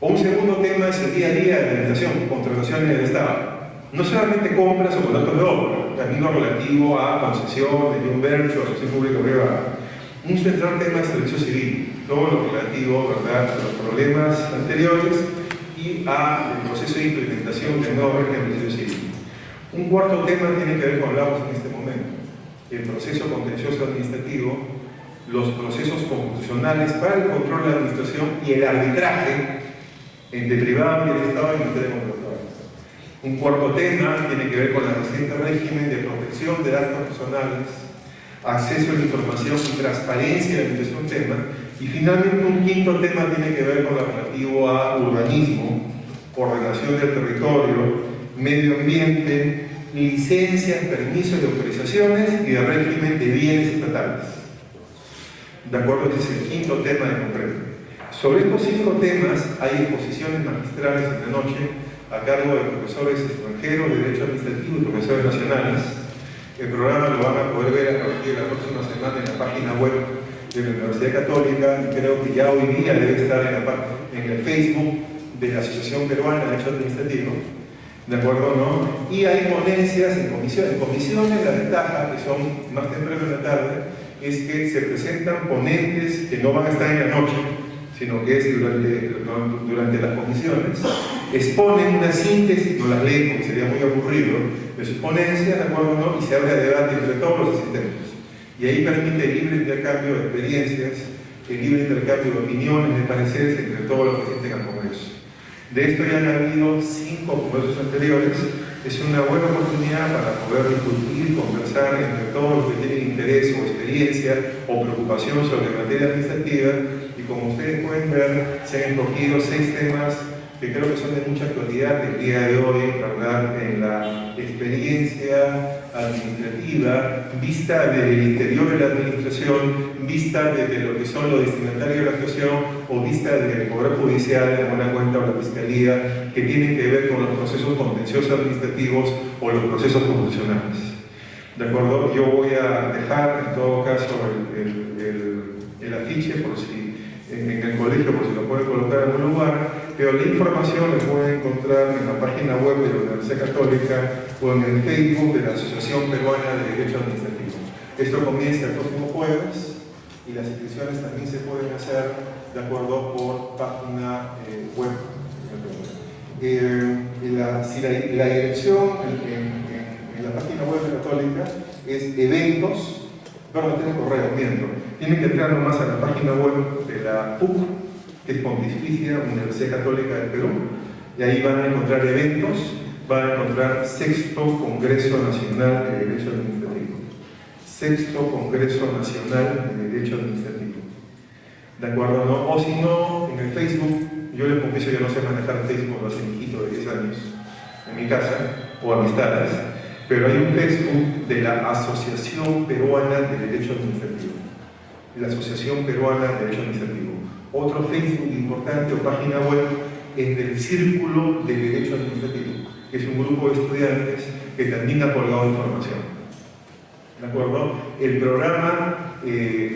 Un segundo tema es el día a día de la administración, contrataciones del Estado. No solamente compras o contratos de obra, también lo relativo a concesiones, un verso, asociación pública privada. Un central tema es el derecho civil, todo lo relativo, ¿verdad?, a los problemas anteriores y al proceso de implementación del nuevo régimen de derecho civil. Un cuarto tema tiene que ver con lo que hablamos en este momento, el proceso contencioso administrativo, los procesos constitucionales para el control de la administración y el arbitraje entre privado y el Estado en materia contractual. Un cuarto tema tiene que ver con el reciente régimen de protección de datos personales, acceso a la información y transparencia de la administración tema, y finalmente un quinto tema tiene que ver con lo relativo a urbanismo, ordenación del territorio, medio ambiente, licencias, permisos y autorizaciones y de régimen de bienes estatales. ¿De acuerdo? Ese es el quinto tema de concreto. Sobre estos 5 temas hay exposiciones magistrales esta noche a cargo de profesores extranjeros de Derecho Administrativo y profesores nacionales. El programa lo van a poder ver a partir de la próxima semana en la página web de la Universidad Católica, y creo que ya hoy día debe estar en el Facebook de la Asociación Peruana de Derecho Administrativo. ¿De acuerdo? ¿No? Y hay ponencias en comisiones. En comisiones, la ventaja, que son más temprano en la tarde, es que se presentan ponentes que no van a estar en la noche, sino que es durante las comisiones. Exponen una síntesis, no las leen porque sería muy aburrido, de sus ponencias, ¿de acuerdo? ¿No? Y se abre debate entre todos los asistentes. Y ahí permite el libre intercambio de experiencias, el libre intercambio de opiniones, de pareceres entre todos los que asisten al Congreso. De esto ya han habido 5 congresos anteriores. Es una buena oportunidad para poder discutir, conversar entre todos los que tienen interés o experiencia o preocupación sobre materia administrativa, y como ustedes pueden ver, se han escogido 6 temas que creo que son de mucha actualidad el día de hoy, ¿verdad?, en la experiencia administrativa, vista desde el interior de la administración, vista desde lo que son los destinatarios de la actuación o vista desde el Poder Judicial, de buena cuenta, o la Fiscalía, que tienen que ver con los procesos contenciosos administrativos o los procesos constitucionales. ¿De acuerdo? Yo voy a dejar, en todo caso, el afiche por si en el colegio, por si lo pueden colocar en algún lugar, pero la información la pueden encontrar en la página web de la Universidad Católica o en el Facebook de la Asociación Peruana de Derecho Administrativo. Esto comienza el próximo jueves y las inscripciones también se pueden hacer de acuerdo por página web. Si la dirección en la página web de la Católica es eventos, perdón, tiene correo, miento. Tienen que entrar nomás a la página web de la PUC, que es Pontificia Universidad Católica del Perú, y ahí van a encontrar eventos, van a encontrar Sexto Congreso Nacional de Derecho Administrativo. Sexto Congreso Nacional de Derecho Administrativo. ¿De acuerdo? ¿No? O si no, en el Facebook, yo les confieso, yo no sé manejar Facebook, lo hace mi hijito de 10 años, en mi casa, o amistades, pero hay un Facebook de la Asociación Peruana de Derecho Administrativo. La Asociación Peruana de Derecho Administrativo. Otro Facebook importante o página web es del Círculo de Derecho Administrativo, que es un grupo de estudiantes que también ha colgado información. ¿De acuerdo? El programa,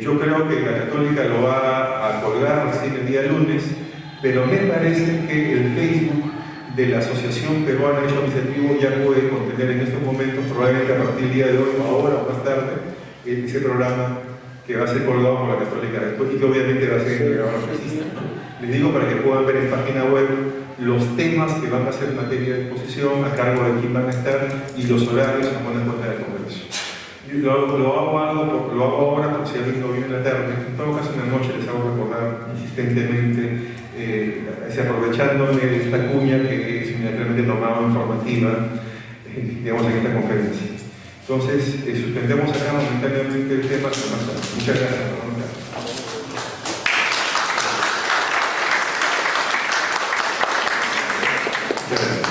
yo creo que la Católica lo va a colgar recién el día lunes, pero me parece que el Facebook de la Asociación Peruana de Derecho Administrativo ya puede contener en estos momentos, probablemente a partir del día de hoy, o ahora o más tarde, ese programa que va a ser colgado por la Católica después y que obviamente va a ser entregado a los registros. Les digo para que puedan ver en página web los temas que van a ser materia de exposición, a cargo de quién van a estar y los horarios a poner en cuenta del Congreso. Lo hago ahora porque si alguien no viene en la tarde, en todo caso en la noche les hago recordar insistentemente, aprovechándome de esta cuña que es inmediatamente tomada informativa, digamos, en esta conferencia. Entonces, suspendemos acá momentáneamente el tema. Muchas gracias. Gracias.